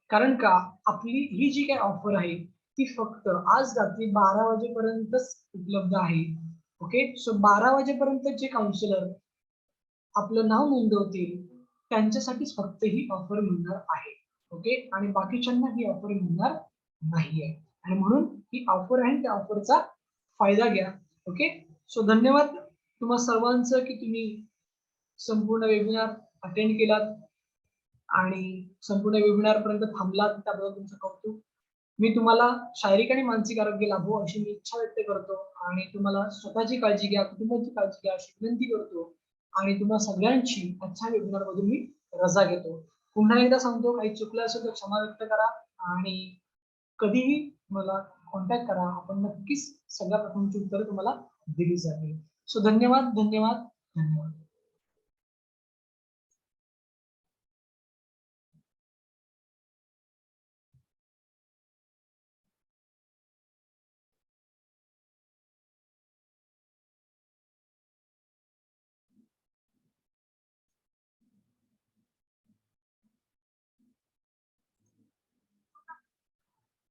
कारण का आपली ही जी काही ऑफर आहे ती फक्त आज रात्री 12 वाजेपर्यंतच उपलब्ध आहे. ओके. सो 12 वाजेपर्यंत जे काउन्सिलर आपलं नाव नोंदवतील त्यांच्यासाठीच फक्त ही ऑफर मिळणार आहे. ओके. आणि बाकीच्यांना ही ऑफर मिळणार नाहीये. आणि म्हणून ही ऑफर आहे त्या ऑफरचा फायदा घ्या. ओके. सो धन्यवाद तुम्हा सर्वांचं की तुम्ही संपूर्ण वेबिनार अटेंड केलात आणि संपूर्ण वेबिनार पर्यंत थांबलात त्याबद्दल तुमचं कौतुक. मी तुम्हाला शारीरिक आणि मानसिक आरोग्य लाभो अशी मी इच्छा व्यक्त करतो आणि तुम्हाला स्वतःची काळजी घ्या, कुटुंबाची काळजी घ्या अशी विनंती करतो आणि तुम्हा सगळ्यांची आजच्या वेबिनार मधून मी रजा घेतो. पुन्हा एकदा सांगतो काही चुकलं असेल तर क्षमा व्यक्त करा आणि कधीही मला कॉन्टॅक्ट करा. आपण नक्कीच सगळ्या प्रश्नांची उत्तरं तुम्हाला दिली जातील. सो धन्यवाद, धन्यवाद, धन्यवाद.